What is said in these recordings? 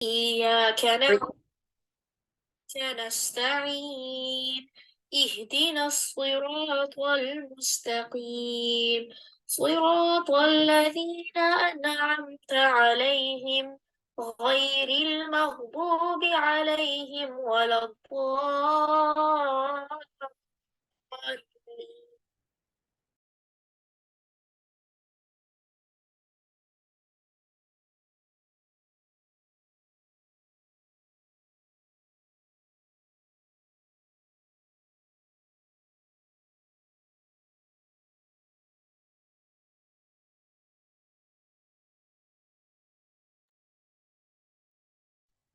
إياك نعبد ونستعين اهدنا الصراط المستقيم صراط الذين أنعمت عليهم غير المغضوب عليهم ولا الضالين.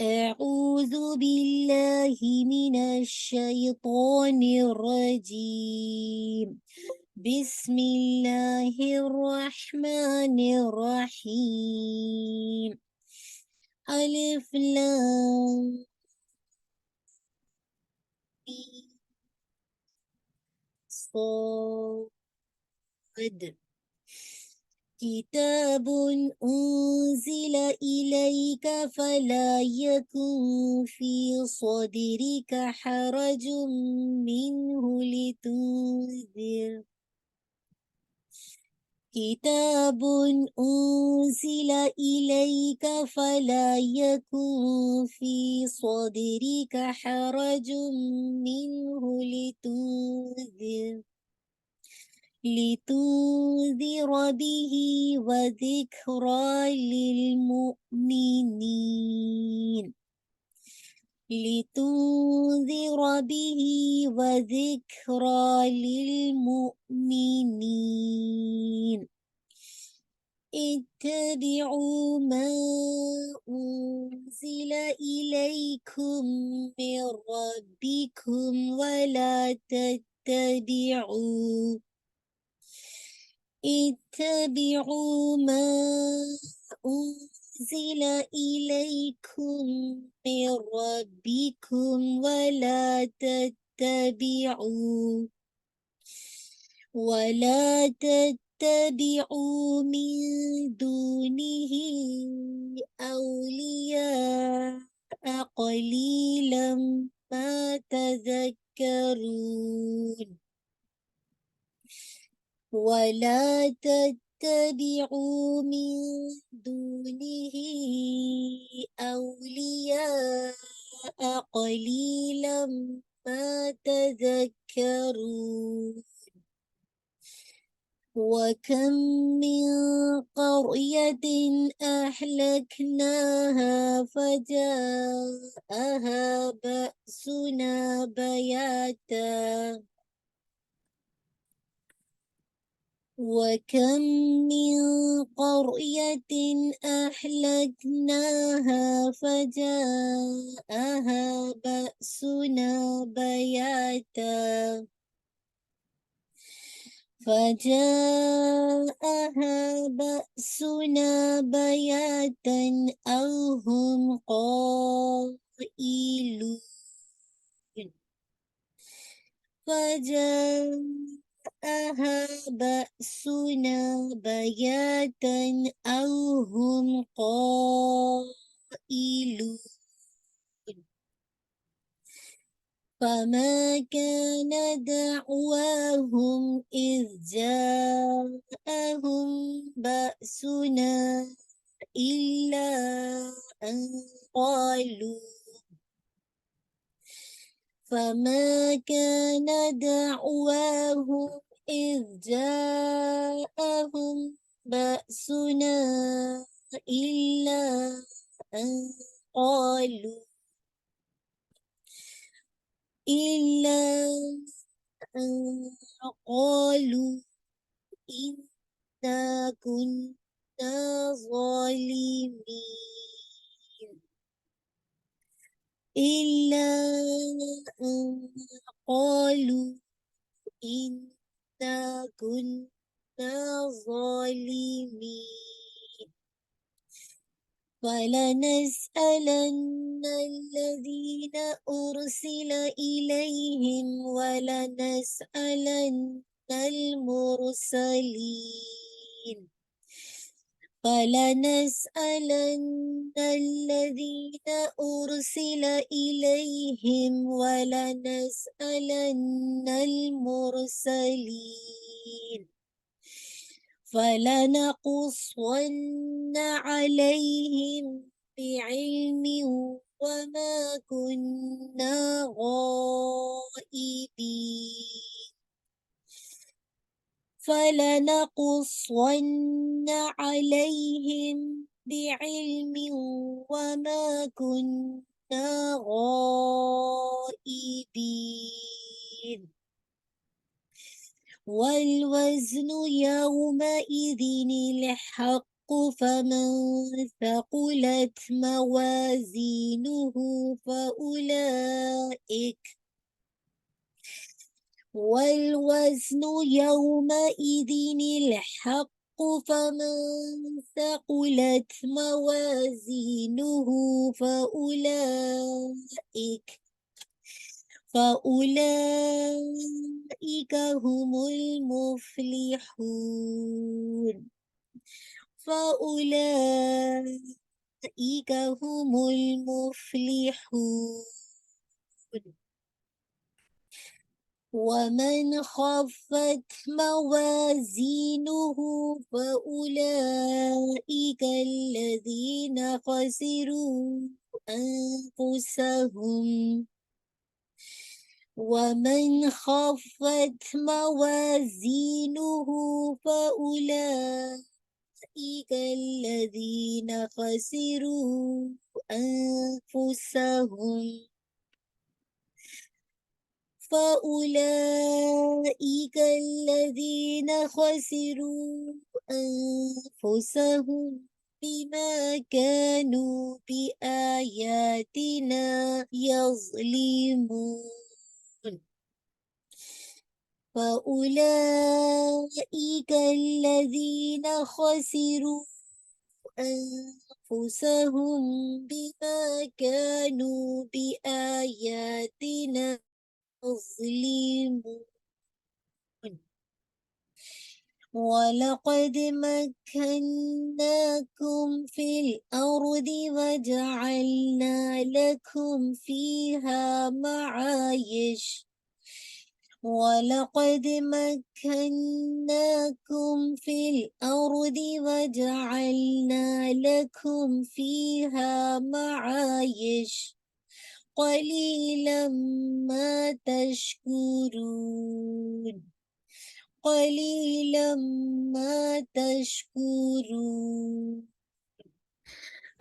أعوذ بالله من الشيطان الرجيم بسم الله الرحمن الرحيم ألف لام ميم صاد كتاب أنزل إليك فلا يكن في صدرك حرج منه لتنذر كتاب أنزل إليك فلا يكن في صدرك حرج منه لتنذر به وذكرى للمؤمنين لتنذر به وذكرى للمؤمنين اتبعوا ما أنزل إليكم من ربكم ولا تتبعوا اتبعوا ما أنزل إليكم من ربكم ولا تتبعوا من دونه أولياء قليلا ما تذكرون ولا تتبعوا من دونه أولياء قليلا ما تذكرون وكم من قرية أهلكناها فجاءها بأسنا بياتا وكم من قرية أهلكناها فجاءها بأسنا بياتا أو هم قائلون فجاءها بأسنا بياتا أو هم قائلون فما كان دعواهم إذ جاءهم بأسنا إلا أن قالوا فما كان دعواهم إذ جاءهم بأسنا إلا أن قالوا إنا كنا ظالمين إلا أن قالوا إنا كنا ظالمين فلنسألن الذين أرسل إليهم ولنسألن المرسلين فلنسألن الذين أرسل إليهم ولنسألن المرسلين فلنقصن عليهم بعلم وما كنا غائبين فلنقصن عليهم بعلم وما كنا غائبين والوزن يومئذ الحق فمن ثقلت موازينه فأولئك والوزن يومئذ الحق فمن ثقلت موازينه فأولئك هم المفلحون فأولئك هم المفلحون ومن خفت موازينه فأولئك الذين خسروا أنفسهم ومن خفت موازينه فأولئك الذين خسروا أنفسهم فأولئك الذين خسروا أنفسهم بما كانوا بآياتنا يظلمون فأولئك الذين خسروا أنفسهم بما كانوا بآياتنا يظلمون ولقد مكناكم في الأرض وجعلنا لكم فيها معايش ولقد مكناكم في الأرض وجعلنا لكم فيها معايش قليلا ما تشكرون قليلا ما تشكرون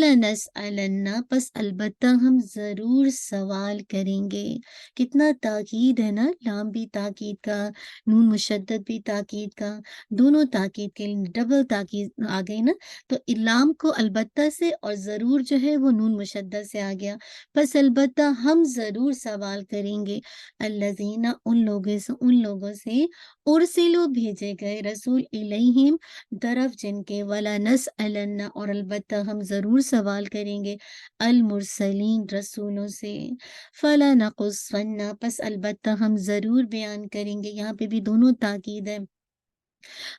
فَلَنَسْأَلَنَّ پس البتہ ہم ضرور سوال کریں گے. کتنا تاکید ہے نا، لام بھی تاکید کا، نون مشدد بھی تاکید کا، دونوں تاکید کے ڈبل تاکید آ گئی نا. تو لام کو البتہ سے اور ضرور جو ہے وہ نون مشدد سے آ گیا. پس البتہ ہم ضرور سوال کریں گے الذین ان لوگوں سے ارسلوا بھیجے گئے رسول الیہم طرف جن کے ولا نسألن اور البتہ ہم ضرور سوال کریں گے المرسلین رسولوں سے. فلا نقصن پس البتہ ہم ضرور بیان کریں گے، یہاں پہ بھی دونوں تاکید ہے،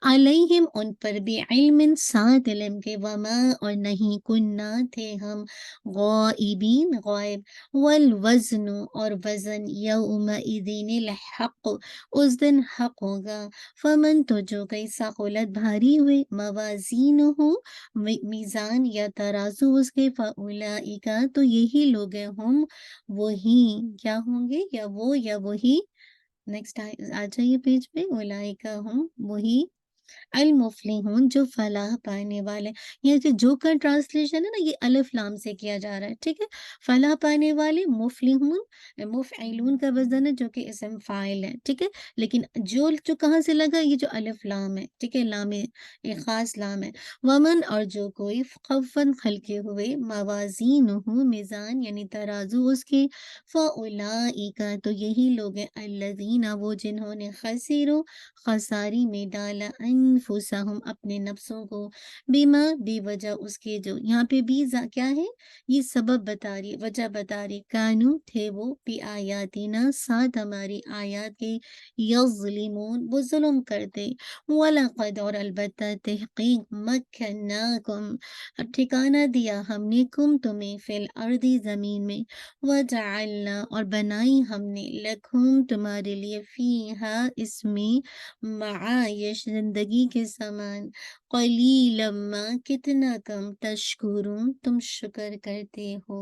علیہم ان پر بھی علم ساتھ علم کے، وما اور نہیں کننا تھے ہم غائبین غائب، والوزن اور وزن یومئذین الحق اس دن حق ہوگا. فمن تو جو کئی ثقلت بھاری ہوئے موازین ہو میزان یا ترازو اس کے، فاولئک تو یہی لوگ ہیں، ہم وہی کیا ہوں گے، یا وہ یا وہی، نیکسٹ آ جائیے پیج پہ، اولئک ہم وہی المفلحون جو فلاح پانے والے. یہ جو کا ٹرانسلیشن ہے نا، یہ الف لام سے کیا جا رہا ہے، ٹھیک ہے. فلاح پانے والے مفلحون، مفعلون کا وزن ہے جو کہ اسم فاعل ہے، ٹھیک ہے. لیکن جو کہاں سے لگا، یہ جو الف لام ہے، ٹھیک ہے، لام ایک خاص لام ہے. ومن اور جو کوئی خفن خلقے ہوئے موازین میزان یعنی ترازو اس کے، فاولئک تو یہی لوگ ہیں الذین وہ جنہوں نے خسروا خساری میں ڈالا انفسہم اپنے نفسوں کو، بیما بی وجہ اس کے، جو یہاں پہ بھی کیا ہے، یہ سبب بتا رہی، وجہ بتا رہی، کانو تھے وہ پی آیاتنا ساتھ ہماری آیات کے، یظلمون وہ ظلم کرتے. وَلَقَدْ اور البتہ تحقیق مکناکم ٹھکانہ دیا ہم نے کم تمہیں فی الارض زمین میں، وجعلنا اور بنائی ہم نے لکھم تمہارے لیے فیہا اس میں معایش زندگی کے سامان، قلیلا ما کتنا کم تشکرون تم شکر کرتے ہو.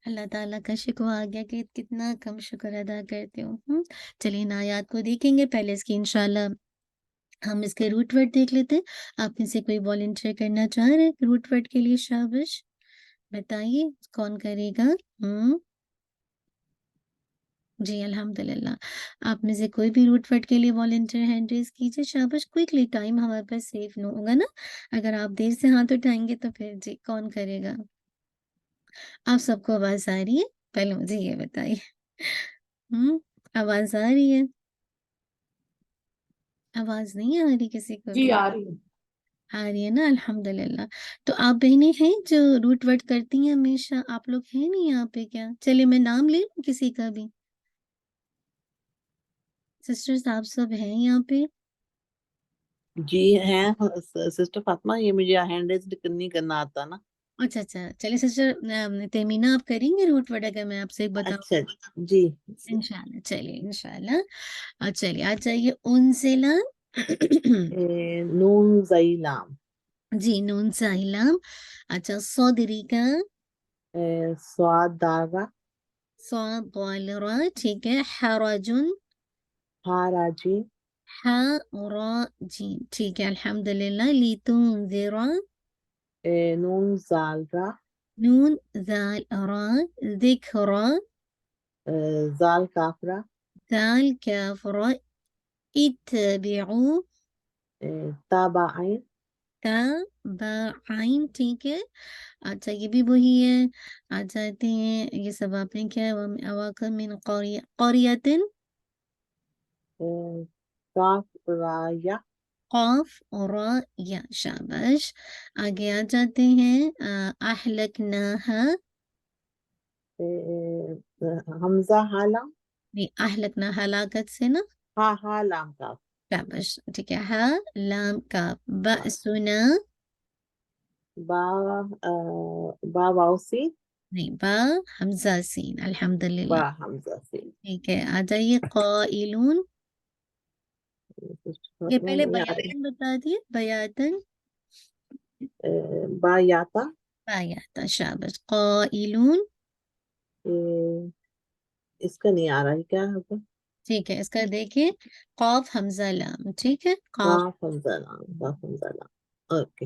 اللہ تعالیٰ کا شکر آ گیا کہ کتنا کم شکر ادا کرتے ہو. چلیے ان آیات کو دیکھیں گے، پہلے اس کی انشاءاللہ ہم اس کے روٹ ورڈ دیکھ لیتے. آپ میں سے کوئی والنٹیئر کرنا چاہ رہے ہیں روٹ ورڈ کے لیے؟ شابش بتائیے کون کرے گا. جی الحمدللہ، آپ میں سے کوئی بھی روٹ ورڈ کے لیے والنٹیئر ہینڈ ریز کیجیے. شابش، کوئکلی، ٹائم ہمارے پاس سیف نہ ہوگا نا، اگر آپ دیر سے ہاتھ اٹھائیں گے تو پھر جی کون کرے گا؟ آپ سب کو آواز آ رہی ہے؟ پہلے مجھے یہ بتائیے. آواز آ رہی ہے؟ آواز نہیں آ رہی کسی کو جی بھی؟ آ رہی ہے. آ رہی ہے نا، الحمدللہ. تو آپ بہنیں ہیں جو روٹ ورڈ کرتی ہیں ہمیشہ، آپ لوگ ہیں نہیں یہاں پہ کیا؟ چلے میں نام لے لوں کسی کا بھی. سسٹرز آپ سب ہیں یہاں پہ؟ جی ہیں سسٹر فاطمہ، یہ مجھے ہینڈ ریز نہیں کرنا آتا نا. اچھا اچھا، چلیے سسٹر تیمینہ آپ کریں گے روٹ ورڈ اگر میں آپ سے بتاؤں؟ اچھا جی. انشاءاللہ، چلیے انشاءاللہ. چلیے آ جائیے انزلہ. نون زئی لام. جی نون ساہلام. اچھا صدری کا، سواد دارا. صاد ضال را، ٹھیک ہے. حرجن، ہاراجی. حراجین، ٹھیک ہے الحمدللہ. لتنذر، نون زال را. نون ذال را. ذکرى، زال کافرا. ذال کاف را. اتبعوا، تابعین. تابعین، ٹھیک ہے. اچھا یہ بھی وہی ہے. آ جاتے ہیں، یہ سب آپ نے کیا ہے، اواکر من قریۃ، کاف رایا. قاف اور را یا. شاباش. آگے آ جاتے ہیں اہلکناہا. حمزہ حالام. نہیں، اہلکنا ہلاکت سے نا. ہاں حالام کاف. شاباش، ٹھیک ہے. ہا لام کاف. بأسنا، با با واؤسی. نہیں، با حمزہ سین. با الحمدللہ. حمزہ سے. ٹھیک ہے آ جائیے قائلون. یہ پہلے نہیں آ رہی. بیاتن بتا دیے، بیاتن. با یاتا. بیاتا. شاباش. قائلون. اس کا نہیں آ رہا ہے، کیا ہوگا؟ ٹھیک ہے، اس کا دیکھیں، قاف حمزہ لام، ٹھیک ہے. قاف. کاف حمزہ لام. کاف حمزہ لام. اوکے.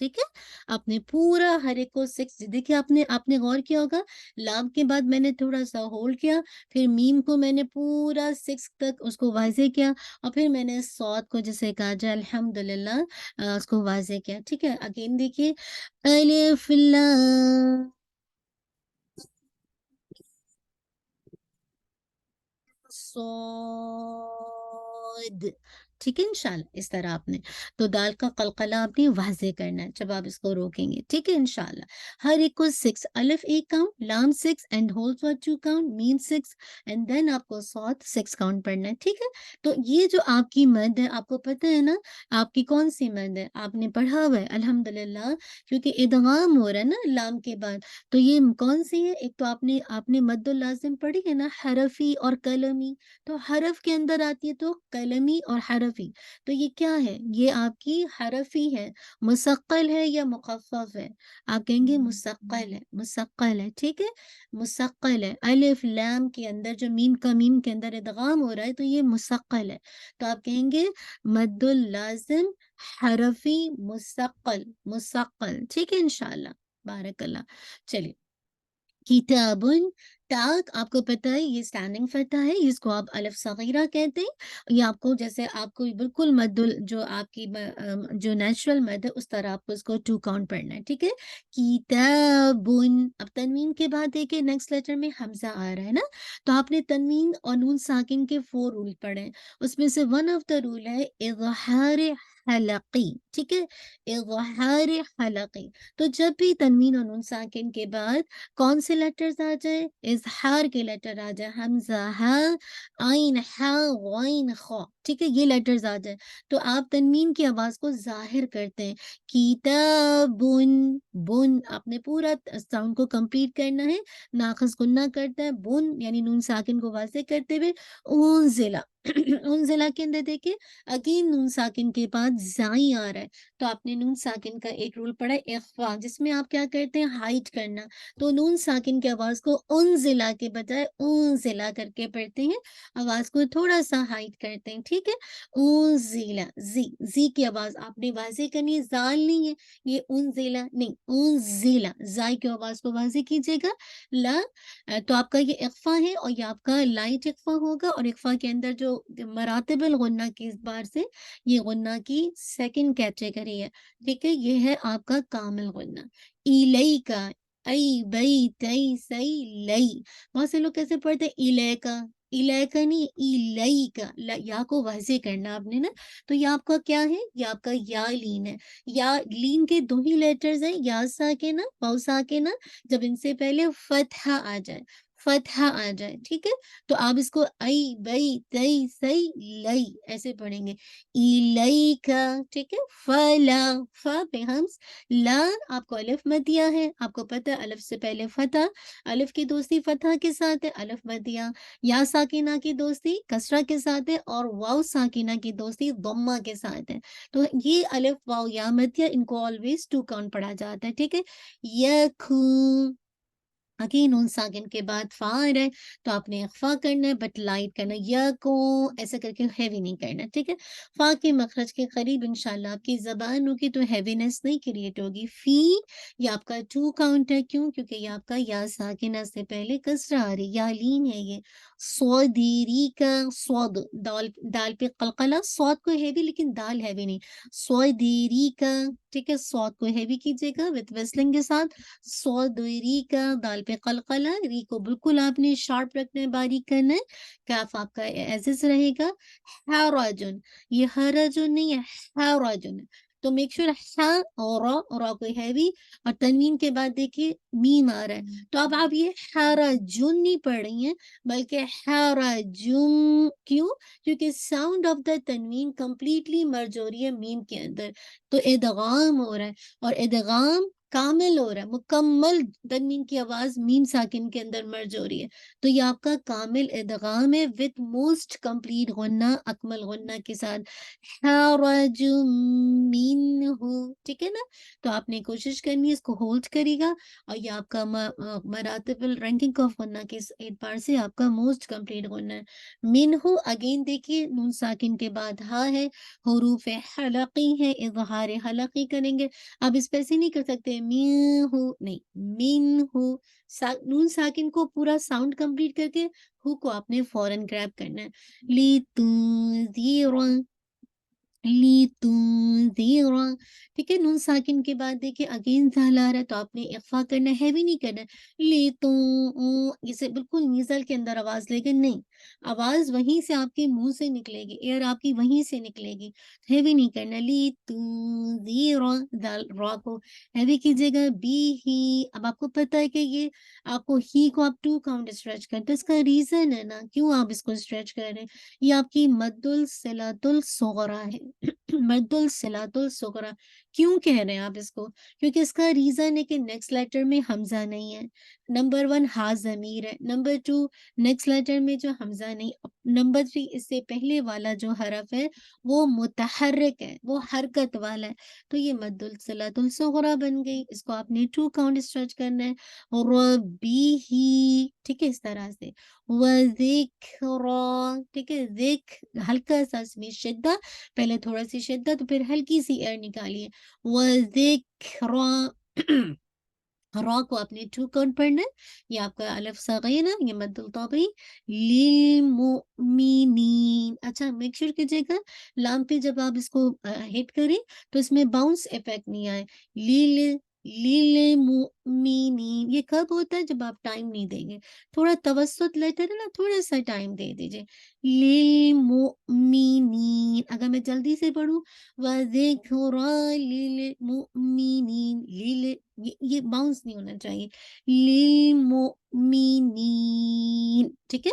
ٹھیک ہے. آپ نے پورا ہر ایک کو 6 دیکھیے، آپ نے غور کیا ہوگا، لام کے بعد میں نے تھوڑا سا ہولڈ کیا، پھر میم کو میں نے پورا 6 تک اس کو واضح کیا، اور پھر میں نے صاد کو جسے کہا جائے الحمدللہ اس کو واضح کیا. ٹھیک ہے. اگین دیکھیے، الف لام صاد. ٹھیک ہے. انشاءاللہ اس طرح آپ نے تو دال کا قلقلہ آپ نے واضح کرنا ہے جب آپ اس کو روکیں گے. ٹھیک ہے. انشاءاللہ ہر ایک کو 6، الف 1 کاؤنٹ، لام 6 اینڈ ہول فار 2 کاؤنٹ، میم 6 اینڈ دین آپ کو صاد 6 کاؤنٹ پڑھنا ہے. ٹھیک ہے. تو یہ جو آپ کی مد ہے، آپ کو پتہ ہے نا آپ کی کون سی مد ہے، آپ نے پڑھا ہوا ہے الحمدللہ، کیونکہ ادغام ہو رہا ہے نا لام کے بعد. تو یہ کون سی ہے؟ ایک تو آپ نے مد اللازم پڑھی ہے نا، حرفی اور قلمی. تو حرف کے اندر آتی ہے تو قلمی اور حرفی. تو یہ کیا ہے؟ یہ آپ کی حرفی ہے. مسقل ہے یا مخفف ہے؟ آپ کہیں گے مسقل ہے، مسقل ہے. ٹھیک ہے. مسقل ہے. الف لام کے اندر جو میم کا میم کے اندر ادغام ہو رہا ہے تو یہ مسقل ہے. تو آپ کہیں گے مد اللازم حرفی مسقل، مسقل. ٹھیک ہے. انشاءاللہ. بارک اللہ. چلیے، کتابن، تاک آپ کو پتہ ہے یہ اسٹینڈنگ فتح ہے، اس کو آپ الف صغیرہ کہتے ہیں. یہ آپ کو جیسے آپ کو بالکل جو آپ کی جو نیچرل مد ہے اس طرح آپ کو اس کو 2 کاؤنٹ پڑھنا ہے. ٹھیک ہے. کتابن. اب تنوین کے بعد دیکھیں نیکسٹ لیٹر میں حمزہ آ رہا ہے نا، تو آپ نے تنوین اور نون ساکن کے 4 رول پڑھے ہیں. اس میں سے ون آف دا رول ہے اظہار حلقی. ٹھیک ہے. اظہار حلقی. تو جب بھی تنوین اور نون ساکن کے بعد کون سے لیٹرز آ جائے؟ اظہار کے لیٹر آ جائے، حمزہ، ہا، عین، ہا، غین، خا. ٹھیک ہے. یہ لیٹرز آ جائے تو آپ تنوین کی آواز کو ظاہر کرتے ہیں. کتابن، بن آپ نے پورا ساؤنڈ کو کمپلیٹ کرنا ہے، ناقص گنہ کرتا ہے، بن یعنی نون ساکن کو واضح کرتے ہوئے. انزلہ. انزلہ کے اندر دیکھیں اگین نون ساکن کے بعد زائیں آ رہا ہے، تو آپ نے نون ساکن کا ایک رول پڑھا ہے اخفا، جس میں آپ کیا کرتے ہیں؟ ہائٹ کرنا. تو نون ساکن کی آواز کو انزلہ کے بجائے انزلہ کر کے پڑھتے ہیں، آواز کو تھوڑا سا ہائٹ کرتے ہیں. ٹھیک ہے. انزلہ، زی کی آواز آپ نے واضح کرنی ہے، زال نہیں ہے یہ، انزلہ نہیں، انزلہ. زائی کی آواز کو واضح کیجیے گا. لا تو آپ کا یہ اخفا ہے، اور یہ آپ کا لائٹ اخفا ہوگا، اور اخفا کے اندر جو مراتب الغنہ کی اس بار سے یہ غنہ کی سیکنڈ کیٹیگری ہے. ٹھیک ہے. یہ ہے آپ کا کامل غنہ. ایلئی کا، ای بئی تئی سئی لئی. بہت سے لوگ کیسے پڑھتے ہیں؟ ایلے کا، ایلے کا نہیں، ایلئی کا. یا کو واضح کرنا آپ نے نا. تو یہ آپ کا کیا ہے؟ یہ آپ کا یا لین ہے. یا لین کے 2 ہی لیٹرز ہیں، یا ساکنہ، واو ساکنہ. جب ان سے پہلے فتحہ آ جائے، فتحہ آ جائے. ٹھیک ہے. تو آپ اس کو ای بئی تئی سئی لئی ایسے پڑھیں گے. ایلئی کا. ٹھیک ہے. فلا، فا پہ ہمس. لا آپ کو الف مدیہ ہے، آپ کو پتہ ہے الف سے پہلے فتح، الف کی دوستی فتح کے ساتھ ہے، الف مدیہ. یا ساکنہ کی دوستی کسرہ کے ساتھ ہے، اور واو ساکنہ کی دوستی ضمہ کے ساتھ ہے. تو یہ الف واو یا مدیہ ان کو آلویز 2 کاؤنٹ پڑھا جاتا ہے. ٹھیک ہے. یکھون، اگین نون ساکن کے بعد فا آ رہا ہے تو آپ نے اخفا کرنا ہے بٹ لائٹ کرنا ہے، یکو ایسا کر کے ہیوی نہیں کرنا. ٹھیک ہے. فا کے مخرج کے قریب انشاءاللہ آپ کی زبان ہوگی تو ہیوینس نہیں کریٹ ہوگی. فی یہ آپ کا 2 کاؤنٹ ہے. کیوں؟ کیونکہ یہ آپ کا یا ساکنہ سے پہلے کسرہ آ رہی، یا لین ہے یہ. صودیری کا، صود دال پہ قلقلہ، صود کو ہیوی لیکن دال ہیوی نہیں. صودیری کا. ٹھیک ہے. صود کو ہیوی کیجیے گا وتھ ویسلنگ کے ساتھ. صودری کا، دال پہ قلقلہ، ری کو بالکل آپ نے شارپ رکھنا ہے، باریک کرنا ہے. کاف آپ کا ایسے رہے گا. حرجن، یہ حرجن نہیں ہے، حرجن. تو میک شور اور را کو ہیوی، اور تنوین کے بعد دیکھیے میم آ رہا ہے تو اب آپ یہ حرجن نہیں پڑھ رہی ہیں بلکہ حرجن. کیوں؟ کیونکہ ساؤنڈ آف دا تنوین کمپلیٹلی مرج ہو رہی ہے میم کے اندر، تو ادغام ہو رہا ہے، اور ادغام کامل ہو رہا ہے، مکمل تنوین کی آواز میم ساکن کے اندر مرج ہو رہی ہے، تو یہ آپ کا کامل ادغام ہے وتھ موسٹ کمپلیٹ غنہ، اکمل غنہ کے ساتھ، حرج منہ، ٹھیک ہے نا؟ تو آپ نے کوشش کرنی ہے اس کو ہولڈ کرے گا، اور یہ آپ کا مراتب الرینکنگ آف غنہ کے اعتبار سے آپ کا موسٹ کمپلیٹ غنہ ہے۔ منہ اگین دیکھیے نون ساکن کے بعد ہا ہے، حروف حلقی ہے، اظہار حلقی کریں گے، آپ اس پہ ایسے نہیں کر سکتے مین ہو، نہیں مین ہو، نون ساکن کو پورا ساؤنڈ کمپلیٹ کر کے ہو کو آپ نے فوراً گریب کرنا ہے، لی لِتُنذِرَ، ٹھیک ہے؟ نون ساکن کے بعد دیکھیں اگین زال آ رہا ہے تو آپ نے اخفا کرنا ہے، ہیوی نہیں کرنا ہے، اسے بالکل نیزل کے اندر آواز لے کے نہیں، آواز وہیں سے آپ کے منہ سے نکلے گی، ایئر آپ کی وہیں سے نکلے گی، ہیوی نہیں کرنا، دال را کو ہیوی کیجیے گا، بی ہی، اب آپ کو پتہ ہے کہ یہ آپ کو ہی کو آپ 2 کاؤنٹ اسٹریچ کرتے، اس کا ریزن ہے نا کیوں آپ اس کو اسٹریچ کر رہے ہیں، یہ آپ کی مد الصلۃ الصغریٰ ہے، مد الصلۃ الصغریٰ کیوں کہہ رہے ہیں آپ اس کو، کیونکہ اس کا ریزن ہے کہ نیکسٹ لیٹر میں حمزہ نہیں ہے، نمبر 1 ہا ضمیر ہے، نمبر 2 نیکسٹ لیٹر میں جو حمزہ نہیں، نمبر 3 اس سے پہلے والا جو حرف ہے وہ متحرک ہے، وہ حرکت والا ہے، تو یہ مد الصلۃ الصغریٰ بن گئی، اس کو آپ نے 2 کاؤنٹ اسٹریچ کرنا ہے، ربی ہی، ٹھیک ہے اس طرح سے، وَذِكْرَا، ٹھیک ہے، ہلکا سا اس میں شدہ، پہلے تھوڑا سی شدہ تو پھر ہلکی سی ایئر نکالیے، وَذِكْرَا، را کو آپ نے 2 کاؤنٹ پڑھنا ہے، یہ آپ کا الف صغیر ہے، یہ مد الطبعی، للمؤمنین، اچھا میک شور کیجیے گا لام پہ جب آپ اس کو ہٹ کریں تو اس میں باؤنس افیکٹ نہیں آئے، للمؤمنین، یہ کب ہوتا ہے جب آپ ٹائم نہیں دیں گے، تھوڑا توسط لیٹر ہے نا، تھوڑا سا ٹائم دے دیجیے، للمؤمنین، اگر میں جلدی سے پڑھوں وَذِكْرَىٰ لِلْمُؤْمِنِينَ، یہ باؤنس نہیں ہونا چاہیے، لِلْمُؤْمِنِينَ، ٹھیک ہے،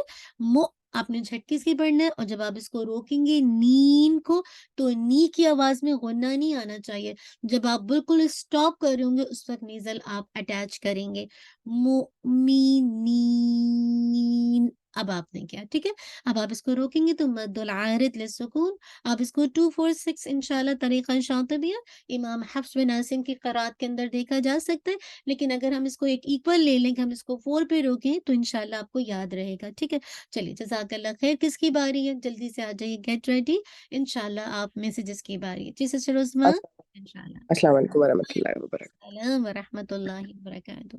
آپ نے جھٹکے سے پڑھنا ہے، اور جب آپ اس کو روکیں گے نین کو تو نی کی آواز میں غنہ نہیں آنا چاہیے، جب آپ بالکل اسٹاپ کر رہے ہوں گے اس وقت نیزل آپ اٹیچ کریں گے، مؤمنین، اب آپ نے کیا، ٹھیک ہے، اب آپ اس کو روکیں گے تو مد العارض للسکون، آپ اس کو 2 4 6 انشاءاللہ طریقہ شاطبیہ امام حفص بن عاصم کی قرات کے اندر دیکھا جا سکتا ہے، لیکن اگر ہم اس کو ایک ایکول لے لیں کہ ہم اس کو 4 پہ روکیں تو انشاءاللہ آپ کو یاد رہے گا، ٹھیک ہے، چلیے جزاک اللہ خیر، کس کی باری ہے، جلدی سے آ جائیے، گیٹ ریڈی، انشاءاللہ آپ میں سے جس کی باری ہے، جی سسٹر عثمان، انشاءاللہ، السلام علیکم ورحمۃ اللہ وبرکاتہ۔ السلام ورحمۃ اللہ وبرکاتہ۔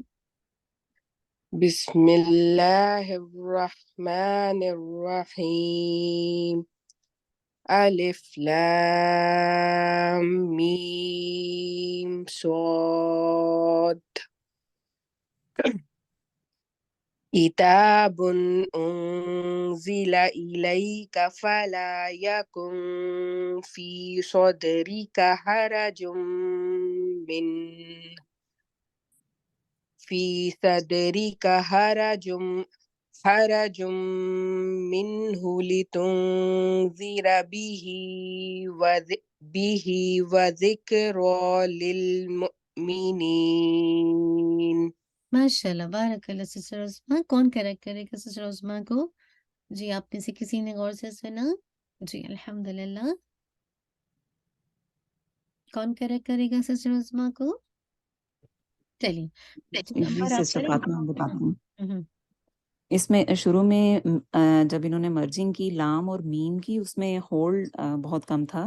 بسم اللہ الرحمن الرحیم، الف لام میم صاد، کتاب انزل الیک فلا یکن فی صدرک حرج منہ، فی صدرک حرج منہ لتنذر به وذکری للمؤمنین۔ ماشاء اللہ، بارک اللہ، سسٹر عثمان، کون کریکٹ کرے گا سسٹر عثمان کو؟ جی آپ میں سے کسی نے غور سے سنا؟ جی الحمدللہ، کون کریکٹ کرے گا سسٹر عثمان کو؟ چلیے جی نمبر آپ سسٹر کریں فاطمہ میں بتاتی ہوں، ہوں، اس میں شروع میں جب انہوں نے مرجنگ کی لام اور میم کی، اس میں ہولڈ بہت کم تھا،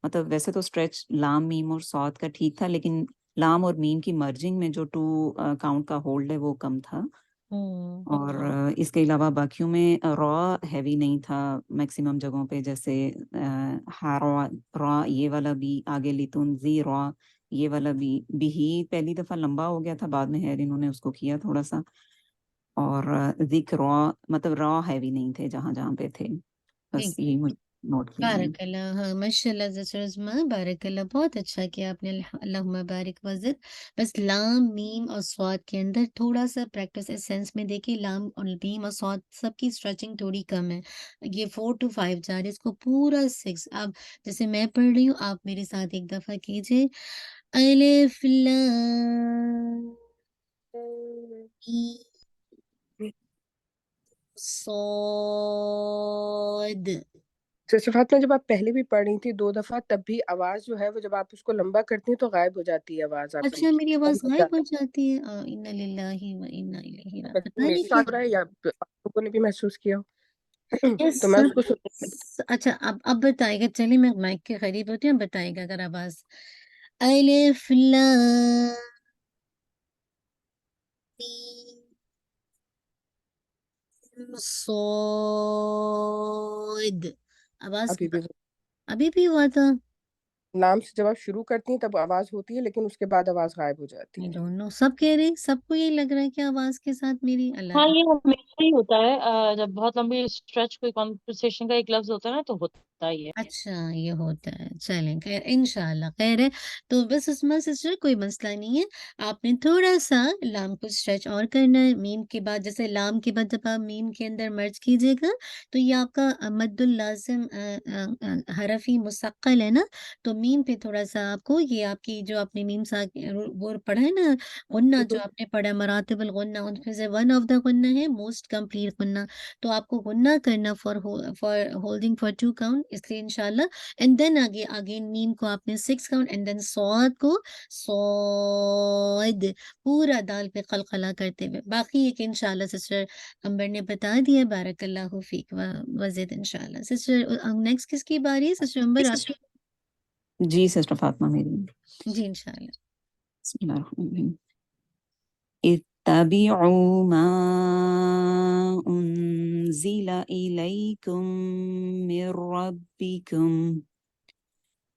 مطلب ویسے تو اسٹریچ لام میم اور صاد کا ٹھیک تھا، لیکن لام اور میم کی مرجنگ میں جو 2 کاؤنٹ کا ہولڈ ہے وہ کم تھا، اور اس کے علاوہ باقیوں میں را ہیوی نہیں تھا میکسیمم جگہوں پہ، جیسے را یہ والا بھی، آگے لتنذی را یہ والا بھی ہی پہلی دفعہ لمبا ہو گیا تھا، بعد میں ہیر انہوں نے اس کو کیا تھوڑا سا، اور ذکر مطلب را ہیوی نہیں تھے جہاں جہاں پہ تھے، بس یہی مجھے نوٹ کیا میں نے۔ بارک اللہ، ہاں ماشاء اللہ سسٹر عثمان، بارک اللہ، بہت اچھا کیا آپ نے، اللہم بارک وزد، بس لام میم اور صاد کے اندر تھوڑا سا پریکٹس سینس میں دیکھیے، لام اور میم اور صاد سب کی اسٹریچنگ تھوڑی کم ہے، یہ 4 to 5 جا رہے ہیں، اس کو پورا 6، آپ جیسے میں پڑھ رہی ہوں آپ میرے ساتھ ایک دفعہ کیجیے، الف لام میم صاد. سسٹر فاطمہ جب آپ پہلے بھی پڑھ رہی تھی 2 دفعہ تب بھی آواز جو ہے وہ جب آپ اس کو لمبا کرتی ہیں تو غائب ہو جاتی ہے آواز آپ کی. اچھا میری آواز بند ہو غائب جاتا ہو ہے. جاتی ہے. انا للہ و انا الیہ راجعون. پتہ پتہ نہیں میرے نہیں کیا. ساتھ ہو رہا ہے یا آپ لوگوں نے بھی محسوس کیا ہو. یس تو میں اس کو اچھا اب بتائے گا. چلیے میں مائک کے قریب ہوتی ہوں. بتائے گا اگر آواز. الف لام میم صاد. آواز ابھی بھی ہوا تھا. نام سے جب آپ شروع کرتی ہیں تب آواز ہوتی ہے لیکن اس کے بعد آواز غائب ہو جاتی I ہے. don't know. سب کہہ رہے ہیں. سب کو یہی لگ رہا ہے کہ آواز کے ساتھ میری اللہ. ہاں یہ ہمیشہ ہی ہوتا ہے جب بہت لمبی اسٹریچ کوئی کانورسیشن کا ایک لفظ ہوتا ہے نا تو ہوتا ہی ہے. اچھا یہ ہوتا ہے. چلیں خیر انشاءاللہ خیر ہے. تو بس اسما سسٹر کوئی مسئلہ نہیں ہے. آپ نے تھوڑا سا لام کو اسٹریچ اور کرنا ہے. میم کے بعد جیسے لام کے بعد جب آپ میم کے اندر مرج کیجیے گا تو یہ آپ کا مد اللازم حرفی مستقل ہے نا. تو میم پہ تھوڑا سا آپ کو یہ آپ کی جو آپ نے میم سا وہ پڑھا ہے نا غنہ جو آپ نے پڑھا مراتب الغنہ ان میں سے ون آف دا غنہ ہے موسٹ کمپلیٹ غنہ. تو آپ کو غنہ کرنا فار ہولڈنگ فار 2 count اس لیے انشاءاللہ. اینڈ دین آگے میم کو آپ نے 6 count اینڈ دین صاد کو صاد پورا دال پہ قلقلہ کرتے ہوئے. باقی ایک انشاءاللہ سسٹر امبر نے بتا دیا. بارک اللہ فیک وزد انشاءاللہ. سسٹر نیکسٹ کس کی باری ہے؟ سسٹر امبر آپ کی. جی سسٹر فاطمہ میری. جی انشاءاللہ. بسم اللہ الرحمن الرحیم. اتبعوا ما انزل الیکم من ربکم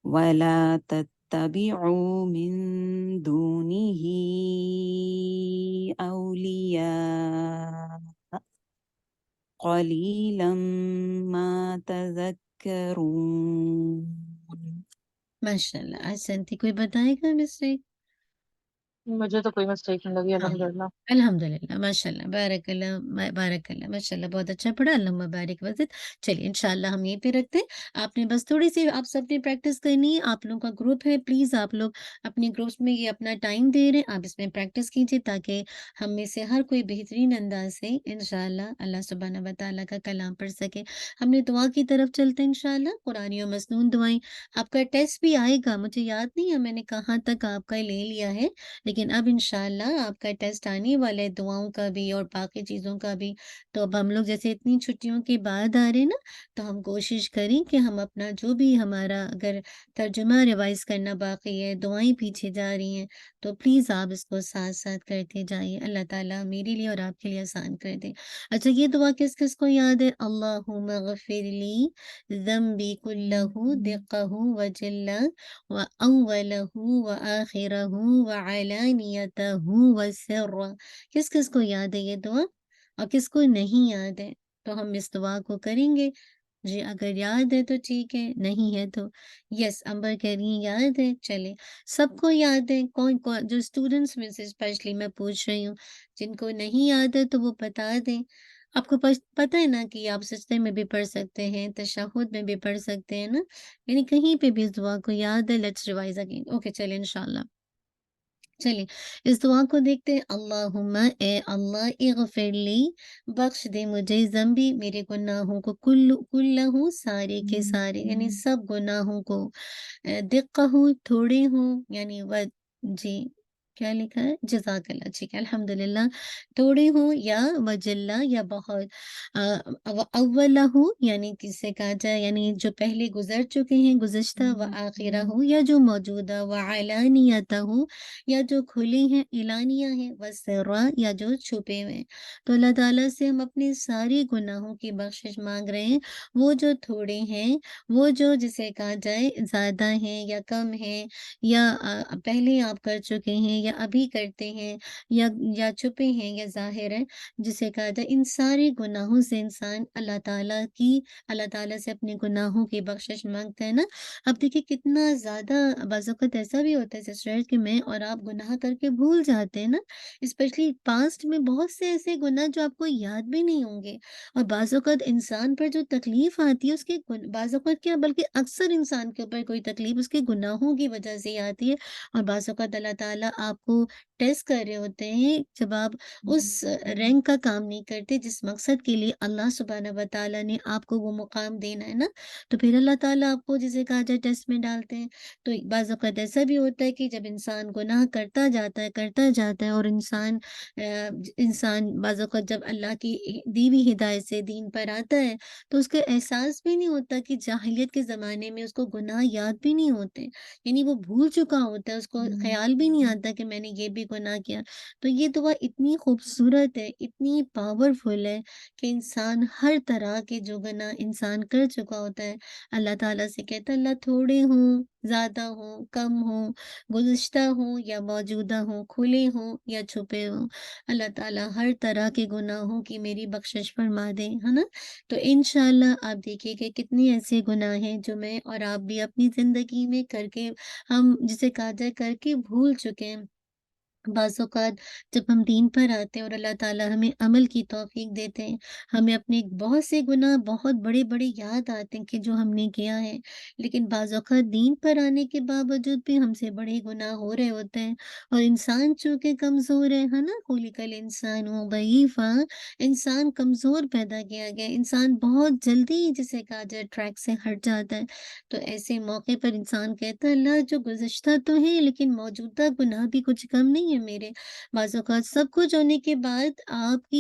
ولا تتبعوا من دونه اولیاء قلیلا ما تذکرون. ماشاءاللہ احسنتی. کوئی بتائے گا مسٹیک؟ مجھے تو کوئی مسٹیک نہیں لگی الحمدللہ. الحمدللہ ماشاءاللہ بارک اللہ بارک اللہ ماشاءاللہ بہت اچھا پڑھا. اللہم بارک وزد. چلیے انشاءاللہ ہم یہیں پہ رکھتے ہیں. آپ نے بس تھوڑی سی آپ سب نے پریکٹس کرنی ہے. آپ لوگوں کا گروپ ہے پلیز آپ لوگ اپنے گروپس میں یہ اپنا ٹائم دے رہے ہیں. آپ اس میں پریکٹس کیجیے تاکہ ہم میں سے ہر کوئی بہترین انداز سے انشاءاللہ اللہ سبحانہ و تعالیٰ کا کلام پڑھ سکے. ہم نے دعا کی طرف چلتے ہیں انشاءاللہ. قرآنی و مسنون دعائیں. آپ کا ٹیسٹ بھی آئے گا. مجھے یاد نہیں ہے میں نے کہاں تک آپ کا لے لیا ہے لیکن اب انشاءاللہ آپ کا ٹیسٹ آنے والے دعاؤں کا بھی اور باقی چیزوں کا بھی. تو اب ہم لوگ جیسے اتنی چھٹیوں کے بعد آ رہے ہیں نا تو ہم کوشش کریں کہ ہم اپنا جو بھی ہمارا اگر ترجمہ ریوائز کرنا باقی ہے دعائیں پیچھے جا رہی ہیں تو پلیز آپ اس کو ساتھ ساتھ کرتے جائیے. اللہ تعالیٰ میرے لیے اور آپ کے لیے آسان کر دے. اچھا یہ دعا کس کس کو یاد ہے؟ اللہم اغفر لی ذنبی کلہ دقہ وجلہ وَأَوَّلَهُ وَآخِرَهُ وَعَلَانِيَتَهُ وَسِرَّهُ. کس کس کو یاد ہے یہ دعا اور کس کو نہیں یاد ہے؟ تو ہم اس دعا کو کریں گے. جی اگر یاد ہے تو ٹھیک ہے نہیں ہے تو یس امبر کہہ رہی ہیں یاد ہے. چلے سب کو یاد ہے. کون کون جو اسٹوڈنٹس میں سے اسپیشلی میں پوچھ رہی ہوں جن کو نہیں یاد ہے تو وہ بتا دیں. آپ کو پتہ ہے نا کہ آپ سجدے میں بھی پڑھ سکتے ہیں تشہد میں بھی پڑھ سکتے ہیں نا یعنی کہیں پہ بھی اس دعا کو یاد ہے. Let's revise again. اوکے چلیں انشاءاللہ. چلیے اس دعا کو دیکھتے ہیں. اللہم اے اللہ اغفر لی بخش دے مجھے ذنبی میرے گناہوں کو کلہ سارے کے سارے یعنی سب گناہوں کو دقہ تھوڑے ہوں یعنی جی کیا لکھا ہے جزاک اللہ ٹھیک ہے الحمدللہ تھوڑے ہوں یا وجلہ یا بہت اولہ یعنی کس سے کہا جائے یعنی جو پہلے گزر چکے ہیں گزشتہ و آخرہ یا جو موجودہ و علانیتہ یا جو کھلی ہیں اعلانیہ ہیں وسرا یا جو چھپے ہوئے ہیں. تو اللہ تعالیٰ سے ہم اپنے سارے گناہوں کی بخشش مانگ رہے ہیں. وہ جو تھوڑے ہیں وہ جو جسے کہا جائے زیادہ ہیں یا کم ہیں یا پہلے آپ کر چکے ہیں یا ابھی کرتے ہیں یا چھپے ہیں یا ظاہر ہیں، جسے کہا جائے ان سارے گناہوں سے انسان اللہ تعالیٰ سے اپنے گناہوں کی بخشش مانگتا ہے نا۔ اب دیکھیے کتنا زیادہ بعض اوقات ایسا بھی ہوتا ہے سسٹر کہ میں اور آپ گناہ کر کے بھول جاتے ہیں نا، اسپیشلی پاسٹ میں بہت سے ایسے گناہ جو آپ کو یاد بھی نہیں ہوں گے، اور بعض اوقات انسان پر جو تکلیف آتی ہے اس کے بعض اوقات کیا بلکہ اکثر انسان کے اوپر کوئی تکلیف اس کے گناہوں کی وجہ سے ہی آتی ہے، اور بعض اوقات اللہ تعالیٰ آپ کو ٹیسٹ کر رہے ہوتے ہیں جب آپ اس رینک کا کام نہیں کرتے جس مقصد کے لیے اللہ سبحانہ و تعالیٰ نے آپ کو وہ مقام دینا ہے نا، تو پھر اللہ تعالیٰ آپ کو جسے کہا جائے ٹیسٹ میں ڈالتے ہیں۔ تو بعض اوقات ایسا بھی ہوتا ہے کہ جب انسان گناہ کرتا جاتا ہے اور انسان بعض اوقات جب اللہ کی دی ہوئی ہدایت سے دین پر آتا ہے تو اس کا احساس بھی نہیں ہوتا کہ جاہلیت کے زمانے میں اس کو گناہ یاد بھی نہیں ہوتے، یعنی وہ بھول چکا ہوتا ہے، اس کو خیال بھی نہیں آتا کہ میں نے یہ بھی گناہ کیا۔ تو یہ دعا اتنی خوبصورت ہے، اتنی پاورفل ہے کہ انسان ہر طرح کے جو گناہ انسان کر چکا ہوتا ہے اللہ تعالیٰ سے کہتا ہے اللہ تھوڑے ہوں، زیادہ ہوں، کم ہوں، گزشتہ ہوں یا موجودہ ہوں، کھلے ہوں یا چھپے ہوں، اللہ تعالیٰ ہر طرح کے گناہوں کی میری بخشش فرما دے، ہے نا۔ تو انشاءاللہ آپ دیکھیے کہ کتنے ایسے گناہ ہیں جو میں اور آپ بھی اپنی زندگی میں کر کے ہم جسے کہا جائے کر کے بھول چکے ہیں۔ بعض اوقات جب ہم دین پر آتے ہیں اور اللہ تعالیٰ ہمیں عمل کی توفیق دیتے ہیں، ہمیں اپنے بہت سے گناہ بہت بڑے بڑے یاد آتے ہیں کہ جو ہم نے کیا ہے، لیکن بعض اوقات دین پر آنے کے باوجود بھی ہم سے بڑے گناہ ہو رہے ہوتے ہیں، اور انسان چونکہ کمزور ہے نا، خلق الانسان ضعیفا، انسان کمزور پیدا کیا گیا، انسان بہت جلدی جسے کہا جائے ٹریک سے ہٹ جاتا ہے۔ تو ایسے موقع پر انسان کہتا ہے اللہ جو گزشتہ تو ہے لیکن موجودہ گناہ بھی کچھ کم نہیں ہے میرے۔ بعض اوقات سب کچھ ہونے کے بعد آپ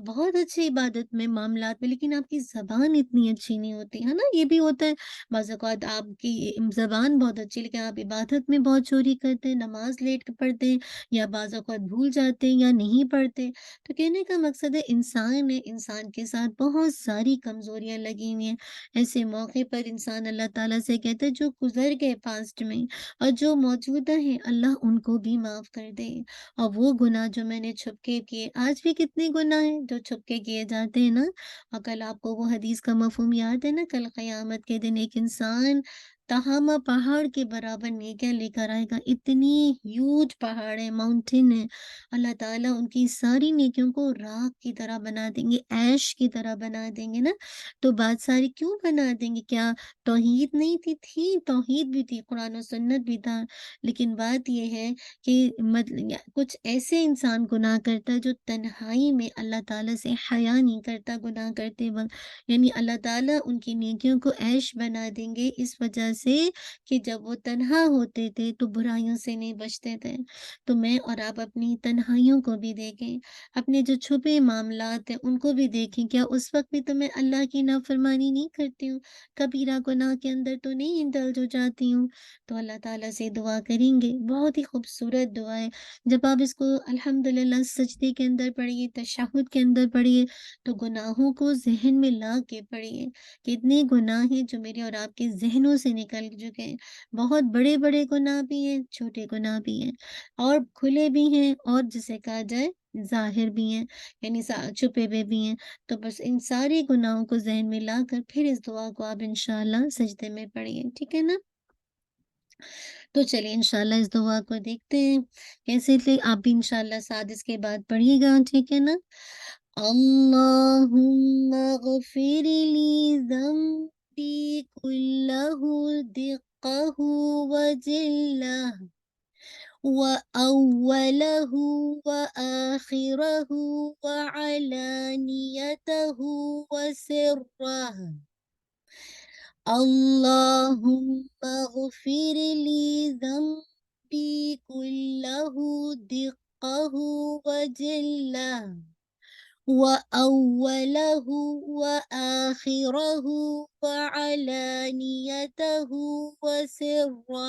بہت اچھی عبادت میں معاملات میں، لیکن آپ کی زبان اتنی اچھی نہیں ہوتی ہے نا، یہ بھی ہوتا ہے۔ بعض اوقات آپ کی زبان بہت اچھی لیکن آپ عبادت میں بہت چوری کرتے ہیں، نماز لیٹ پڑھتے ہیں، یا بعض اوقات بھول جاتے ہیں یا نہیں پڑھتے۔ تو کہنے کا مقصد ہے انسان کے ساتھ بہت ساری کمزوریاں لگی ہوئی ہیں۔ ایسے موقع پر انسان اللہ تعالیٰ سے کہتا ہے جو گزر گئے پاسٹ میں اور جو موجودہ ہیں اللہ ان کو بھی معاف کر دے، اور وہ گناہ جو میں نے چھپ کے کیے، آج بھی کتنے گناہ ہیں جو چھپ کے کیے جاتے ہیں نا، اور کل آپ کو وہ حدیث کا مفہوم یاد ہے نا، کل قیامت کے دن ایک انسان تہامہ پہاڑ کے برابر نیکیاں لے کر آئے گا، اتنی ہیوج پہاڑ ہے، ماؤنٹین ہے، اللہ تعالیٰ ان کی ساری نیکیوں کو راکھ کی طرح بنا دیں گے، ایش کی طرح بنا دیں گے نا۔ تو بات ساری کیوں بنا دیں گے؟ کیا توحید نہیں تھی توحید بھی تھی، قرآن و سنت بھی تھا، لیکن بات یہ ہے کہ کچھ ایسے انسان گناہ کرتا ہے جو تنہائی میں اللہ تعالیٰ سے حیا نہیں کرتا گناہ کرتے وقت، یعنی اللہ تعالیٰ ان کی نیکیوں کو عیش بنا دیں گے اس وجہ سے کہ جب وہ تنہا ہوتے تھے تو برائیوں سے نہیں بچتے تھے۔ تو میں اور آپ اپنی تنہائیوں کو بھی دیکھیں، اپنے جو چھپے معاملات ہیں ان کو بھی دیکھیں، کیا اس وقت بھی تو میں اللہ کی نافرمانی نہیں کرتی ہوں، کبیرہ گناہ کے اندر تو نہیں انڈلج ہو جاتی ہوں؟ تو اللہ تعالیٰ سے دعا کریں گے، بہت ہی خوبصورت دعا ہے، جب آپ اس کو الحمدللہ سجدے کے اندر پڑھیے، تشہد کے اندر پڑھیے، تو گناہوں کو ذہن میں لا کے پڑھیے، کتنے گناہ ہیں جو میرے اور آپ کے ذہنوں سے نکل چکے ہیں، بہت بڑے بڑے گناہ بھی ہیں، چھوٹے گناہ بھی ہیں، اور کھلے بھی ہیں اور جسے کہا جائے ظاہر بھی ہیں، یعنی چھپے ہوئے بھی ہیں۔ تو بس ان سارے گناہوں کو ذہن میں لا کر پھر اس دعا کو آپ انشاءاللہ سجدے میں پڑھیے، ٹھیک ہے نا۔ تو چلیے انشاءاللہ اس دعا کو دیکھتے ہیں کیسے تھے، آپ بھی انشاءاللہ ساتھ اس کے بعد پڑھیے گا، ٹھیک ہے نا۔ اللہم اغفر لی ذنبی کلہ دقہ وجلہ وأوله وآخره وعلانيته وسره اللهم اغفر لي ذنبي كله دقه وجله وأوله وآخره وعلانيته وسره۔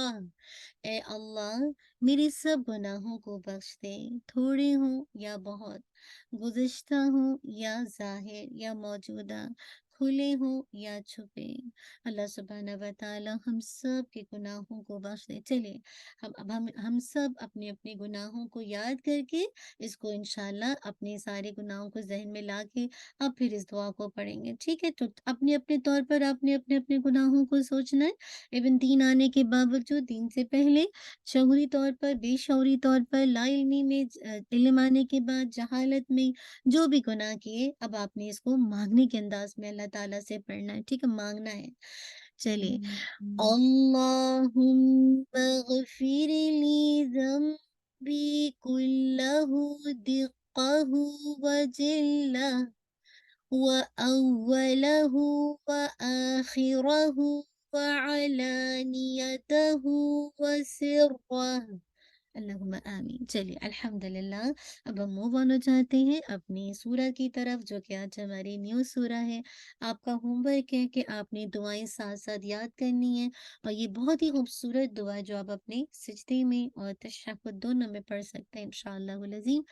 اے اللہ میرے سب گناہوں کو بخش دے، تھوڑے ہوں یا بہت، گزشتہ ہوں یا ظاہر یا موجودہ، کھلے ہوں یا چھپے۔ اللہ سبحانہ و تعالی ہم سب کے گناہوں کو بخش دے۔ چلیے ہم سب اپنے اپنے گناہوں کو یاد کر کے اس کو انشاءاللہ اپنے سارے گناہوں کو ذہن میں لا کے اب پھر اس دعا کو پڑھیں گے، ٹھیک ہے؟ تو اپنے اپنے طور پر آپ نے اپنے اپنے گناہوں کو سوچنا ہے، ایون دین آنے کے باوجود، دین سے پہلے، شعوری طور پر، بے شعوری طور پر، لا علمی میں، علم آنے کے بعد، جہالت میں، جو بھی گناہ کیے، اب آپ نے اس کو مانگنے کے انداز میں اللہ تعالیٰ سے پڑھنا ہے، ٹھیک ہے؟ مانگنا ہے۔ چلیے اللہم اغفر لی ذنبی کلہ دقہ وجلہ وأوله وآخره وعلانيته وسره اللہم آمین۔ چلیے الحمدللہ اب ہم موو آن ہو جاتے ہیں اپنی سورہ کی طرف، جو کہ آج ہماری نیو سورہ ہے۔ آپ کا ہوم ورک ہے کہ آپ نے دعائیں ساتھ ساتھ یاد کرنی ہے، اور یہ بہت ہی خوبصورت دعا ہے جو آپ اپنے سجدے میں اور تشہد دونوں میں پڑھ سکتے ہیں انشاءاللہ العظیم۔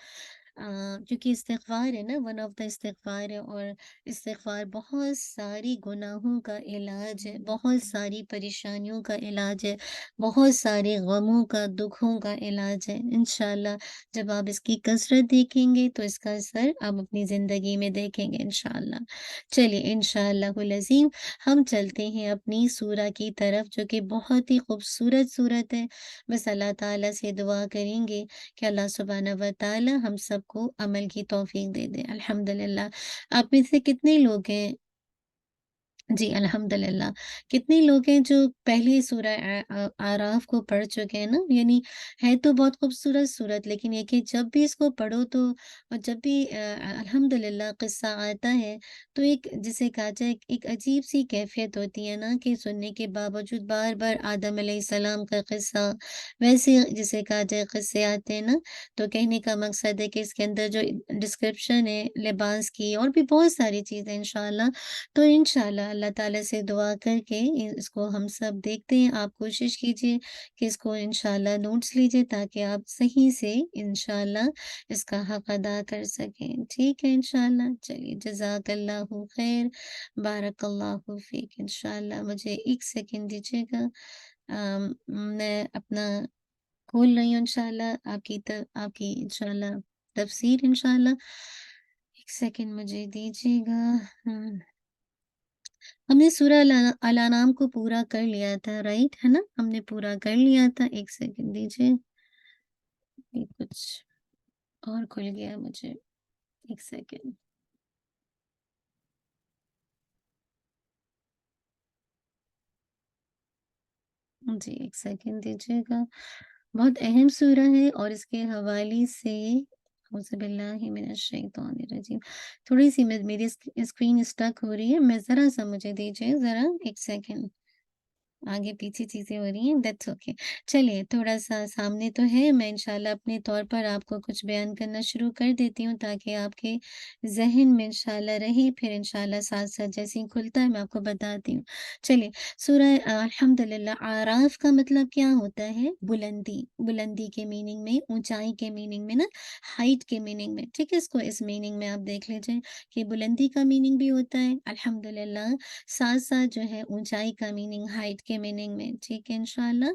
کیونکہ استغفار ہے نا، ون آف دا استغفار ہے، اور استغفار بہت ساری گناہوں کا علاج ہے، بہت ساری پریشانیوں کا علاج ہے، بہت سارے غموں کا، دکھوں کا علاج ہے۔ انشاءاللہ جب آپ اس کی کثرت دیکھیں گے تو اس کا اثر آپ اپنی زندگی میں دیکھیں گے انشاءاللہ۔ چلیے انشاءاللہ العظیم ہم چلتے ہیں اپنی سورہ کی طرف، جو کہ بہت ہی خوبصورت سورت ہے۔ بس اللہ تعالیٰ سے دعا کریں گے کہ اللہ سبحانہ و تعالی ہم سب کو عمل کی توفیق دے دے۔ الحمدللہ آپ میں سے کتنے لوگ ہیں، جی الحمدللہ، کتنے لوگ ہیں جو پہلی سورہ آراف کو پڑھ چکے ہیں نا؟ یعنی ہے تو بہت خوبصورت صورت، لیکن یہ کہ جب بھی اس کو پڑھو تو، اور جب بھی الحمدللہ قصہ آتا ہے تو ایک جسے کہا جائے ایک عجیب سی کیفیت ہوتی ہے نا، کہ سننے کے باوجود بار بار آدم علیہ السلام کا قصہ، ویسے جسے کہا جائے قصے آتے ہیں نا، تو کہنے کا مقصد ہے کہ اس کے اندر جو ڈسکرپشن ہے لباس کی اور بھی بہت ساری چیزیں انشاءاللہ، تو انشاءاللہ اللہ تعالیٰ سے دعا کر کے اس کو ہم سب دیکھتے ہیں۔ آپ کوشش کیجئے کہ اس کو انشاءاللہ نوٹس لیجئے تاکہ آپ صحیح سے انشاءاللہ اس کا حق ادا کر سکیں، ٹھیک ہے انشاءاللہ۔ چلیے جزاک اللہ خیر، بارک اللہ فیک۔ انشاءاللہ مجھے ایک سیکنڈ دیجیے گا، میں اپنا کھول رہی ہوں انشاءاللہ آپ کی انشاءاللہ تفسیر انشاءاللہ۔ ایک سیکنڈ مجھے دیجیے گا۔ ہم نے سورہ الانعام کو پورا کر لیا تھا، رائٹ ہے نا؟ ہم نے پورا کر لیا تھا۔ ایک سیکنڈ دیجیے، یہ کچھ اور کھل گیا مجھے، ایک سیکنڈ۔ جی ایک سیکنڈ دیجیے گا، بہت اہم سورہ ہے، اور اس کے حوالے سے اعوذ باللہ من الشیطان الرجیم، تھوڑی سی میری اسکرین اسٹک ہو رہی ہے، میں ذرا سا مجھے دیجیے، ذرا ایک سیکنڈ، آگے پیچھے چیزیں ہو رہی ہیں، دیٹس اوکے۔ چلیے تھوڑا سا سامنے تو ہے، میں انشاءاللہ اپنے طور پر آپ کو کچھ بیان کرنا شروع کر دیتی ہوں تاکہ آپ کے ذہن میں انشاءاللہ رہے، پھر انشاءاللہ ساتھ ساتھ جیسے ہی کھلتا ہے میں آپ کو بتاتی ہوں۔ چلیے سورہ الحمدللہ آراف کا مطلب کیا ہوتا ہے؟ بلندی، بلندی کے میننگ میں، اونچائی کے میننگ میں نا، ہائٹ کے میننگ میں، ٹھیک ہے؟ اس کو اس میننگ میں آپ دیکھ لیجئے کہ بلندی کا میننگ بھی ہوتا ہے الحمدللہ، ساتھ ساتھ جو ہے اونچائی کا میننگ، ہائٹ کے میننگ میں، ٹھیک ہے انشاءاللہ۔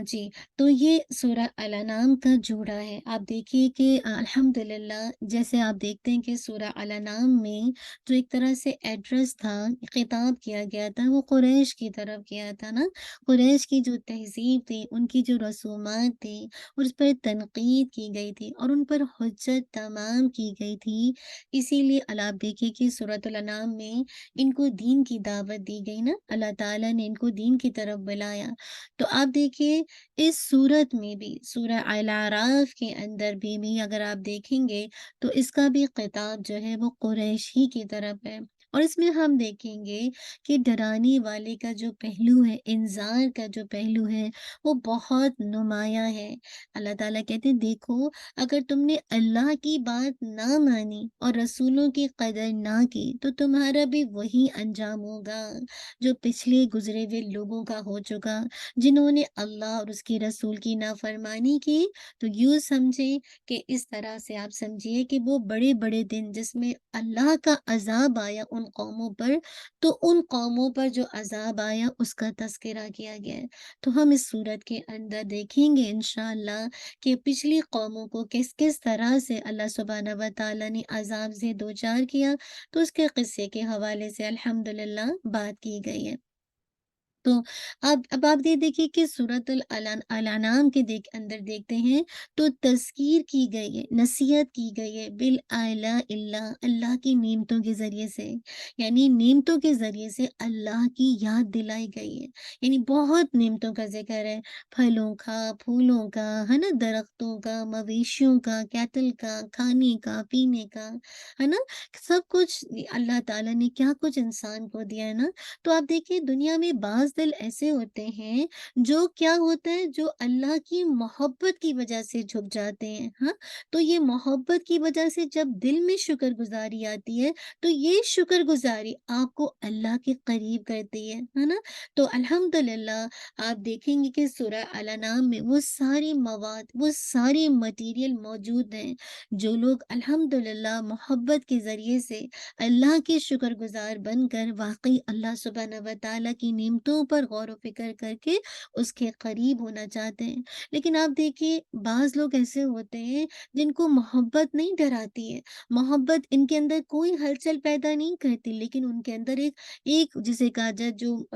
جی تو یہ سورہ الانعام کا جوڑا ہے۔ آپ دیکھیے کہ الحمدللہ جیسے آپ دیکھتے ہیں کہ سورہ الانعام میں جو ایک طرح سے ایڈریس تھا، خطاب کیا گیا تھا، وہ قریش کی طرف کیا تھا نا، قریش کی جو تہذیب تھی، ان کی جو رسومات تھی، اور اس پر تنقید کی گئی تھی اور ان پر حجت تمام کی گئی تھی۔ اسی لیے آپ دیکھیے کہ سورۃ الانعام میں ان کو دین کی دعوت دی گئی نا، اللہ تعالیٰ نے ان کو دین کی طرف بلایا۔ تو آپ دیکھیے اس سورت میں بھی، سورہ الاعراف کے اندر بھی اگر آپ دیکھیں گے تو اس کا بھی خطاب جو ہے وہ قریش ہی کی طرف ہے، اور اس میں ہم دیکھیں گے کہ ڈرانے والے کا جو پہلو ہے، انذار کا جو پہلو ہے، وہ بہت نمایاں ہے۔ اللہ تعالیٰ کہتے ہیں دیکھو اگر تم نے اللہ کی بات نہ مانی اور رسولوں کی قدر نہ کی تو تمہارا بھی وہی انجام ہوگا جو پچھلے گزرے ہوئے لوگوں کا ہو چکا، جنہوں نے اللہ اور اس کی رسول کی نافرمانی کی۔ تو یوں سمجھے کہ اس طرح سے آپ سمجھیے کہ وہ بڑے بڑے دن جس میں اللہ کا عذاب آیا ان قوموں پر، تو ان قوموں پر جو عذاب آیا اس کا تذکرہ کیا گیا ہے۔ تو ہم اس صورت کے اندر دیکھیں گے انشاءاللہ کہ پچھلی قوموں کو کس کس طرح سے اللہ سبحانہ و تعالیٰ نے عذاب سے دوچار کیا، تو اس کے قصے کے حوالے سے الحمدللہ بات کی گئی ہے۔ تو اب آپ یہ دیکھیے کہ سورۃ الانعام کے اندر دیکھتے ہیں تو تذکیر کی گئی ہے، نصیحت کی گئی ہے بالآلاء اللہ، اللہ کی نعمتوں کے ذریعے سے، یعنی نعمتوں کے ذریعے سے اللہ کی یاد دلائی گئی ہے۔ یعنی بہت نعمتوں کا ذکر ہے، پھلوں کا، پھولوں کا، ہے نا، درختوں کا، مویشیوں کا، کیٹل کا، کھانے کا، پینے کا، ہے نا، سب کچھ اللہ تعالیٰ نے کیا کچھ انسان کو دیا ہے نا۔ تو آپ دیکھیے دنیا میں بعض دل ایسے ہوتے ہیں جو کیا ہوتا ہے، جو اللہ کی محبت کی وجہ سے جھک جاتے ہیں، ہاں، تو یہ محبت کی وجہ سے جب دل میں شکر گزاری آتی ہے تو یہ شکر گزاری آپ کو اللہ کے قریب کرتی ہے نا۔ تو الحمدللہ آپ دیکھیں گے کہ سورہ الانعام میں وہ ساری مواد، وہ سارے مٹیریل موجود ہیں جو لوگ الحمدللہ محبت کے ذریعے سے اللہ کے شکر گزار بن کر واقعی اللہ سبحانہ و تعالیٰ کی نعمتوں پر غور و فکر کر کے اس کے قریب ہونا چاہتے ہیں۔ لیکن آپ دیکھیے بعض لوگ ایسے ہوتے ہیں جن کو محبت نہیں ڈراتی ہے، محبت ان کے اندر کوئی ہلچل پیدا نہیں کرتی، لیکن ان کے اندر ایک جسے کہا جائے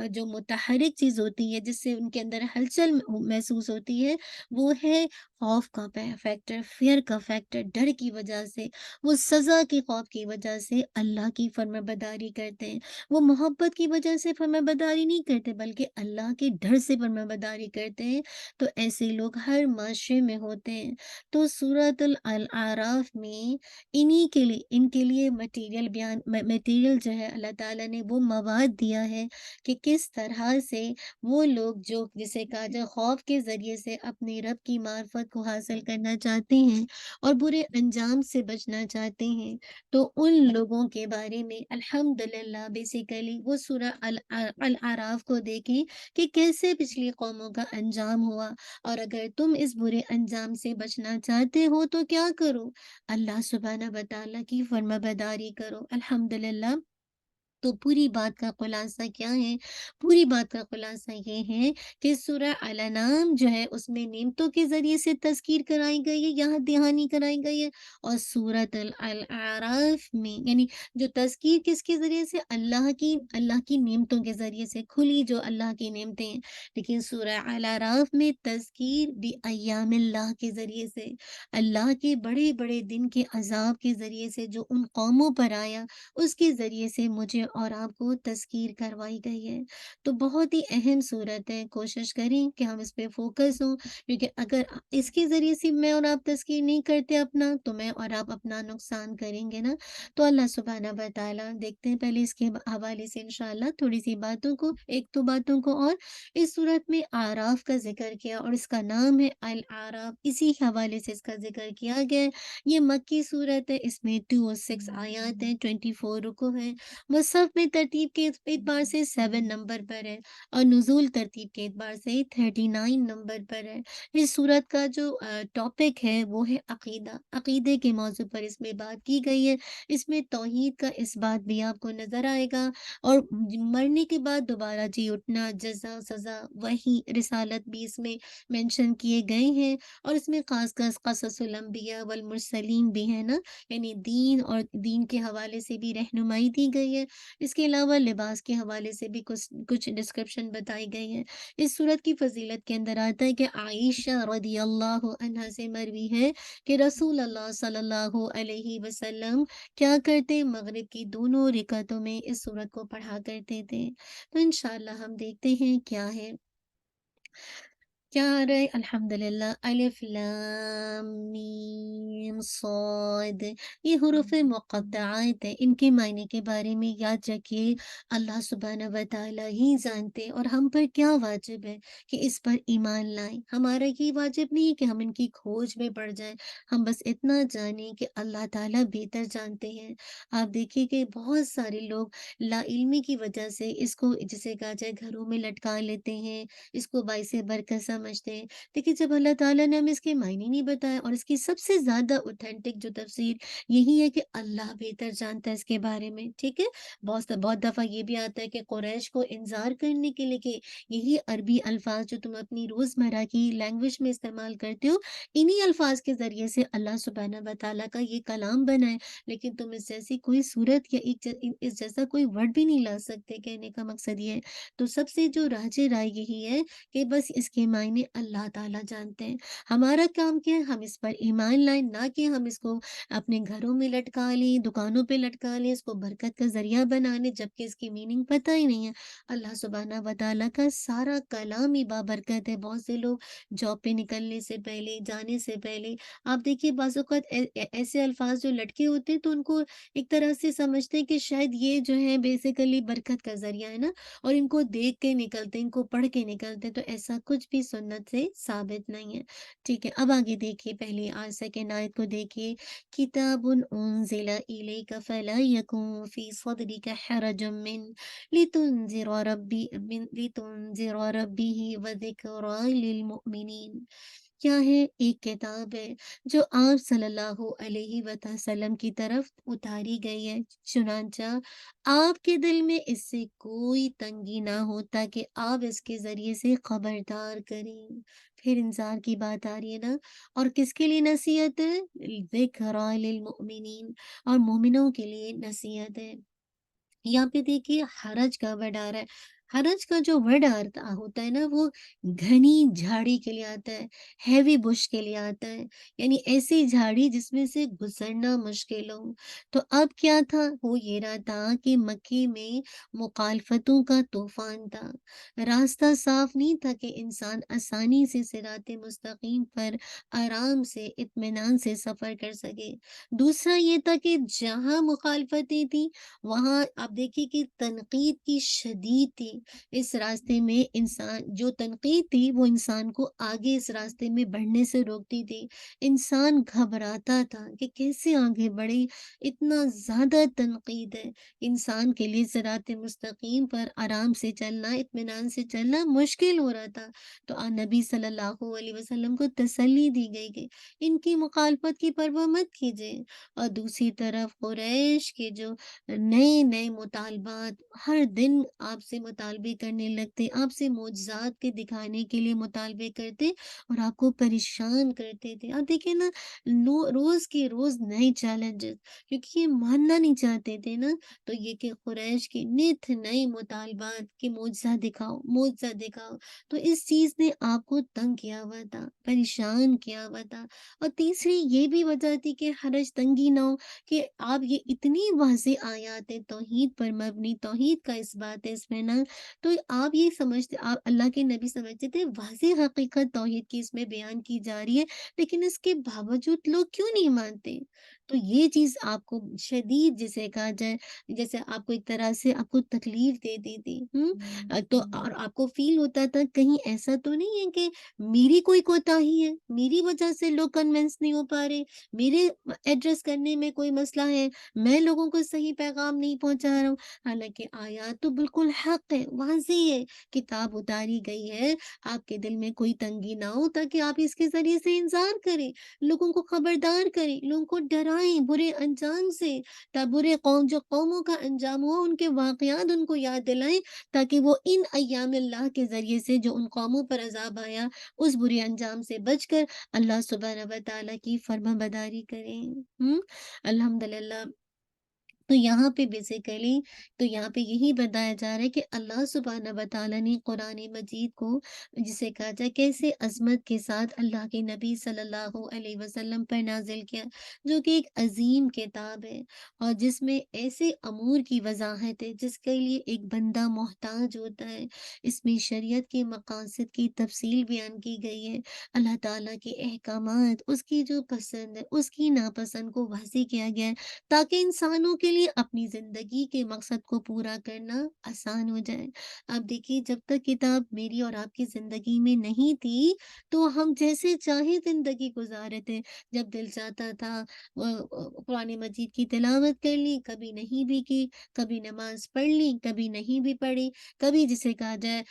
جو متحرک چیز ہوتی ہے، جس سے ان کے اندر ہلچل محسوس ہوتی ہے، وہ ہے خوف کا فیکٹر، فیئر کا فیکٹر، ڈر کی وجہ سے، وہ سزا کے خوف کی وجہ سے اللہ کی فرما برداری کرتے ہیں۔ وہ محبت کی وجہ سے فرما برداری نہیں کرتے بلکہ اللہ کے ڈر سے فرما برداری کرتے ہیں۔ تو ایسے لوگ ہر معاشرے میں ہوتے ہیں۔ تو سورۃ الاعراف میں ان کے لیے مٹیریل جو ہے اللہ تعالیٰ نے وہ مواد دیا ہے کہ کس طرح سے وہ لوگ جو جسے کہا جائے خوف کے ذریعے سے اپنے رب کی معرفت کو حاصل کرنا چاہتے ہیں اور برے انجام سے بچنا چاہتے ہیں، تو ان لوگوں کے بارے میں الحمدللہ بیسیکلی وہ سورہ الاعراف کو دیکھیں کہ کیسے پچھلی قوموں کا انجام ہوا، اور اگر تم اس برے انجام سے بچنا چاہتے ہو تو کیا کرو، اللہ سبحانہ و تعالیٰ کی فرما برداری کرو۔ الحمدللہ تو پوری بات کا خلاصہ کیا ہے؟ پوری بات کا خلاصہ یہ ہے کہ سورہ الانعام جو ہے اس میں نعمتوں کے ذریعے سے تذکیر کرائی گئی ہے، یاد دہانی کرائی گئی ہے، اور سورۃ الاعراف میں یعنی جو تذکیر کس کے ذریعے سے، اللہ کی نعمتوں کے ذریعے سے، کھلی جو اللہ کی نعمتیں ہیں۔ لیکن سورہ الاعراف میں تذکیر بھی ایام اللہ کے ذریعے سے، اللہ کے بڑے بڑے دن کے عذاب کے ذریعے سے جو ان قوموں پر آیا، اس کے ذریعے سے مجھے اور آپ کو تذکیر کروائی گئی ہے۔ تو بہت ہی اہم صورت ہے، کوشش کریں کہ ہم اس پہ فوکس ہوں، کیونکہ اگر اس کے ذریعے سے میں اور آپ تذکیر نہیں کرتے اپنا، تو میں اور آپ اپنا نقصان کریں گے نا۔ تو اللہ سبحانہ و تعالیٰ دیکھتے ہیں پہلے اس کے حوالے سے انشاءاللہ تھوڑی سی باتوں کو، ایک دو باتوں کو، اور اس صورت میں اعراف کا ذکر کیا اور اس کا نام ہے الاعراف، اسی حوالے سے اس کا ذکر کیا گیا ہے۔ یہ مکی صورت ہے، اس میں 206 آیات ہیں، 24 رکوع ہیں، مصحف میں ترتیب کے اعتبار سے 7 نمبر پر ہے، اور نزول ترتیب کے اعتبار سے 39 نمبر پر ہے۔ اس صورت کا جو ٹاپک ہے وہ ہے عقیدہ، عقیدے کے موضوع پر اس میں بات کی گئی ہے۔ اس میں توحید کا اس بات بھی آپ کو نظر آئے گا، اور مرنے کے بعد دوبارہ جی اٹھنا، جزا، سزا، وحی، رسالت بھی اس میں مینشن کیے گئے ہیں، اور اس میں خاص قصص الانبیاء والمرسلین بھی ہے نا، یعنی دین اور دین کے حوالے سے بھی رہنمائی دی گئی ہے۔ اس کے علاوہ لباس کے حوالے سے بھی کچھ ڈسکرپشن بتائی گئی ہے۔ اس صورت کی فضیلت کے اندر آتا ہے کہ عائشہ رضی اللہ عنہا سے مروی ہے کہ رسول اللہ صلی اللہ علیہ وسلم کیا کرتے، مغرب کی دونوں رکعتوں میں اس صورت کو پڑھا کرتے تھے۔ تو انشاءاللہ ہم دیکھتے ہیں کیا ہے، کیا آ رہا ہے۔ الحمدللہ، الف لام میم صاد، یہ حروف مقطعات ہیں، ان کے معنی کے بارے میں یاد رکھیے اللہ سبحانہ و تعالیٰ ہی جانتے ہیں، اور ہم پر کیا واجب ہے کہ اس پر ایمان لائیں۔ ہمارا یہ واجب نہیں کہ ہم ان کی کھوج میں پڑ جائیں، ہم بس اتنا جانیں کہ اللہ تعالیٰ بہتر جانتے ہیں۔ آپ دیکھیے کہ بہت سارے لوگ لا علمی کی وجہ سے اس کو جسے کہا جائے گھروں میں لٹکا لیتے ہیں، اس کو باعث برکت سمجھ سمجھتے ہیں۔ دیکھیے جب اللہ تعالیٰ نے ہمیں اس کے معنی نہیں بتایا، اور اس کی سب سے زیادہ اوتھینٹک جو تفسیر یہی ہے کہ اللہ بہتر جانتا ہے اس کے بارے میں، ٹھیک ہے۔ بہت دفعہ یہ بھی آتا ہے کہ قریش کو انذار کرنے کے لیے کہ یہی عربی الفاظ جو تم اپنی روزمرہ کی لینگویج میں استعمال کرتے ہو، انہی الفاظ کے ذریعے سے اللہ سبحانہ و تعالیٰ کا یہ کلام بنا ہے، لیکن تم اس جیسی کوئی صورت یا اس جیسا کوئی ورڈ بھی نہیں لا سکتے۔ کہنے کا مقصد یہ ہے، تو سب سے جو راج رائے یہی ہے کہ بس اس کے معنی اللہ تعالیٰ جانتے ہیں۔ ہمارا کام کیا ہے، ہم اس پر ایمان لائیں، نہ کہ ہم اس کو اپنے گھروں میں لٹکا لیں، دکانوں پہ لٹکا لیں، اس کو برکت کا ذریعہ بنا لیں، جبکہ اس کی میننگ پتہ ہی نہیں ہے۔ اللہ سبحانہ و تعالیٰ کا سارا کلام ہی بابرکت ہے۔ بہت سے لوگ جاب پہ نکلنے سے پہلے، جانے سے پہلے، آپ دیکھیے بعض اوقات ایسے الفاظ جو لٹکے ہوتے ہیں تو ان کو ایک طرح سے سمجھتے ہیں کہ شاید یہ جو ہے بیسیکلی برکت کا ذریعہ ہے نا، اور ان کو دیکھ کے نکلتے، ان کو پڑھ کے نکلتے، تو ایسا کچھ بھی سنت سے ثابت نہیں ہے، ٹھیک ہے۔ اب آگے دیکھیے، پہلی سیکنڈ آیت کو دیکھیے، کتاب انزل الیک فلا یکن فی صدرک حرج لتنذر ربه وذکری للمؤمنین۔ کیا ہے؟ ایک کتاب ہے جو آپ صلی اللہ علیہ وسلم کی طرف اتاری گئی ہے، چنانچہ آپ کے دل میں اس سے کوئی تنگی نہ ہو، تاکہ آپ اس کے ذریعے سے خبردار کریں۔ پھر انذار کی بات آ رہی ہے نا، اور کس کے لیے نصیحت ہے؟ ذکری للمؤمنین، اور مومنوں کے لیے نصیحت ہے۔ یہاں پہ دیکھیے حرج کا ورڈ آ رہا ہے۔ حرج کا جو ورڈ ہوتا ہے نا، وہ گھنی جھاڑی کے لیے آتا ہے، ہیوی بش کے لیے آتا ہے، یعنی ایسی جھاڑی جس میں سے گزرنا مشکل ہو۔ تو اب کیا تھا؟ وہ یہ رہا تھا کہ مکے میں مخالفتوں کا طوفان تھا، راستہ صاف نہیں تھا کہ انسان آسانی سے صراط مستقیم پر آرام سے اطمینان سے سفر کر سکے۔ دوسرا یہ تھا کہ جہاں مخالفتیں تھیں وہاں آپ دیکھیے کہ تنقید کی شدید تھی۔ اس راستے میں انسان جو تنقید تھی وہ انسان کو آگے اس راستے میں بڑھنے سے روکتی تھی۔ انسان گھبراتا تھا کہ کیسے آگے بڑھے، اتنا زیادہ تنقید ہے۔ انسان کے لیے صراط مستقیم پر آرام سے چلنا، اطمینان سے چلنا مشکل ہو رہا تھا۔ تو نبی صلی اللہ علیہ وسلم کو تسلی دی گئی کہ ان کی مخالفت کی پرواہ مت کیجیے۔ اور دوسری طرف قریش کے جو نئے نئے مطالبات، ہر دن آپ سے مطالبے کرنے لگتے، آپ سے معجزات کے دکھانے کے لیے مطالبے کرتے، اور آپ کو پریشان کرتے تھے۔ اب دیکھیں نا، روز کے روز نئے چیلنجز، کیونکہ یہ ماننا نہیں چاہتے تھے نا، تو یہ کہ قریش کے نت نئے مطالبات کہ معجزہ دکھاؤ، معجزہ دکھاؤ، تو اس چیز نے آپ کو تنگ کیا ہوا تھا، پریشان کیا ہوا تھا۔ اور تیسری یہ بھی وجہ تھی کہ حرج تنگی نہ ہو، کہ آپ یہ اتنی واضح آیات ہیں توحید پر مبنی، توحید کا اس بات ہے اس میں نا، تو آپ یہ سمجھتے، آپ اللہ کے نبی سمجھتے تھے واضح حقیقت توحید کی اس میں بیان کی جا رہی ہے، لیکن اس کے باوجود لوگ کیوں نہیں مانتے؟ تو یہ چیز آپ کو شدید، جسے کہا جائے، جیسے آپ کو ایک طرح سے آپ کو تکلیف دے دی تھی، تو اور آپ کو فیل ہوتا تھا کہیں ایسا تو نہیں ہے کہ میری کوئی کوتاہی ہے، میری وجہ سے لوگ کنونس نہیں ہو پا رہے، میرے ایڈریس کرنے میں کوئی مسئلہ ہے، میں لوگوں کو صحیح پیغام نہیں پہنچا رہا ہوں۔ حالانکہ آیات تو بالکل حق ہے، واضح ہے، کتاب اتاری گئی ہے، آپ کے دل میں کوئی تنگی نہ ہو، تاکہ آپ اس کے ذریعے سے انذار کریں، لوگوں کو خبردار کریں، لوگوں کو ڈرائیں برے انجام سے، جو قوموں کا انجام ہوا ان کے واقعات ان کو یاد دلائیں، تاکہ وہ ان ایام اللہ کے ذریعے سے جو ان قوموں پر عذاب آیا اس برے انجام سے بچ کر اللہ سبحانہ و تعالیٰ کی فرما برداری کریں۔ الحمدللہ۔ تو یہاں پہ بیسیکلی تو یہاں پہ یہی بتایا جا رہا ہے کہ اللہ سبحانہ و تعالیٰ نے قرآن مجید کو، جسے کہا جائے کیسے عظمت کے ساتھ اللہ کے نبی صلی اللہ علیہ وسلم پر نازل کیا، جو کہ ایک عظیم کتاب ہے، اور جس میں ایسے امور کی وضاحت ہے جس کے لیے ایک بندہ محتاج ہوتا ہے۔ اس میں شریعت کے مقاصد کی تفصیل بیان کی گئی ہے، اللہ تعالیٰ کے احکامات، اس کی جو پسند ہے، اس کی ناپسند کو واضح کیا گیا ہے، تاکہ انسانوں کے لیے لیے اپنی زندگی کے مقصد کو پورا کرنا آسان ہو جائے۔ اب دیکھیے جب تک کتاب میری اور آپ کی زندگی میں نہیں تھی تو ہم جیسے چاہیں زندگی گزارے تھے، جب دل چاہتا تھا قرآن مجید کی تلاوت کر لی، کبھی نہیں بھی کی، کبھی نماز پڑھ لی، کبھی نہیں بھی پڑھی، کبھی جسے کہا جائے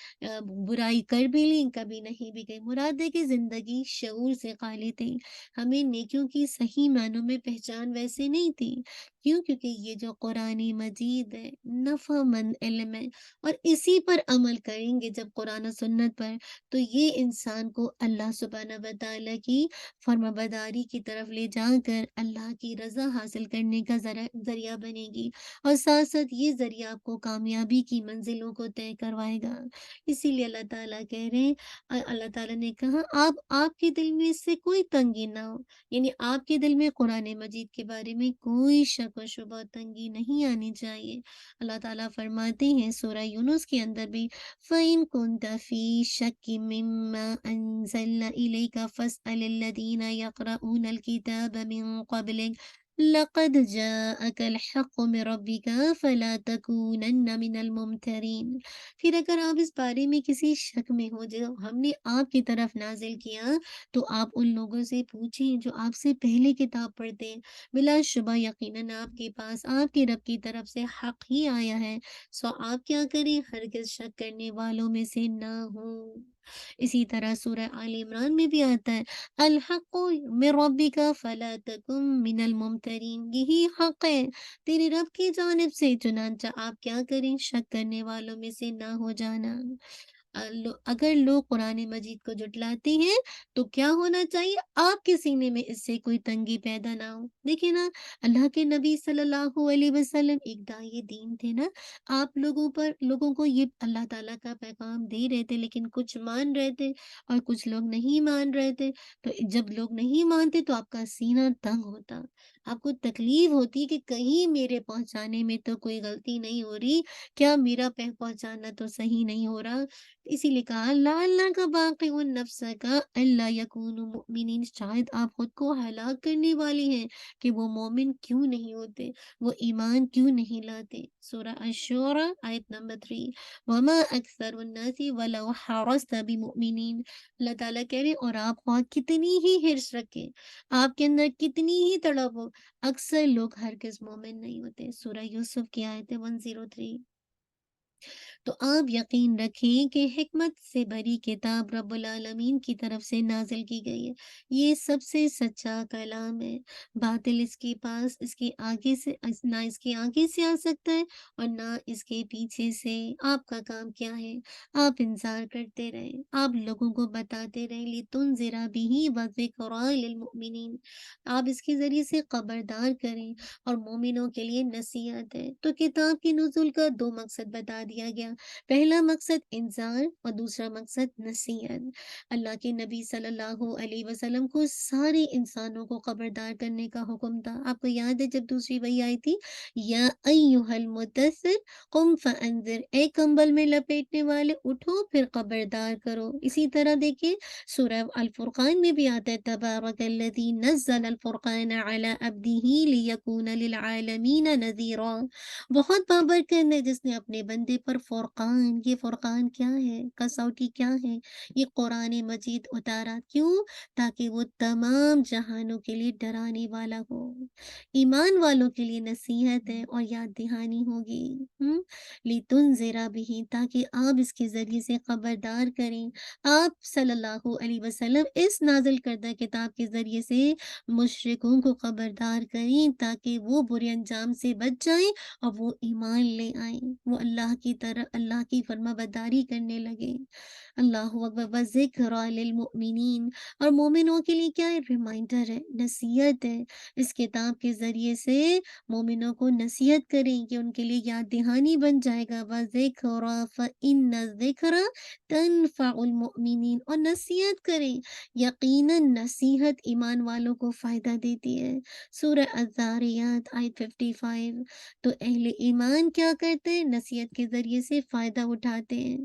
برائی کر بھی لی، کبھی نہیں بھی گئی۔ مراد ہے کہ زندگی شعور سے خالی تھی، ہمیں نیکیوں کی صحیح معنوں میں پہچان ویسے نہیں تھی۔ کیوں؟ کیونکہ یہ جو قرآن مجید ہے نفع مند علم ہے، اور اسی پر عمل کریں گے جب قرآن و سنت پر، تو یہ انسان کو اللہ سبحانہ و تعالیٰ کی فرمانبرداری کی طرف لے جا کر اللہ کی رضا حاصل کرنے کا ذریعہ بنے گی، اور ساتھ ساتھ یہ ذریعہ آپ کو کامیابی کی منزلوں کو طے کروائے گا۔ اسی لیے اللہ تعالیٰ کہہ رہے ہیں، اللہ تعالیٰ نے کہا آپ کے دل میں اس سے کوئی تنگی نہ ہو، یعنی آپ کے دل میں قرآن مجید کے بارے میں کوئی شک و شبہ تنگی نہیں آنی چاہیے۔ اللہ تعالیٰ فرماتے ہیں سورہ یونس کے اندر بھی، فَإِن كُنتَ فِي شَكٍّ مِّمَّا أَنزَلْنَا إِلَيْكَ فَاسْأَلِ الَّذِينَ يَقْرَؤُونَ الْكِتَابَ مِن قَبْلِكَ لَقَدْ جَاءَكَ الْحَقُّ مِن رَّبِّكَ فَلَا تَكُونَنَّ مِنَ الْمُمْتَرِينَ۔ پھر اگر آپ اس بارے میں کسی شک میں ہو جو ہم نے آپ کی طرف نازل کیا، تو آپ ان لوگوں سے پوچھیں جو آپ سے پہلے کتاب پڑھتے ہیں، بلا شبہ یقیناً آپ کے پاس آپ کے رب کی طرف سے حق ہی آیا ہے، سو آپ کیا کریں، ہرگز شک کرنے والوں میں سے نہ ہوں۔ اسی طرح سورہ آل عمران میں بھی آتا ہے، الحق من ربک فلا تکن من الممترین، یہی حق ہے تیرے رب کی جانب سے، چنانچہ آپ کیا کریں، شک کرنے والوں میں سے نہ ہو جانا۔ اگر لوگ قرآن مجید کو جھٹلاتے ہیں تو کیا ہونا چاہیے، آپ کے سینے میں اس سے کوئی تنگی پیدا نہ ہو۔ دیکھیں نا، اللہ کے نبی صلی اللہ علیہ وسلم ایک داعی دین تھے نا، آپ لوگوں کو یہ اللہ تعالیٰ کا پیغام دے رہے تھے، لیکن کچھ مان رہے تھے اور کچھ لوگ نہیں مان رہے تھے۔ تو جب لوگ نہیں مانتے تو آپ کا سینہ تنگ ہوتا، آپ کو تکلیف ہوتی کہ کہیں میرے پہنچانے میں تو کوئی غلطی نہیں ہو رہی، کیا میرا پہنچانا تو صحیح نہیں ہو رہا۔ اسی لیے کہا اللہ کا باقی النفس کا اللہ یکون مؤمنین، شاید آپ خود کو ہلاک کرنے والی ہیں کہ وہ مومن کیوں نہیں ہوتے، وہ ایمان کیوں نہیں لاتے۔ سورہ الشورى آیت نمبر 3، وما اکثر الناس ولو حرصت بمؤمنین۔ اللہ تعالیٰ کہہ رہے اور آپ خواہ کتنی ہی حرص رکھیں، آپ کے اندر کتنی ہی تڑپ ہو، اکثر لوگ ہرگز مومن نہیں ہوتے۔ سورہ یوسف کی آیت 103۔ تو آپ یقین رکھیں کہ حکمت سے بھری کتاب رب العالمین کی طرف سے نازل کی گئی ہے، یہ سب سے سچا کلام ہے، باطل اس کے پاس اس کے آگے سے نہ اس کے آگے سے آ سکتا ہے اور نہ اس کے پیچھے سے۔ آپ کا کام کیا ہے، آپ انتظار کرتے رہیں، آپ لوگوں کو بتاتے رہیں، لِتُنذِرَ بِهِ وَذِكْرَىٰ لِلْمُؤْمِنِينَ، آپ اس کے ذریعے سے خبردار کریں اور مومنوں کے لیے نصیحت ہے۔ تو کتاب کے نزول کا دو مقصد بتا دیا گیا، پہلا مقصد انذار اور دوسرا مقصد نصیحت۔ اللہ کے نبی صلی اللہ علیہ وسلم کو سارے انسانوں کو خبردار کرنے کا حکم تھا۔ آپ کو یاد ہے جب دوسری وحی آئی تھی، یا ایھا المدثر قم فانذر، اے کمبل میں لپیٹنے والے اٹھو پھر خبردار کرو۔ اسی طرح دیکھیں سورہ الفرقان میں بھی آتا ہے، تبارک الذی نزل الفرقان علی عبدہ لیکون للعالمین نذیرا، بہت بابرکت ہے جس نے اپنے بندے پر فرقان، یہ فرقان کیا ہے، کسوٹی کیا ہے، یہ قرآن مجید اتارا، کیوں؟ تاکہ وہ تمام جہانوں کے لیے ڈرانے والا ہو، ایمان والوں کے لیے نصیحت ہے اور یاد دہانی ہوگی۔ لِتُنذِرَ بِهِ، تاکہ آپ اس کے ذریعے سے خبردار کریں، آپ صلی اللہ علیہ وسلم اس نازل کردہ کتاب کے ذریعے سے مشرکوں کو خبردار کریں تاکہ وہ برے انجام سے بچ جائیں اور وہ ایمان لے آئیں، وہ اللہ کی طرح اللہ کی فرما برداری کرنے لگے۔ اللہ اکبر، وذکریٰ للمؤمنین، اور مومنوں کے لیے کیا ہے، ریمائنڈر ہے، نصیحت ہے۔ اس کتاب کے ذریعے سے مومنوں کو نصیحت کریں کہ ان کے لیے یاد دہانی بن جائے گا، وذکریٰ فإن الذکر تنفع المؤمنین، اور نصیحت کریں، یقیناً نصیحت ایمان والوں کو فائدہ دیتی ہے۔ سورہ الذاریات آیت 55۔ تو اہل ایمان کیا کرتے ہیں، نصیحت کے ذریعے سے فائدہ اٹھاتے ہیں۔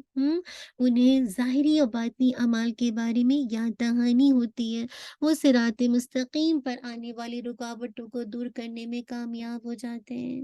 انہیں ظاہری اور باطنی اعمال کے بارے میں یاد دہانی ہوتی ہے، وہ صراط مستقیم پر آنے والی رکاوٹوں کو دور کرنے میں کامیاب ہو جاتے ہیں۔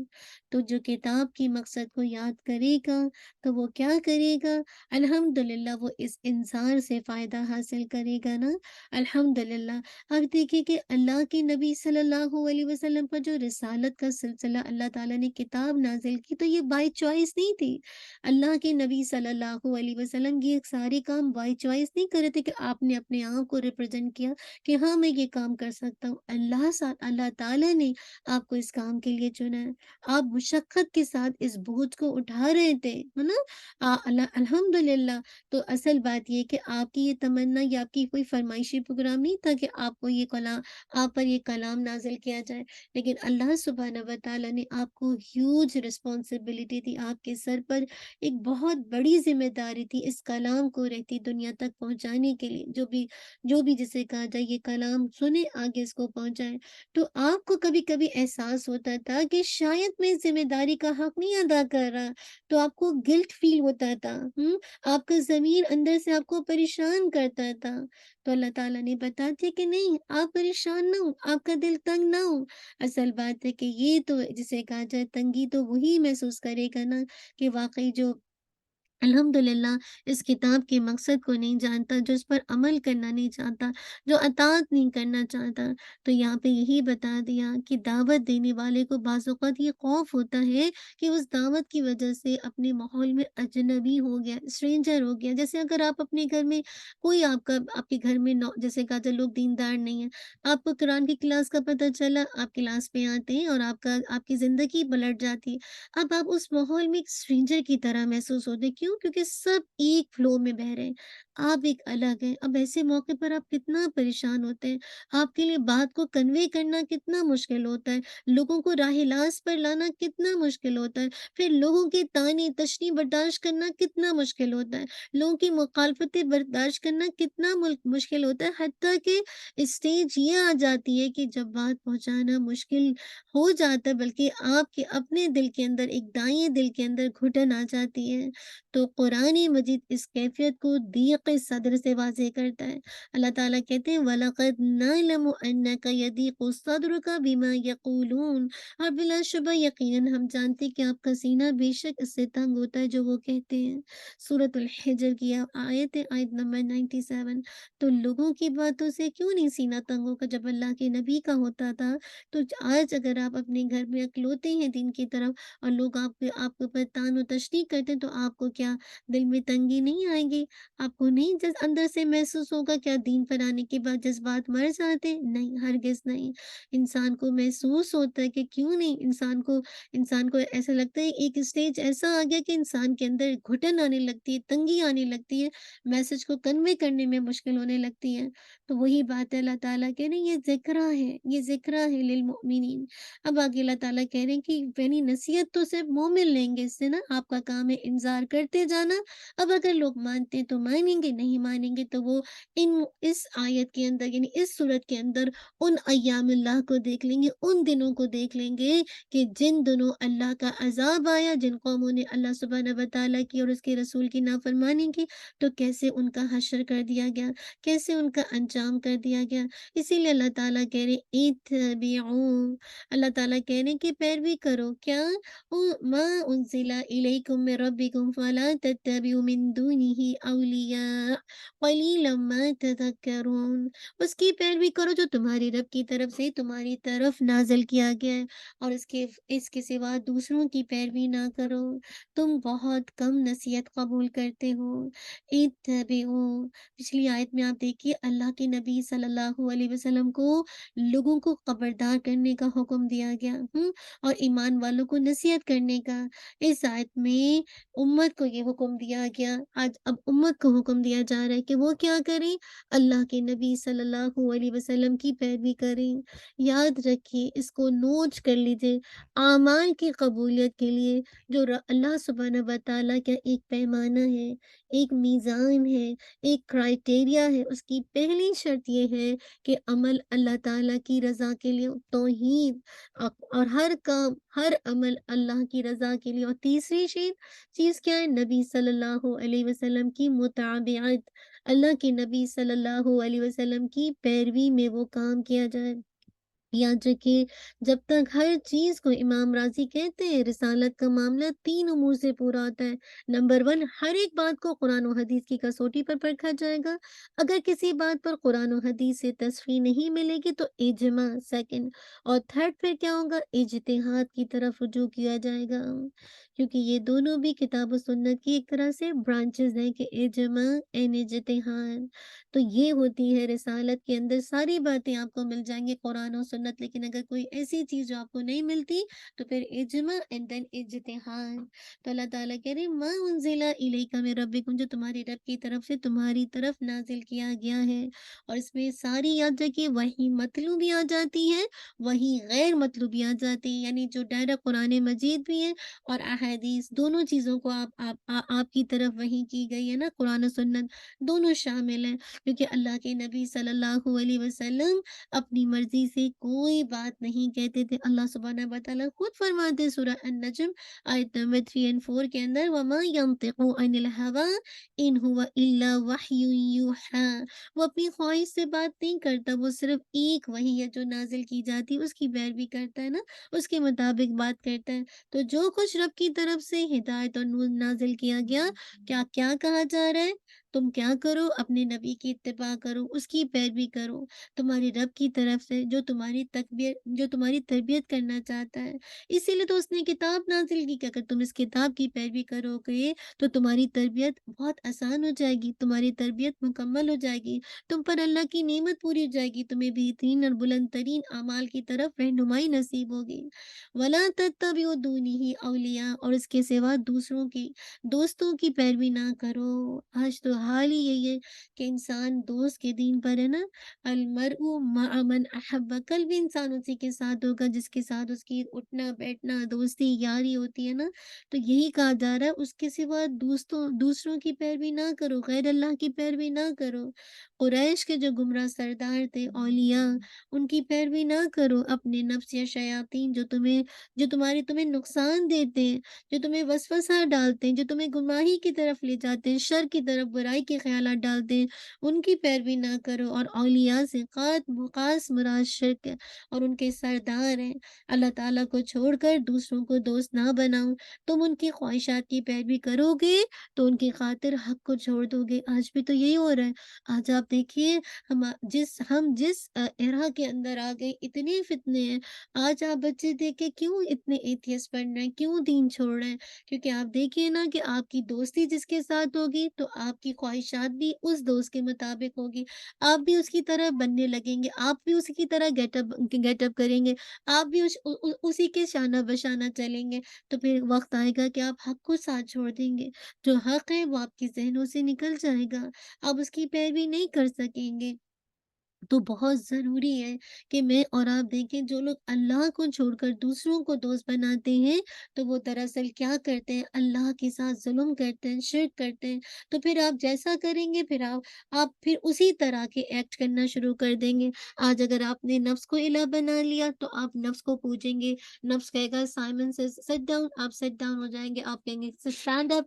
تو جو کتاب کے مقصد کو یاد کرے گا تو وہ کیا کرے گا؟ الحمدللہ وہ اس انسان سے فائدہ حاصل کرے گا نا، الحمدللہ۔ اب دیکھیں کہ اللہ کے نبی صلی اللہ علیہ وسلم پر جو رسالت کا سلسلہ اللہ تعالیٰ نے کتاب نازل کی، تو یہ بائی چوائس نہیں تھی۔ اللہ کے نبی صلی اللہ علیہ وسلم یہ سارے کام بائی چوائس نہیں کر رہے تھے کہ آپ نے اپنے آپ کو ریپرزینٹ کیا کہ ہاں میں یہ کام کر سکتا ہوں۔ اللہ تعالیٰ نے آپ کو اس کام کے لیے چنا ہے۔ آپ مشقت کے ساتھ اس بوجھ کو اٹھا رہے تھے، ہے نا، الحمدللہ۔ تو اصل بات یہ کہ آپ کی یہ تمنا یا آپ کی کوئی فرمائشی پروگرام نہیں تھا کہ آپ کو یہ کلام، آپ پر یہ کلام نازل کیا جائے، لیکن اللہ سبحانہ و تعالیٰ نے آپ کو ہیوج رسپانسبلٹی دی، آپ کے سر پر ایک بہت بڑی ذمہ داری تھی اس کلام کو رہتی دنیا تک پہنچانے کے لیے۔ جو بھی جسے کہا جائے یہ کلام سنے، آگے اس کو پہنچائے۔ تو آپ کو کبھی کبھی احساس ہوتا تھا کہ شاید میں ذمہ داری کا حق نہیں ادا کر رہا، تو آپ کو گلٹ فیل ہوتا تھا، آپ کا ضمیر اندر سے آپ کو پریشان کرتا تھا۔ تو اللہ تعالیٰ نے بتا دیا کہ نہیں، آپ پریشان نہ ہو، آپ کا دل تنگ نہ ہو۔ اصل بات ہے کہ یہ تو جسے کہا جائے تنگی تو وہی محسوس کرے گا نا کہ واقعی جو الحمدللہ اس کتاب کے مقصد کو نہیں جانتا، جو اس پر عمل کرنا نہیں چاہتا، جو اطاعت نہیں کرنا چاہتا۔ تو یہاں پہ یہی بتا دیا کہ دعوت دینے والے کو بعض اوقات یہ خوف ہوتا ہے کہ اس دعوت کی وجہ سے اپنے ماحول میں اجنبی ہو گیا، اسٹرینجر ہو گیا۔ جیسے اگر آپ اپنے گھر میں کوئی آپ کے گھر میں جیسے کہا جائے لوگ دیندار نہیں ہیں، آپ کو قرآن کی کلاس کا پتہ چلا، آپ کلاس پہ آتے ہیں اور آپ کی زندگی پلٹ جاتی ہے۔ اب آپ اس ماحول میں ایک اسٹرینجر کی طرح محسوس ہوتے ہیں۔ کیوں؟ کیونکہ سب ایک فلو میں بہ رہے ہیں، آپ ایک الگ ہیں۔ اب ایسے موقع پر آپ کتنا پریشان ہوتے ہیں، آپ کے لیے بات کو کنوے کرنا کتنا مشکل ہوتا ہے، لوگوں کو راہ راست پر لانا کتنا مشکل ہوتا ہے، پھر لوگوں کے طعنے تشنیع برداشت کرنا کتنا مشکل ہوتا ہے، لوگوں کی مخالفتیں برداشت کرنا کتنا مشکل ہوتا ہے، حتیٰ کہ اسٹیج یہ آ جاتی ہے کہ جب بات پہنچانا مشکل ہو جاتا ہے، بلکہ آپ کے اپنے دل کے اندر، ایک دائیں دل کے اندر گھٹن آ جاتی ہے۔ تو قرآن مجید اس کیفیت کو ضیق صدر سے واضح کرتا ہے۔ اللہ تعالیٰ کہتے ہیں وَلَقَدْ نَعْلَمُ أَنَّكَ يَضِيقُ صَدْرُكَ بِمَا يَقُولُونَ، اور بلا شبہ یقیناً ہم جانتے ہیں کہ آپ کا سینہ بے شک اس سے تنگ ہوتا ہے جو وہ کہتے ہیں۔ سورۃ الحجر کی آیت نمبر 97۔ تو لوگوں کی باتوں سے کیوں نہیں سینہ تنگ ہوگا جب اللہ کے نبی کا ہوتا تھا؟ تو آج اگر آپ اپنے گھر میں اکلوتے ہیں دین کی طرف اور لوگ آپ کے اوپر طعن و تشنیع کرتے ہیں، تو آپ کو کیا دل میں تنگی نہیں آئے گی؟ آپ کو نہیں اندر سے محسوس ہوگا کیا دین پر آنے کے بعد جذبات مر جاتے؟ نہیں، ہرگز نہیں۔ انسان کو محسوس ہوتا ہے کہ کیوں نہیں، انسان کو ایسا لگتا ہے ایک اسٹیج ایسا آ گیا کہ انسان کے اندر گھٹن آنے لگتی ہے، تنگی آنے لگتی ہے، میسج کو کنوے کرنے میں مشکل ہونے لگتی ہے۔ تو وہی بات ہے، اللہ تعالیٰ کہہ رہے ہیں یہ ذکرہ ہے، یہ ذکرہ ہے للمؤمنین۔ اب آگے اللہ تعالیٰ کہہ رہے ہیں کہ یعنی نصیحت تو صرف مومن لیں گے، اس سے نا آپ کا کام ہے انذار کرتے جانا۔ اب اگر لوگ مانتے تو مانیں گے، نہیں مانیں گے تو وہ اس آیت کے اندر یعنی اس صورت کے اندر ان ایام اللہ کو دیکھ لیں گے، ان دنوں کو دیکھ لیں گے کہ جن دنوں اللہ کا عذاب آیا، جن قوموں نے اللہ سبحانہ و تعالیٰ کی اور اس کے رسول کی نافرمانی کی، تو کیسے ان کا حشر کر دیا گیا، کیسے ان کا انجام کر دیا گیا۔ اسی لیے اللہ تعالیٰ کہہ رہے اتبعوا، اللہ تعالیٰ کہہ رہے ہیں کہ پیروی کرو کیا ما انزل الیکم من ربکم فلا تتبعوا من دونہ اولیاء قلیلا ما تذکرون، اس کی پیروی کرو جو تمہاری رب کی طرف سے تمہاری طرف نازل کیا گیا ہے، اور اس کے سوا دوسروں کی پیروی نہ کرو، تم بہت کم نصیحت قبول کرتے ہو۔ اتبعوا، پچھلی آیت میں آپ دیکھیے اللہ کے نبی صلی اللہ علیہ وسلم کو لوگوں کو خبردار کرنے کا حکم دیا گیا، اور ایمان والوں کو نصیحت کرنے کا۔ اس آیت میں امت کو یہ حکم دیا گیا، آج اب امت کو حکم دیا جا رہا ہے کہ وہ کیا کریں، اللہ کے نبی صلی اللہ علیہ وسلم کی پیروی کریں۔ یاد رکھیے، اس کو نوٹ کر لیجیے، اعمال کی قبولیت کے لیے جو اللہ سبحانہ و تعالیٰ کا ایک پیمانہ ہے، ایک میزان ہے، ایک کرائٹیریا ہے، اس کی پہلی شرط یہ ہے کہ عمل اللہ تعالیٰ کی رضا کے لیے، توحید، اور ہر کام، ہر عمل اللہ کی رضا کے لیے، اور تیسری چیز کیا ہے، نبی صلی اللہ علیہ وسلم کی متابعت، اللہ کے نبی صلی اللہ علیہ وسلم کی پیروی میں وہ کام کیا جائے۔ یاد رکھیے، جب تک ہر چیز کو امام راضی کہتے ہیں رسالت کا معاملہ 3 امور سے پورا ہوتا ہے۔ نمبر 1، ہر ایک بات کو قرآن و حدیث کی کسوٹی پر پرکھا جائے گا، اگر کسی بات پر قرآن و حدیث سے تصریح نہیں ملے گی تو اجماع، سیکنڈ، اور تھرڈ پھر کیا ہوگا، اجتہاد کی طرف رجوع کیا جائے گا، کیونکہ یہ دونوں بھی کتاب و سنت کی ایک طرح سے برانچز ہیں کہ اجماع اینڈ اجتہاد۔ تو یہ ہوتی ہے رسالت کے اندر، ساری باتیں آپ کو مل جائیں گی قرآن و سنت، لیکن اگر کوئی ایسی چیز جو آپ کو نہیں ملتی تو پھر اجماع اینڈ دین اجتہاد۔ تو اللہ تعالیٰ کہہ رہے ما انزل الیک من ربکم، جو تمہاری رب کی طرف سے تمہاری طرف نازل کیا گیا ہے، اور اس میں ساری یاد رکھیے وہی مطلوبی آ جاتی ہے، وہی غیر مطلوبی آ جاتی ہے، یعنی جو ڈائریکٹ قرآن مجید بھی ہے اور احادیث، دونوں چیزوں کو آپ کی طرف وہی کی گئی ہے نا، قرآن و سنت دونوں شامل ہیں، کیونکہ اللہ کے نبی صلی اللہ علیہ وسلم اپنی مرضی سے کوئی بات نہیں کہتے تھے۔ اللہ سبحانہ و تعالیٰ خود فرماتے ہیں سورہ النجم آیت نمبر 3 اور 4 کے اندر، وَمَا يَنطِقُ عَنِ الْهَوَىٰ إِنْ هُوَ إِلَّا وَحْيٌ يُوحَىٰ، وہ اپنی خواہش سے بات نہیں کرتا، وہ صرف ایک وحی ہے جو نازل کی جاتی ہے، اس کی پیروی کرتا ہے نا، اس کے مطابق بات کرتا ہے۔ تو جو کچھ رب کی طرف سے ہدایت اور نور نازل کیا گیا، کیا کہا جا رہا ہے، تم کیا کرو، اپنے نبی کی اتباع کرو، اس کی پیروی کرو، تمہاری رب کی طرف سے جو تمہاری تربیت کرنا چاہتا ہے، اسی لیے تو اس نے کتاب نازل کی کہ اگر تم اس کتاب کی پیروی کرو گے تو تمہاری تربیت بہت آسان ہو جائے گی، تمہاری تربیت مکمل ہو جائے گی، تم پر اللہ کی نعمت پوری ہو جائے گی، تمہیں بہترین اور بلند ترین اعمال کی طرف رہنمائی نصیب ہوگی۔ وَلَا تَتَّبِعُوا دُونِهِ أَوْلِيَاءَ، اور اس کے سوا دوسروں کی دوستوں کی پیروی نہ کرو۔ آج تو حال ہی یہی ہے کہ انسان دوست کے دین پر ہے نا، المرء مع من احب، کل بھی انسان اسی کے ساتھ ہوگا جس کے ساتھ اس کی اٹھنا بیٹھنا دوستی یاری ہوتی ہے نا، تو یہی کہا جا رہا ہے اس کے سوا دوسروں کی پیروی نہ کرو، غیر اللہ کی پیروی نہ کرو۔ قریش کے جو گمراہ سردار تھے اولیاء، ان کی پیروی نہ کرو، اپنے نفس یا شیاطین جو تمہیں نقصان دیتے ہیں، جو تمہیں وسوسہ ڈالتے ہیں، جو تمہیں گمراہی کی طرف لے جاتے ہیں، شر کی طرف، برائی کے خیالات ڈالتے ہیں، ان کی پیروی نہ کرو۔ اور اولیاء سے خاص مراد شرک ہے، اور ان کے سردار ہیں۔ اللہ تعالیٰ کو چھوڑ کر دوسروں کو دوست نہ بناؤ، تم ان کی خواہشات کی پیروی کرو گے تو ان کی خاطر حق کو چھوڑ دو گے۔ آج بھی تو یہی ہو رہا ہے۔ آج آپ دیکھیے ہم جس ایرا کے اندر آ گئے، اتنے فتنے ہیں۔ آج آپ بچے دیکھیں کیوں اتنے ایتھیسٹ بن رہے ہیں، کیوں دین چھوڑ رہے ہیں، کیونکہ آپ دیکھیے نا کہ آپ کی دوستی جس کے ساتھ ہوگی تو آپ کی خواہشات بھی اس دوست کے مطابق ہوگی، آپ بھی اس کی طرح بننے لگیں گے، آپ بھی اسی کی طرح گیٹ اپ کریں گے، آپ بھی اسی کے شانہ بشانہ چلیں گے، تو پھر وقت آئے گا کہ آپ حق کو ساتھ چھوڑ دیں گے، جو حق ہے وہ آپ کے ذہنوں سے نکل جائے گا، آپ اس کی پیروی نہیں کر سکیں گے۔ تو بہت ضروری ہے کہ میں اور آپ دیکھیں، جو لوگ اللہ کو چھوڑ کر دوسروں کو دوست بناتے ہیں تو وہ دراصل کیا کرتے ہیں، اللہ کے ساتھ ظلم کرتے ہیں، شرک کرتے ہیں۔ تو پھر آپ جیسا کریں گے پھر آپ پھر اسی طرح کے ایکٹ کرنا شروع کر دیں گے۔ آج اگر آپ نے نفس کو الہ بنا لیا تو آپ نفس کو پوجیں گے، نفس کہے گا سائمن سے سٹ ڈاؤن، آپ سٹ ڈاؤن ہو جائیں گے، آپ کہیں گے اسٹینڈ اپ،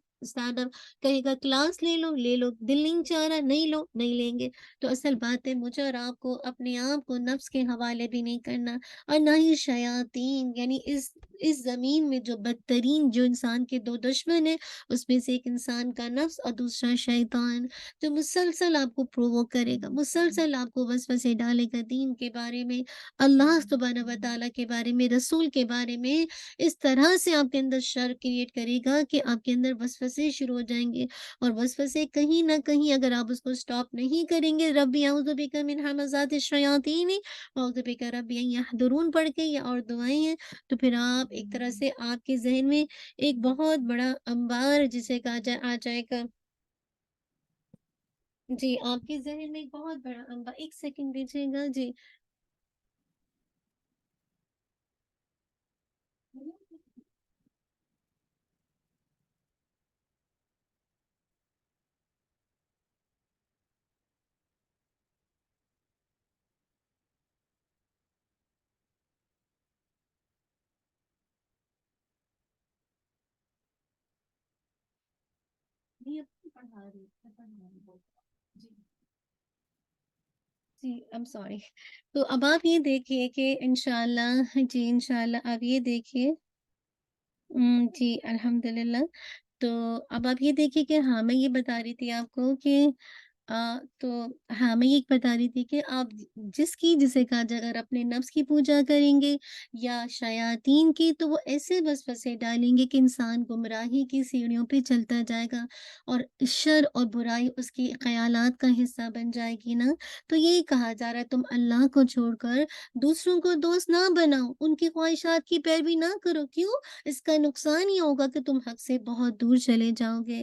کہے گا کلاس لے لو، دل نہیں چاہ رہا نہیں لیں گے۔ تو اصل بات ہے مجھے اور آپ کو اپنے آپ کو نفس کے حوالے بھی نہیں کرنا، اور نہ ہی شیاطین، یعنی اس زمین میں جو بدترین جو انسان کے 2 دشمن ہیں، اس میں سے ایک انسان کا نفس اور دوسرا شیطان، جو مسلسل آپ کو پرووک کرے گا، مسلسل آپ کو وسوسے ڈالے گا دین کے بارے میں، اللہ سبحانہ و تعالیٰ کے بارے میں، رسول کے بارے میں، اس طرح سے آپ کے اندر شر کریٹ کرے گا کہ آپ کے اندر وسوسے وسوسے شروع ہو جائیں گے، اور وسوسے کہیں نہ کہیں اگر آپ اس کو اسٹاپ نہیں کریں گے، ربی اعوذ بک من ہمزات الشیاطین اعوذ بک ربی ان یحضرون پڑھ کے یا اور دعائیں ہیں، تو پھر آپ ایک طرح سے آپ کے ذہن میں ایک بہت بڑا انبار جسے کہا جائے آ جائے گا۔ جی آپ کے ذہن میں ایک بہت بڑا انبار، ایک سیکنڈ دیجیے گا جی۔ جی I'm sorry۔ تو اب آپ یہ دیکھیے کہ انشاءاللہ، جی انشاءاللہ آپ یہ دیکھیے، جی الحمدللہ۔ تو اب آپ یہ دیکھیے کہ ہاں میں یہ بتا رہی تھی آپ کو کہ تو ہاں میں یہ بتا رہی تھی کہ آپ جسے کہا جائے اگر اپنے نفس کی پوجا کریں گے یا شیاطین کی، تو وہ ایسے وسوسے ڈالیں گے کہ انسان گمراہی کی سیڑھیوں پہ چلتا جائے گا، اور شر اور برائی اس کی خیالات کا حصہ بن جائے گی نا۔ تو یہی کہا جا رہا ہے تم اللہ کو چھوڑ کر دوسروں کو دوست نہ بناؤ، ان کی خواہشات کی پیروی نہ کرو۔ کیوں؟ اس کا نقصان یہ ہوگا کہ تم حق سے بہت دور چلے جاؤ گے۔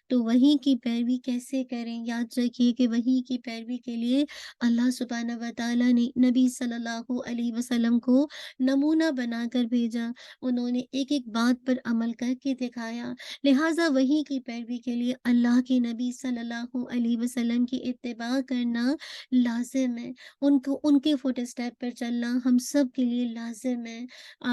تو وہی کی پیروی کیسے کریں؟ یاد رکھیے کہ وہی کی پیروی کے لیے اللہ سبحانہ و تعالیٰ نے نبی صلی اللہ علیہ وسلم کو نمونہ بنا کر بھیجا، انہوں نے ایک ایک بات پر عمل کر کے دکھایا، لہٰذا وہی کی پیروی کے لیے اللہ کے نبی صلی اللہ علیہ وسلم کی اتباع کرنا لازم ہے، ان کے فٹ اسٹیپ پر چلنا ہم سب کے لیے لازم ہے۔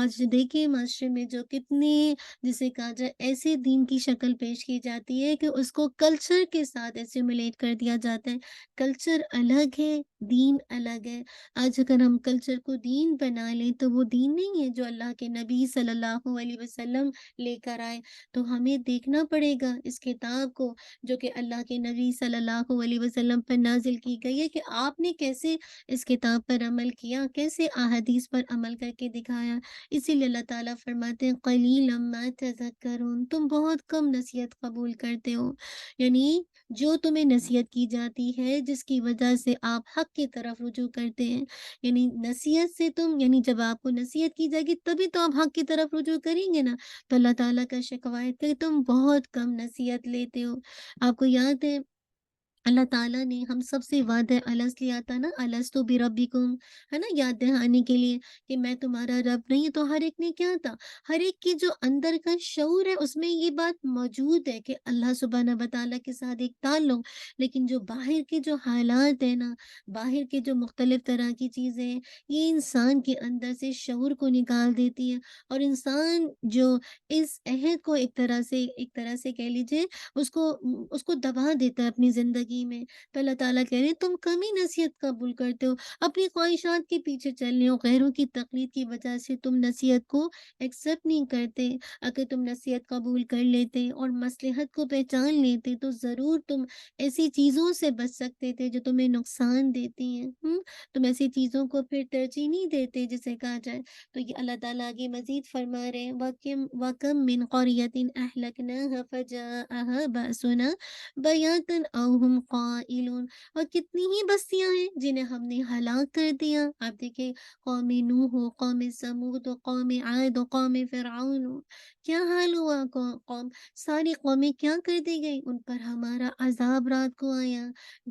آج دیکھیں معاشرے میں جو کتنے جسے کہا جائے ایسے دین کی شکل پیش کی جاتی ہے کہ اس کو کلچر کے ساتھ ایسیمولیٹ کر دیا جاتا ہے۔ کلچر الگ ہے، دین الگ ہے۔ آج اگر ہم کلچر کو دین بنا لیں تو وہ دین نہیں ہے جو اللہ کے نبی صلی اللہ علیہ وسلم لے کر آئے۔ تو ہمیں دیکھنا پڑے گا اس کتاب کو جو کہ اللہ کے نبی صلی اللہ علیہ وسلم پر نازل کی گئی ہے، کہ آپ نے کیسے اس کتاب پر عمل کیا، کیسے احادیث پر عمل کر کے دکھایا۔ اسی لیے اللہ تعالیٰ فرماتے ہیں قلیلا ما تذکرون، تم بہت کم نصیحت قبول کرتے ہو، یعنی جو تمہیں نصیحت کی جاتی ہے جس کی وجہ سے آپ حق کی طرف رجوع کرتے ہیں، یعنی نصیحت سے تم، یعنی جب آپ کو نصیحت کی جائے گی تبھی تو آپ حق کی طرف رجوع کریں گے نا۔ تو اللہ تعالیٰ کا شکوہ ہے کہ تم بہت کم نصیحت لیتے ہو۔ آپ کو یاد ہے اللہ تعالیٰ نے ہم سب سے وعدہ الست لیا تھا نا، الستو بربکم، ہے نا، یاد دہانے کے لیے کہ میں تمہارا رب نہیں۔ تو ہر ایک نے کیا تھا، ہر ایک کی جو اندر کا شعور ہے اس میں یہ بات موجود ہے کہ اللہ سبحانہ و تعالیٰ کے ساتھ ایک تعلق، لیکن جو باہر کے جو حالات ہیں نا، باہر کے جو مختلف طرح کی چیزیں ہیں، یہ انسان کے اندر سے شعور کو نکال دیتی ہیں، اور انسان جو اس عہد کو ایک طرح سے کہہ لیجیے اس کو دبا دیتا ہے اپنی زندگی میں۔ تو اللہ تعالیٰ کہہ رہے ہیں تم کمی نصیحت قبول کرتے ہو، اپنی خواہشات کے پیچھے چلنے ہو، غیروں کی تقلید کی وجہ سے تم نصیحت کو ایکسیپٹ نہیں کرتے۔ اگر تم نصیحت قبول کر لیتے اور مصلحت کو پہچان لیتے تو ضرور تم ایسی چیزوں سے بچ سکتے تھے جو تمہیں نقصان دیتی ہیں۔ تم ایسی چیزوں کو پھر ترجیح نہیں دیتے جسے کہا جائے۔ تو یہ اللہ تعالیٰ آگے مزید فرما رہے ہیں وَكَم مِّن قَرْيَةٍ أَهْلَكْنَاهَا فَجَاءَهَا بَأْسُنَا بَيَاتًا أَوْ هُمْ قَائِلُونَ، اور کتنی ہی بستیاں ہیں جنہیں ہم نے ہلاک کر دیا۔ آپ دیکھیں قوم نوح ہو، قوم سمود ہو، قوم عاد ہو، قوم فرعون ہو، کیا حال ہوا قوم، ساری قومیں کیا کر دی گئی، ان پر ہمارا عذاب رات کو آیا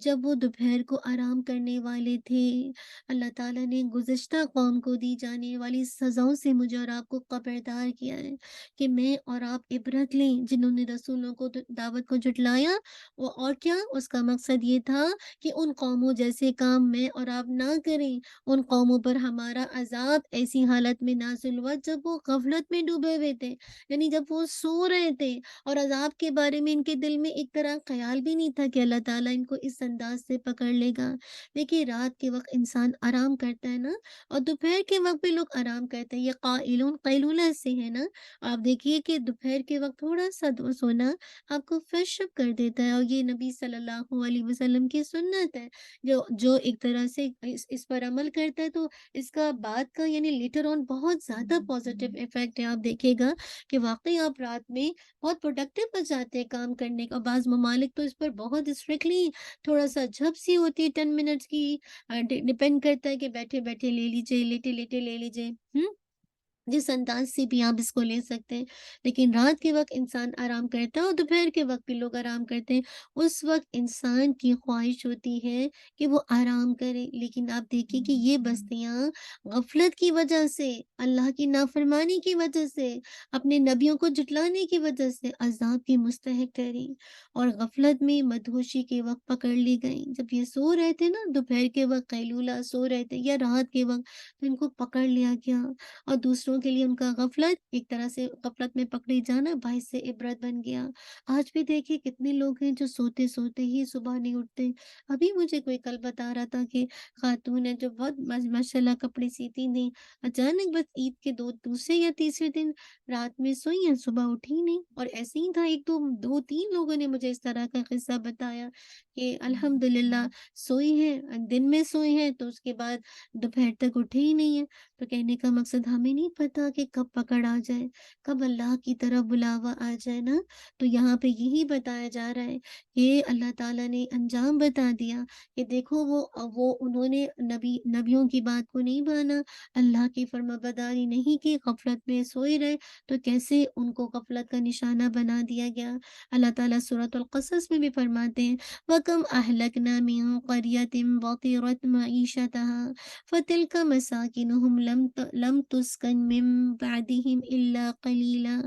جب وہ دوپہر کو آرام کرنے والے تھے۔ اللہ تعالیٰ نے گزشتہ قوم کو دی جانے والی سزاؤں سے مجھے اور آپ کو خبردار کیا ہے کہ میں اور آپ عبرت لیں۔ جنہوں نے رسولوں کو دعوت کو جھٹلایا، اور کیا اس کا مقصد یہ تھا کہ ان قوموں جیسے کام میں اور آپ نہ کریں۔ ان قوموں پر ہمارا عذاب ایسی حالت میں نازل ہوا جب وہ غفلت میں ڈوبے ہوئے تھے، یعنی جب وہ سو رہے تھے، اور عذاب کے بارے میں ان کے دل میں ایک طرح خیال بھی نہیں تھا کہ اللہ تعالیٰ ان کو اس انداز سے پکڑ لے گا۔ دیکھیے رات کے وقت انسان آرام کرتا ہے نا، اور دوپہر کے وقت بھی لوگ آرام کرتے ہیں، یہ قائلون قیلولہ سے ہے نا۔ آپ دیکھیے کہ دوپہر کے وقت تھوڑا سا سونا آپ کو فریش اپ کر دیتا ہے، اور یہ نبی صلی اللہ علیہ وسلم کی سنت ہے، جو ایک طرح سے اس پر عمل کرتا ہے تو اس کا بعد کا یعنی لیٹر آن بہت زیادہ پازیٹیو افیکٹ ہے۔ آپ دیکھے گا کہ واقعی آپ رات میں بہت پروڈکٹیو بن جاتے ہیں کام کرنے کا۔ بعض ممالک تو اس پر بہت اسٹرکٹلی تھوڑا سا جھپ سی ہوتی ہے 10 منٹس کی، ڈپینڈ کرتا ہے کہ بیٹھے بیٹھے لے لیجیے، لیٹے لیٹے لے لیجیے، جس انداز سے بھی آپ اس کو لے سکتے ہیں۔ لیکن رات کے وقت انسان آرام کرتا ہے اور دوپہر کے وقت بھی لوگ آرام کرتے ہیں۔ اس وقت انسان کی خواہش ہوتی ہے کہ وہ آرام کرے، لیکن آپ دیکھیں کہ یہ بستیاں غفلت کی وجہ سے، اللہ کی نافرمانی کی وجہ سے، اپنے نبیوں کو جھٹلانے کی وجہ سے عذاب کی مستحق ٹھہری اور غفلت میں مدہوشی کے وقت پکڑ لی گئی۔ جب یہ سو رہے تھے نا دوپہر کے وقت، قیلولہ سو رہے تھے یا رات کے وقت، تو ان کو پکڑ لیا گیا اور دوسروں کے لیے ان کا غفلت، ایک طرح سے غفلت میں پکڑے جانا باعث سے عبرت بن گیا۔ آج بھی دیکھیے کتنے لوگ ہیں جو سوتے سوتے ہی صبح نہیں اٹھتے۔ ابھی مجھے کوئی کل بتا رہا تھا کہ خاتون ہے جو بہت ماشاء اللہ کپڑے سیتی تھیں، اچانک بس عید کے دوسرے یا تیسرے دن رات میں سوئی ہیں، صبح اٹھی نہیں۔ اور ایسے ہی تھا، ایک دو تین لوگوں نے مجھے اس طرح کا قصہ بتایا کہ الحمدللہ سوئی ہیں، دن میں سوئی ہیں تو اس کے بعد دوپہر تک اٹھے ہی نہیں ہیں۔ تو کہنے کا مقصد ہمیں نہیں پتا کہ کب پکڑ آ جائے، کب اللہ کی طرف بلاوا آ جائے نا۔ تو یہاں پہ یہی بتایا جا رہا ہے کہ اللہ تعالیٰ نے انجام بتا دیا کہ دیکھو وہ انہوں نے نبیوں کی بات کو نہیں مانا، اللہ کی فرما برداری نہیں کی، غفلت میں سوئے رہے، تو کیسے ان کو غفلت کا نشانہ بنا دیا گیا۔ اللہ تعالیٰ سورۃ القصص میں بھی فرماتے ہیں وَكَمْ أَهْلَكْنَا مِن قَرْيَةٍ بَطِرَتْ مَعِيشَتَهَا فَتِلْكَ مَسَاكِنُهُمْ لَمْ تُسْكَنْ مِن بَعْدِهِمْ إِلَّا قَلِيلًا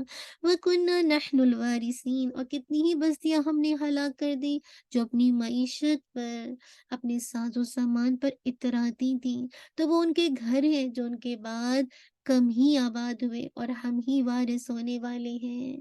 وَكُنَّا نَحْنُ الْوَارِثِينَ، اور کتنی ہی بستیاں ہم نے ہلاک کر دی جو اپنی معیشت پر، اپنے ساز و سامان پر اتراتی تھیں، تو وہ ان کے گھر ہیں جو ان کے بعد کم ہی آباد ہوئے اور ہم ہی وارث ہونے والے ہیں۔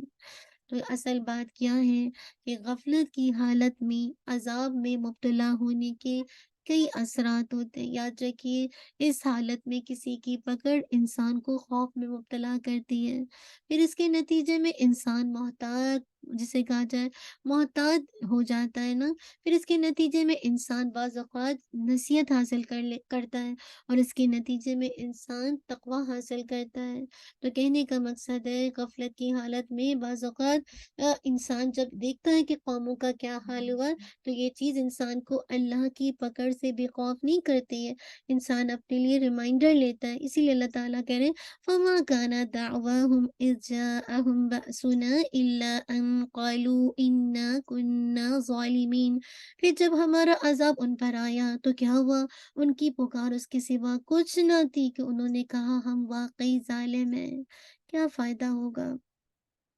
تو اصل بات کیا ہے کہ غفلت کی حالت میں عذاب میں مبتلا ہونے کے کئی اثرات ہوتے ہیں۔ یاد رکھیے اس حالت میں کسی کی پکڑ انسان کو خوف میں مبتلا کرتی ہے، پھر اس کے نتیجے میں انسان محتاط، جسے کہا جائے محتاط ہو جاتا ہے نا، پھر اس کے نتیجے میں انسان بعض اوقات نصیحت حاصل کرتا ہے اور اس کے نتیجے میں انسان تقوی حاصل کرتا ہے۔ تو کہنے کا مقصد ہے غفلت کی حالت میں بعض اوقات انسان جب دیکھتا ہے کہ قوموں کا کیا حال ہوا، تو یہ چیز انسان کو اللہ کی پکڑ سے بے خوف نہیں کرتی ہے، انسان اپنے لیے ریمائنڈر لیتا ہے۔ اسی لیے اللہ تعالیٰ کہہ رہے ہیں فَمَا كَانَ دَعْوَاهُمْ إِذْ جَاءَهُمْ بَأْسُنَا إِلَّا أَن قَالُوا إِنَّا كُنَّا ظَالِمِينَ، پھر جب ہمارا عذاب ان پر آیا تو کیا ہوا، ان کی پکار اس کے سوا کچھ نہ تھی کہ انہوں نے کہا ہم واقعی ظالم ہیں۔ کیا فائدہ ہوگا؟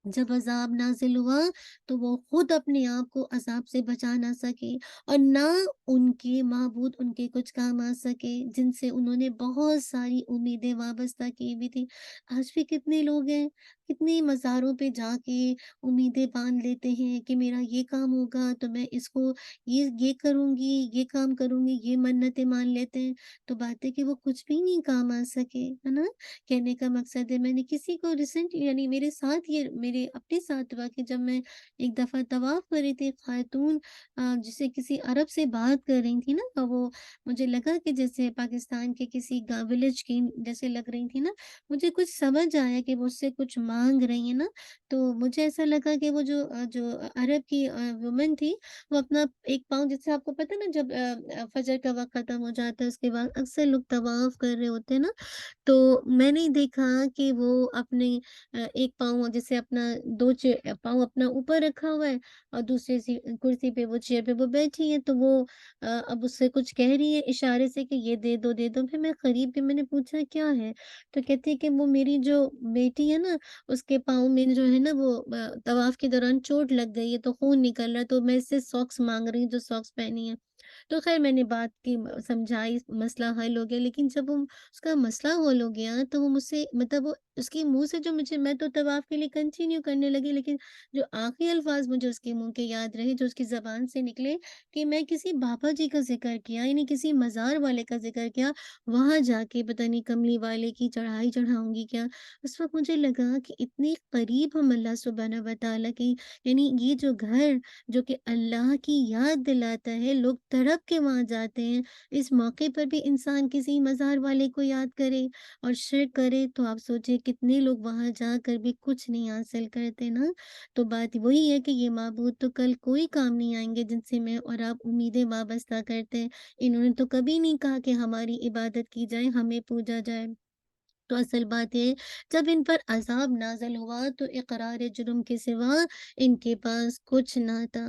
جب عذاب نازل ہوا تو وہ خود اپنے آپ کو عذاب سے بچا نہ سکے اور نہ ان کے معبود ان کے کچھ کام آ سکے جن سے انہوں نے بہت ساری امیدیں وابستہ کی ہوئی تھی۔ آج بھی کتنے لوگ ہیں کتنے مزاروں پہ جا کے امیدیں باندھ لیتے ہیں کہ میرا یہ کام ہوگا تو میں اس کو یہ کروں گی، یہ کام کروں گی، یہ منتیں مان لیتے ہیں، تو بات ہے کہ وہ کچھ بھی نہیں کام آ سکے، ہے نا۔ کہنے کا مقصد ہے میں نے کسی کو ریسنٹ یعنی میرے ساتھ یہ میرے اپنے ساتھ ہوا کہ جب میں ایک دفعہ طواف کر رہی تھی، خاتون جسے کسی عرب سے بات کر رہی تھی نا، تو وہ مجھے لگا کہ جیسے پاکستان کے کسی ولیج کی جیسے لگ رہی تھی نا، مجھے کچھ سمجھ آیا کہ وہ اس سے کچھ مانگ رہی ہیں نا، تو مجھے ایسا لگا کہ وہ جو عرب کی وومن تھی، وہ اپنا ایک پاؤں، جیسے آپ کو پتہ نا جب فجر کا وقت ختم ہو جاتا ہے اس کے بعد اکثر لوگ طواف کر رہے ہوتے ہیں نا، تو میں نے دیکھا کہ وہ اپنے ایک پاؤں جیسے اپنا پاؤں اپنا اوپر رکھا ہوا ہے اور دوسری کرسی پہ وہ چیئر پہ وہ بیٹھی ہے، تو وہ اب اس سے کچھ کہہ رہی ہے اشارے سے کہ یہ دے دو دے دو۔ پھر میں قریب کے میں نے پوچھا کیا ہے، تو کہتی ہے کہ وہ میری جو بیٹی ہے نا اس کے پاؤں میں جو ہے نا وہ طواف کے دوران چوٹ لگ گئی ہے تو خون نکل رہا ہے، تو میں اس سے ساکس مانگ رہی ہوں جو ساکس پہنی ہے۔ تو خیر میں نے بات کی سمجھائی، مسئلہ حل ہو گیا، لیکن جب وہ اس کا مسئلہ حل ہو گیا تو وہ مجھ سے مطلب وہ اس کے منہ سے جو میں تو طواف کے لیے کنٹینیو کرنے لگی، لیکن جو آخری الفاظ مجھے اس کے منہ کے یاد رہے، جو اس کی زبان سے نکلے کہ میں کسی بابا جی کا ذکر کیا، یعنی کسی مزار والے کا ذکر کیا، وہاں جا کے پتہ نہیں کملی والے کی چڑھائی چڑھاؤں گی کیا۔ اس وقت مجھے لگا کہ اتنے قریب ہم اللہ سبحانہ و تعالیٰ کے، یعنی یہ جو گھر جو کہ اللہ کی یاد دلاتا ہے، لوگ تڑپ کے وہاں جاتے ہیں، اس موقع پر بھی انسان کسی مزار والے کو یاد کرے اور شرک کرے، تو آپ سوچیں کتنے لوگ وہاں جا کر بھی کچھ نہیں حاصل کرتے نا۔ تو بات وہی ہے کہ یہ معبود تو کل کوئی کام نہیں آئیں گے جن سے میں اور آپ امیدیں وابستہ کرتے ہیں۔ انہوں نے تو کبھی نہیں کہا کہ ہماری عبادت کی جائے، ہمیں پوجا جائے۔ تو اصل بات ہے جب ان پر عذاب نازل ہوا تو اقرار جرم کے سوا ان کے پاس کچھ نہ تھا۔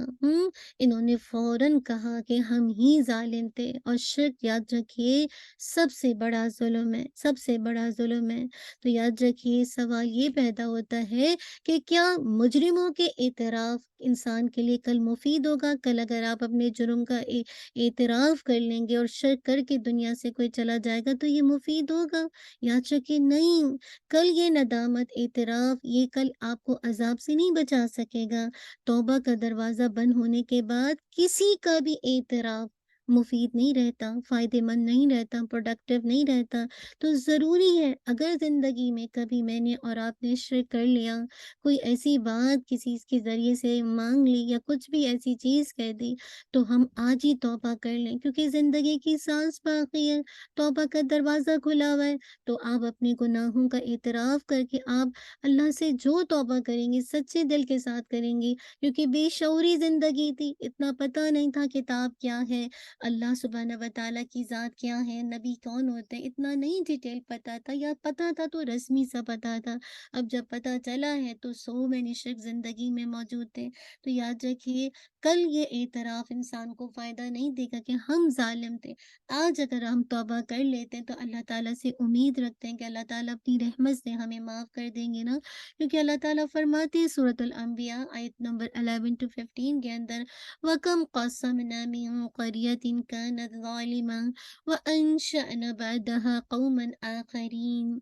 انہوں نے فوراً کہا کہ ہم ہی ظالم تھے، اور شرک یاد رکھیے سب سے بڑا ظلم ہے، سب سے بڑا ظلم ہے۔ تو یاد رکھیے سوال یہ پیدا ہوتا ہے کہ کیا مجرموں کے اعتراف انسان کے لیے کل مفید ہوگا؟ کل اگر آپ اپنے جرم کا اعتراف کر لیں گے اور شرک کر کے دنیا سے کوئی چلا جائے گا تو یہ مفید ہوگا؟ یاد رکھیے نہیں، کل یہ ندامت، اعتراف، یہ کل آپ کو عذاب سے نہیں بچا سکے گا۔ توبہ کا دروازہ بند ہونے کے بعد کسی کا بھی اعتراف مفید نہیں رہتا، فائدے مند نہیں رہتا، پروڈکٹیو نہیں رہتا۔ تو ضروری ہے اگر زندگی میں کبھی میں نے اور آپ نے شرک کر لیا، کوئی ایسی بات کسی کے ذریعے سے مانگ لی یا کچھ بھی ایسی چیز کہہ دی، تو ہم آج ہی توبہ کر لیں، کیونکہ زندگی کی سانس باقی ہے، توبہ کا دروازہ کھلا ہوا ہے۔ تو آپ اپنے گناہوں کا اعتراف کر کے آپ اللہ سے جو توبہ کریں گے سچے دل کے ساتھ کریں گے، کیونکہ بے شعوری زندگی تھی، اتنا پتہ نہیں تھا کتاب کیا ہے، اللہ سبحانہ و تعالیٰ کی ذات کیا ہے، نبی کون ہوتے ہیں، اتنا نہیں ڈیٹیل پتہ تھا، یا پتہ تھا تو رسمی سا پتہ تھا۔ اب جب پتہ چلا ہے تو میں شرک زندگی میں موجود تھے۔ تو یاد رکھیے کل یہ اعتراف انسان کو فائدہ نہیں دے گا کہ ہم ظالم تھے۔ آج اگر ہم توبہ کر لیتے ہیں تو اللہ تعالیٰ سے امید رکھتے ہیں کہ اللہ تعالیٰ اپنی رحمت سے ہمیں معاف کر دیں گے نا، کیونکہ اللہ تعالیٰ فرماتے ہیں سورۃ الانبیاء آیت نمبر 11 to 15 کے اندر، وَكَمْ قَصَّمْنَا مِن قَرْيَةٍ كَانَتْ ظَالِمَةً وَأَنشَأْنَا بَعْدَهَا قَوْمًا آخَرِينَ،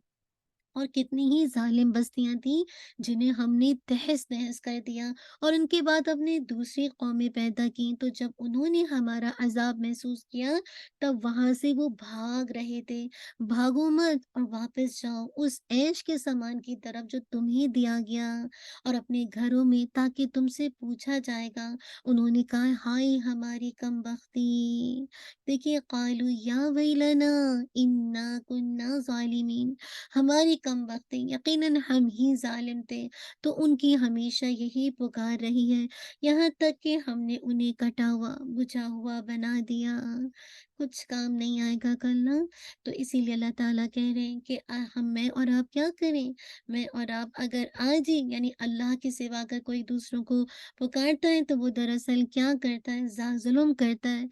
اور کتنی ہی ظالم بستیاں تھیں جنہیں ہم نے تہس نہس کر دیا، اور ان کے بعد اپنے دوسری قومیں پیدا کی، تو جب انہوں نے ہمارا عذاب محسوس کیا تب وہاں سے وہ بھاگ رہے تھے۔ بھاگو مت اور واپس جاؤ اس عیش کے سامان کی طرف جو تمہیں دیا گیا، اور اپنے گھروں میں، تاکہ تم سے پوچھا جائے گا۔ انہوں نے کہا ہائے ہماری کم بختی، دیکھیے قالوا یا ویلنا انا کننا ظالمین، ہماری کم بختی، یقیناً ہم ہی ظالم تھے۔ تو ان کی ہمیشہ یہی پکار رہی ہے، یہاں تک کہ ہم نے انہیں کٹا ہوا بجھا ہوا بنا دیا، کچھ کام نہیں آئے گا کل نا۔ تو اسی لیے اللہ تعالیٰ کہہ رہے ہیں کہ میں اور آپ کیا کریں، میں اور آپ اگر آج ہی یعنی اللہ کے سوا اگر کوئی دوسروں کو پکارتا ہے تو وہ دراصل کیا کرتا ہے، ظلم کرتا ہے،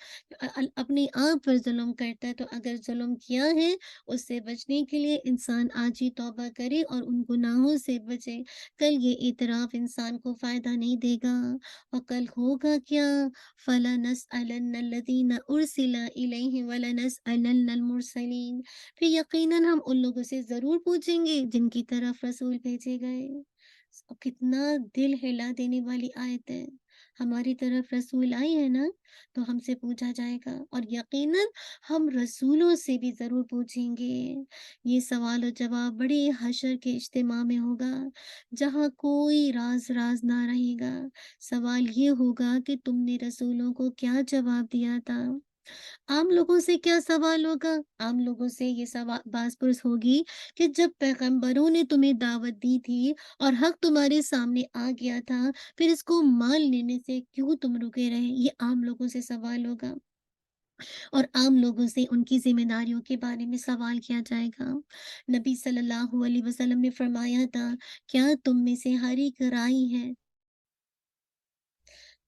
اپنے آپ پر ظلم کرتا ہے۔ تو اگر ظلم کیا ہے اس سے بچنے کے لیے انسان آج ہی توبہ کرے اور ان گناہوں سے بچے۔ کل یہ اعتراف انسان کو فائدہ نہیں دے گا، اور کل ہوگا کیا، فَلَنَسْأَلَنَّ الَّذِينَ أُرْسِلَ إِلَيْهِمْ وَلَنَسْأَلَنَّ الْمُرْسَلِينَ، پھر یقیناً ہم ان لوگوں سے ضرور پوچھیں گے جن کی طرف رسول بھیجے گئے۔ کتنا دل ہلا دینے والی آیت ہے، ہماری طرف رسول آئی ہے نا تو ہم سے پوچھا جائے گا، اور یقیناً ہم رسولوں سے بھی ضرور پوچھیں گے۔ یہ سوال و جواب بڑے حشر کے اجتماع میں ہوگا جہاں کوئی راز نہ رہے گا۔ سوال یہ ہوگا کہ تم نے رسولوں کو کیا جواب دیا تھا۔ عام لوگوں سے کیا سوال ہوگا؟ عام لوگوں سے یہ سوال باز پرس ہوگی کہ جب پیغمبروں نے تمہیں دعوت دی تھی اور حق تمہارے سامنے آ گیا تھا، پھر اس کو مان لینے سے کیوں تم رکے رہے؟ یہ عام لوگوں سے سوال ہوگا، اور عام لوگوں سے ان کی ذمہ داریوں کے بارے میں سوال کیا جائے گا۔ نبی صلی اللہ علیہ وسلم نے فرمایا تھا، کیا تم میں سے ہر ایک رائی ہے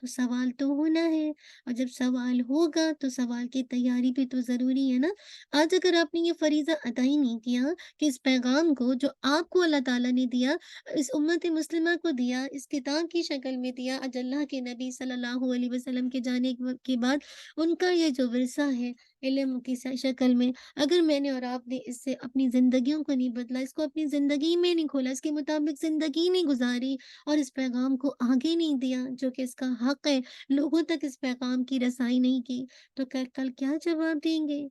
تو سوال تو ہونا ہے، اور جب سوال ہوگا تو سوال کی تیاری بھی تو ضروری ہے نا۔ آج اگر آپ نے یہ فریضہ ادا ہی نہیں کیا کہ اس پیغام کو جو آپ کو اللہ تعالیٰ نے دیا، اس امت مسلمہ کو دیا، اس کتاب کی شکل میں دیا، آج اللہ کے نبی صلی اللہ علیہ وسلم کے جانے کے بعد ان کا یہ جو ورثہ ہے علم کی شکل میں، اگر میں نے اور آپ نے اس سے اپنی زندگیوں کو نہیں بدلا، اس کو اپنی زندگی میں نہیں کھولا، اس کے مطابق زندگی نہیں گزاری، اور اس پیغام کو آگے نہیں دیا جو کہ اس کا حق ہے، لوگوں تک اس پیغام کی رسائی نہیں کی، تو کل کیا جواب دیں گے؟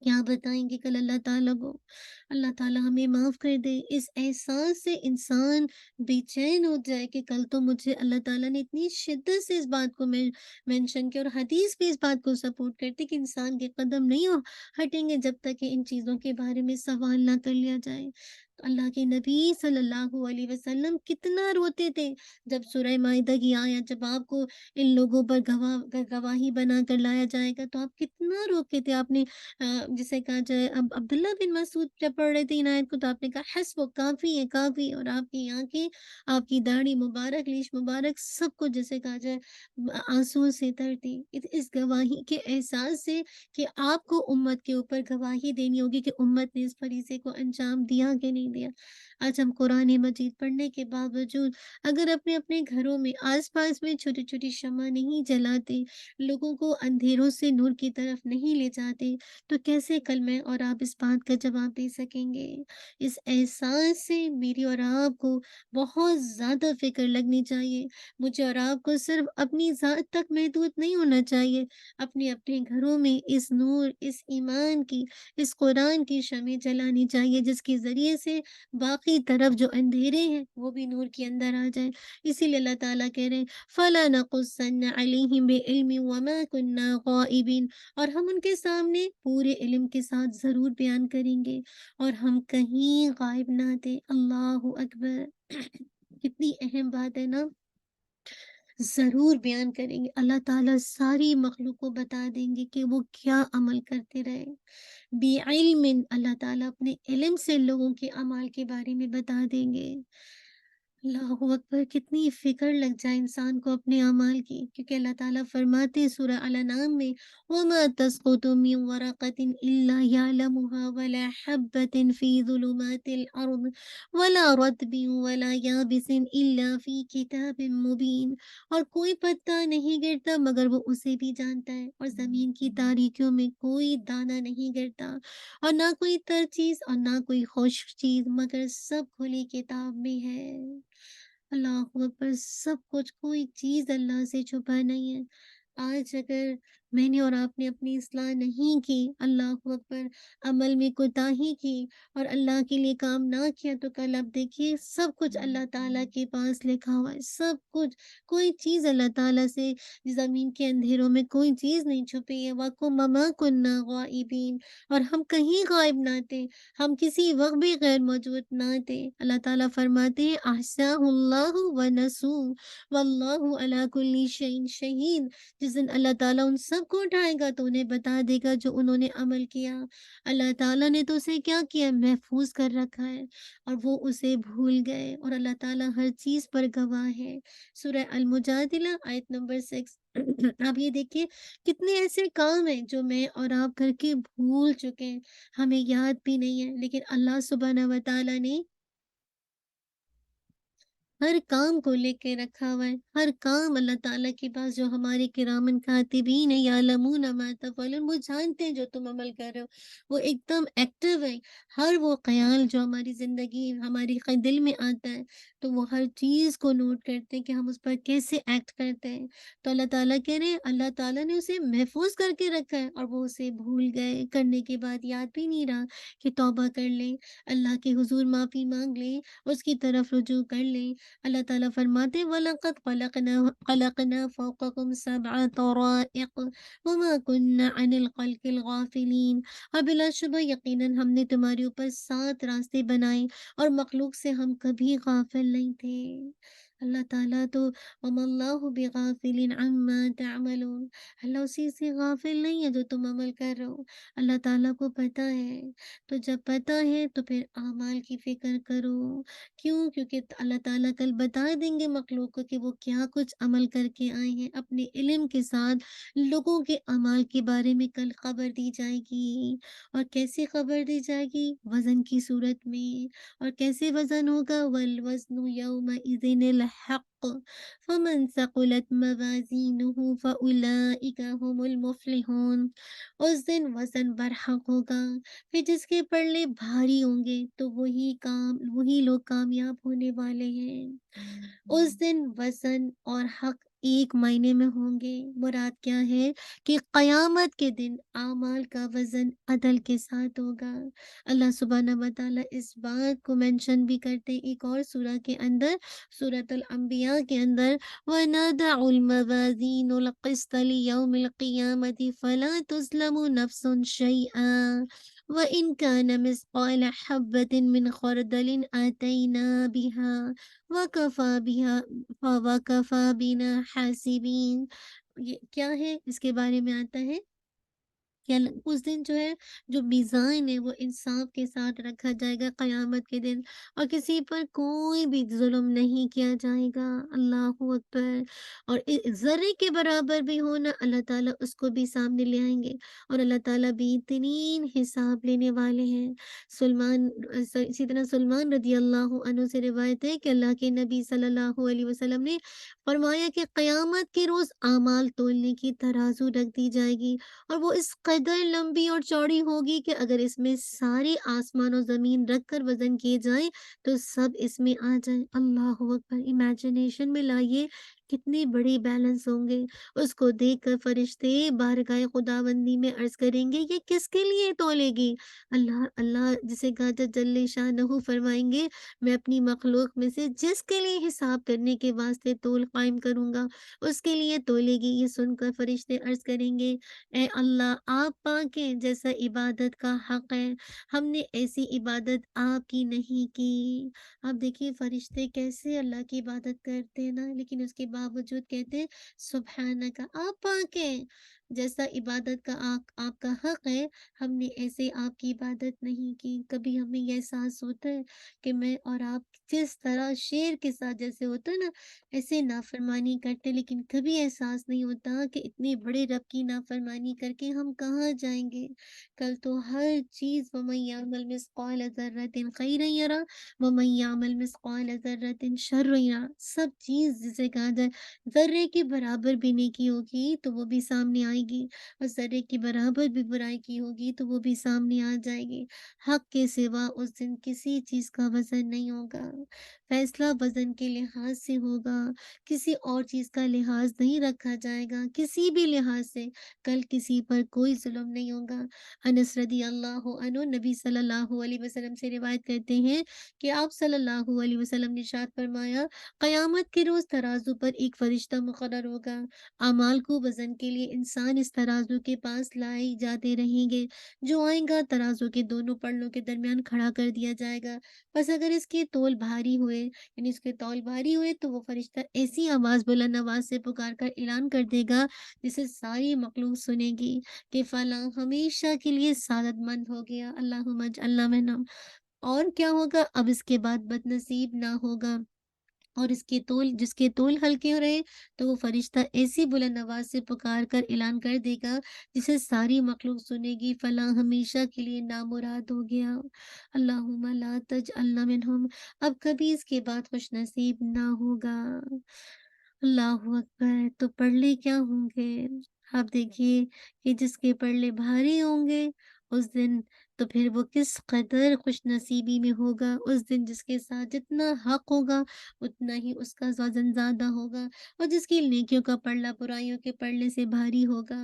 کیا بتائیں گے کل اللہ تعالیٰ کو؟ اللہ تعالیٰ ہمیں معاف کر دے۔ اس احساس سے انسان بے چین ہو جائے کہ کل تو مجھے اللہ تعالیٰ نے اتنی شدت سے اس بات کو مینشن کیا، اور حدیث بھی اس بات کو سپورٹ کرتی کہ انسان کے قدم نہیں ہٹیں گے جب تک کہ ان چیزوں کے بارے میں سوال نہ کر لیا جائے۔ تو اللہ کے نبی صلی اللہ علیہ وسلم کتنا روتے تھے جب سورہ مائدہ کی آیت، جب آپ کو ان لوگوں پر گواہی بنا کر لایا جائے گا تو آپ کتنا روکے تھے۔ آپ نے جسے کہا جائے، اب عبداللہ بن مسعود جب پڑھ رہے تھے ان آیت کو تو آپ نے کہا حسب کافی ہے، کافی، اور آپ کی آنکھیں، آپ کی داڑھی مبارک، لیش مبارک، سب کو جسے کہا جائے آنسو سے ترتی اس گواہی کے احساس سے کہ آپ کو امت کے اوپر گواہی دینی ہوگی کہ امت نے اس فریضے کو انجام دیا کہ نہیں دیا۔ آج ہم قرآن مجید پڑھنے کے باوجود اگر اپنے اپنے گھروں میں آس پاس میں چھوٹی چھوٹی شمع نہیں جلاتے، لوگوں کو اندھیروں سے نور کی طرف نہیں لے جاتے، تو کیسے کل میں اور آپ اس بات کا جواب دے سکیں گے؟ اس احساس سے میری اور آپ کو بہت زیادہ فکر لگنی چاہیے۔ مجھے اور آپ کو صرف اپنی ذات تک محدود نہیں ہونا چاہیے، اپنے اپنے گھروں میں اس نور، اس ایمان کی، اس قرآن کی شمع جلانی چاہیے، جس کے ذریعے سے باقی طرف جو اندھیرے ہیں وہ بھی نور کے اندر آ جائیں۔ اسی لیے اللہ تعالیٰ کہہ رہے ہیں فَلَا نَقُصَّنَّ عَلَيْهِمْ بِعِلْمٍ وَمَا كُنَّا غَائِبِينَ، اور ہم ان کے سامنے پورے علم کے ساتھ ضرور بیان کریں گے، اور ہم کہیں غائب نہ تھے۔ اللہ اکبر کتنی اہم بات ہے نا، ضرور بیان کریں گے۔ اللہ تعالیٰ ساری مخلوق کو بتا دیں گے کہ وہ کیا عمل کرتے رہے۔ بعلم، اللہ تعالیٰ اپنے علم سے لوگوں کے اعمال کے بارے میں بتا دیں گے۔ اللہ اکبر، کتنی فکر لگ جائے انسان کو اپنے اعمال کی، کیونکہ اللہ تعالیٰ فرماتے ہیں سورہ الانعام میں وَمَا تَسْقُطُ مِن وَرَقَةٍ إِلَّا يَعْلَمُهَا وَلَا حَبَّةٍ فِي ظُلُمَاتِ الْأَرْضِ وَلَا رَطْبٍ وَلَا يَابِسٍ إِلَّا فِي كِتَابٍ مُبِينٍ، اور کوئی پتا نہیں گرتا مگر وہ اسے بھی جانتا ہے، اور زمین کی تاریکیوں میں کوئی دانہ نہیں گرتا، اور نہ کوئی تر چیز اور نہ کوئی خشک چیز، مگر سب کھلی کتاب میں ہے۔ اللہ اکبر، سب کچھ، کوئی چیز اللہ سے چھپا نہیں ہے۔ آج اگر میں نے اور آپ نے اپنی اصلاح نہیں کی، اللہ اکبر، عمل میں کوتاہی کی اور اللہ کے لیے کام نہ کیا، تو کل آپ دیکھیے سب کچھ اللہ تعالیٰ کے پاس لکھا ہوا ہے، سب کچھ، کوئی چیز اللہ تعالیٰ سے زمین کے اندھیروں میں کوئی چیز نہیں چھپی ہے۔ وَمَا كُنَّا غَائِبِينَ، اور ہم کہیں غائب نہ تھے، ہم کسی وقت بھی غیر موجود نہ تھے۔ اللہ تعالیٰ فرماتے ہیں احصاہ اللہ ونسوہ واللہ علی کل شیء شہید، جس دن اللہ تعالیٰ ان سب کو اٹھائے گا تو انہیں بتا دے گا جو انہوں نے عمل کیا۔ اللہ تعالیٰ نے تو اسے کیا کیا، محفوظ کر رکھا ہے، اور وہ اسے بھول گئے، اور اللہ تعالیٰ ہر چیز پر گواہ ہے۔ سورہ المجادلہ آیت نمبر 6۔ آپ یہ دیکھیے کتنے ایسے کام ہیں جو میں اور آپ کر کے بھول چکے ہیں، ہمیں یاد بھی نہیں ہے، لیکن اللہ سبحانہ و تعالیٰ نے ہر کام کو لے کے رکھا ہوا ہے، ہر کام اللہ تعالیٰ کے پاس، جو ہمارے کرامن کاتبین یعلمون ما تفعلون، وہ جانتے ہیں جو تم عمل کر رہے ہو، وہ ایک دم ایکٹیو ہے۔ ہر وہ خیال جو ہماری زندگی، ہماری دل میں آتا ہے، تو وہ ہر چیز کو نوٹ کرتے ہیں کہ ہم اس پر کیسے ایکٹ کرتے ہیں۔ تو اللہ تعالیٰ کہہ رہے ہیں اللہ تعالیٰ نے اسے محفوظ کر کے رکھا ہے، اور وہ اسے بھول گئے، کرنے کے بعد یاد بھی نہیں رہا کہ توبہ کر لیں، اللہ کے حضور معافی مانگ لیں، اس کی طرف رجوع کر لیں۔ اللہ تعالیٰ فرماتے ہیں وَلَقَدْ خَلَقْنَا فَوْقَكُمْ سَبْعَ طَرَائِقَ وَمَا كُنَّا عَنِ الْخَلْقِ الْغَافِلِينَ، اور بلا شبہ یقیناً ہم نے تمہارے اوپر 7 راستے بنائے، اور مخلوق سے ہم کبھی غافل نہیں تھے۔ اللہ تعالیٰ تو وما اللہ بغافل عما تعملون، اللہ اسی سے غافل نہیں ہے جو تم عمل کر رہے ہو، اللہ تعالیٰ کو پتہ ہے۔ تو جب پتہ ہے تو پھر اعمال کی فکر کرو، کیوں؟ کیونکہ اللہ تعالیٰ کل بتا دیں گے مخلوق کو کہ وہ کیا کچھ عمل کر کے آئے ہیں، اپنے علم کے ساتھ لوگوں کے اعمال کے بارے میں کل خبر دی جائے گی۔ اور کیسے خبر دی جائے گی؟ وزن کی صورت میں۔ اور کیسے وزن ہوگا؟ والوزن یومئذ الحق فمن ثقلت موازینہ فاولئک هم المفلحون۔ اس دن وزن برحق ہوگا، پھر جس کے پلڑے بھاری ہوں گے تو وہی لوگ کامیاب ہونے والے ہیں۔ اس دن وزن اور حق ایک معنی میں ہوں گے۔ مراد کیا ہے؟ کہ قیامت کے دن اعمال کا وزن عدل کے ساتھ ہوگا۔ اللہ سبحانہ و تعالیٰ اس بات کو مینشن بھی کرتے ہیں ایک اور سورہ کے اندر، سورۃ الانبیاء کے اندر، وَنَضَعُ الْمَوَازِينَ الْقِسْطَ لِيَوْمِ الْقِيَامَةِ فَلَا تُظْلَمُ نَفْسٌ شَيْئًا وَإِنْ كَانَ مِثْقَالَ حَبَّةٍ مِّنْ خَرْدَلٍ آتَيْنَا بِهَا وَكَفَى بِنَا حَاسِبِينَ۔ یہ کیا ہے؟ اس کے بارے میں آتا ہے کہ اس دن جو ہے جو میزان ہے وہ انصاف کے ساتھ رکھا جائے گا قیامت کے دن، اور کسی پر کوئی بھی ظلم نہیں کیا جائے گا۔ اللہ اکبر۔ اور ذرے کے برابر بھی ہونا اللہ تعالیٰ اس کو بھی سامنے لے آئیں گے، اور اللہ تعالیٰ بہترین حساب لینے والے ہیں۔ اسی طرح سلمان رضی اللہ عنہ سے روایت ہے کہ اللہ کے نبی صلی اللہ علیہ وسلم نے فرمایا کہ قیامت کے روز اعمال تولنے کی ترازو رکھ دی جائے گی، اور وہ اس قدر لمبی اور چوڑی ہوگی کہ اگر اس میں سارے آسمان و زمین رکھ کر وزن کیے جائیں تو سب اس میں آ جائیں۔ اللہ اکبر۔ امیجنیشن میں لائیے کتنے بڑے بیلنس ہوں گے۔ اس کو دیکھ کر فرشتے بارگاہ خداوندی میں عرض کریں گے یہ کس کے لیے تولے گی؟ اللہ جسے کہا جل شانہ فرمائیں گے میں اپنی مخلوق میں سے جس کے لیے حساب کرنے کے واسطے تول قائم کروں گا اس کے لیے تولے گی۔ یہ سن کر فرشتے عرض کریں گے اے اللہ آپ پاک ہیں، جیسا عبادت کا حق ہے ہم نے ایسی عبادت آپ کی نہیں کی۔ آپ دیکھیے فرشتے کیسے اللہ کی عبادت کرتے ہیں نا، لیکن اس کے باوجود کہتے ہیں سبحانک آپ پاک ہیں، جیسا عبادت کا آپ کا حق ہے ہم نے ایسے آپ کی عبادت نہیں کی۔ کبھی ہمیں یہ احساس ہوتا ہے کہ میں اور آپ جس طرح شیر کے ساتھ جیسے ہوتا ہے نا ایسے نافرمانی کرتے، لیکن کبھی احساس نہیں ہوتا کہ اتنے بڑے رب کی نافرمانی کر کے ہم کہاں جائیں گے۔ کل تو ہر چیز وَمَن يَعْمَلْ مِثْقَالَ ذَرَّةٍ خَيْرًا يَرَهُ وَمَن يَعْمَلْ مِثْقَالَ ذَرَّةٍ شَرًّا يَرَهُ۔ سب چیز جسے کہا جائے ذرے کے برابر بھی نیکی ہوگی تو وہ بھی سامنے آئے گی، اور ذرے کے برابر بھی برائی کی ہوگی تو وہ بھی سامنے آ جائے گی۔ حق کے سوا اس دن کسی چیز کا وزن نہیں ہوگا، فیصلہ وزن کے لحاظ سے ہوگا، کسی اور چیز کا لحاظ نہیں رکھا جائے گا، کسی بھی لحاظ سے کل کسی پر کوئی ظلم نہیں ہوگا۔ انس رضی اللہ عنہ نبی صلی اللہ علیہ وسلم سے روایت کرتے ہیں کہ آپ صلی اللہ علیہ وسلم نے ارشاد فرمایا قیامت کے روز ترازو پر ایک فرشتہ مقرر ہوگا، اعمال کو وزن کے لیے انسان اس ترازو کے پاس لائے جاتے رہیں گے، جو آئے گا ترازو کے دونوں پلڑوں کے درمیان کھڑا کر دیا جائے گا، بس اگر اس کے تول بھاری ہوئے یعنی اس کے تول بھاری ہوئے تو وہ فرشتہ ایسی آواز بلند آواز سے پکار کر اعلان کر دے گا جسے ساری مخلوق سنے گی کہ فلاں ہمیشہ کے لیے سعادت مند ہو گیا، اللہم اجعلنا منہم۔ اور کیا ہوگا؟ اب اس کے بعد بد نصیب نہ ہوگا، اور جس کے تول ہلکے ہو رہے تو وہ فرشتہ ایسی بلند آواز سے پکار کر اعلان کر دے گا جسے ساری مخلوق سنے گی، فلاں ہمیشہ کے لیے نامراد ہو گیا، اللہم لا تجعلنا منہم۔ اب کبھی اس کے بعد خوش نصیب نہ ہوگا۔ اللہ اکبر۔ تو پلڑے کیا ہوں گے؟ آپ دیکھیے کہ جس کے پلڑے بھاری ہوں گے اس دن تو پھر وہ کس قدر خوش نصیبی میں ہوگا۔ اس دن جس کے ساتھ جتنا حق ہوگا اتنا ہی اس کا وزن زیادہ ہوگا، اور جس کی نیکیوں کا پلڑا برائیوں کے پلڑے سے بھاری ہوگا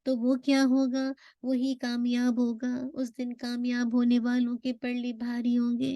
تو وہ کیا ہوگا؟ وہی کامیاب ہوگا۔ اس دن کامیاب ہونے والوں کے پلڑے بھاری ہوں گے۔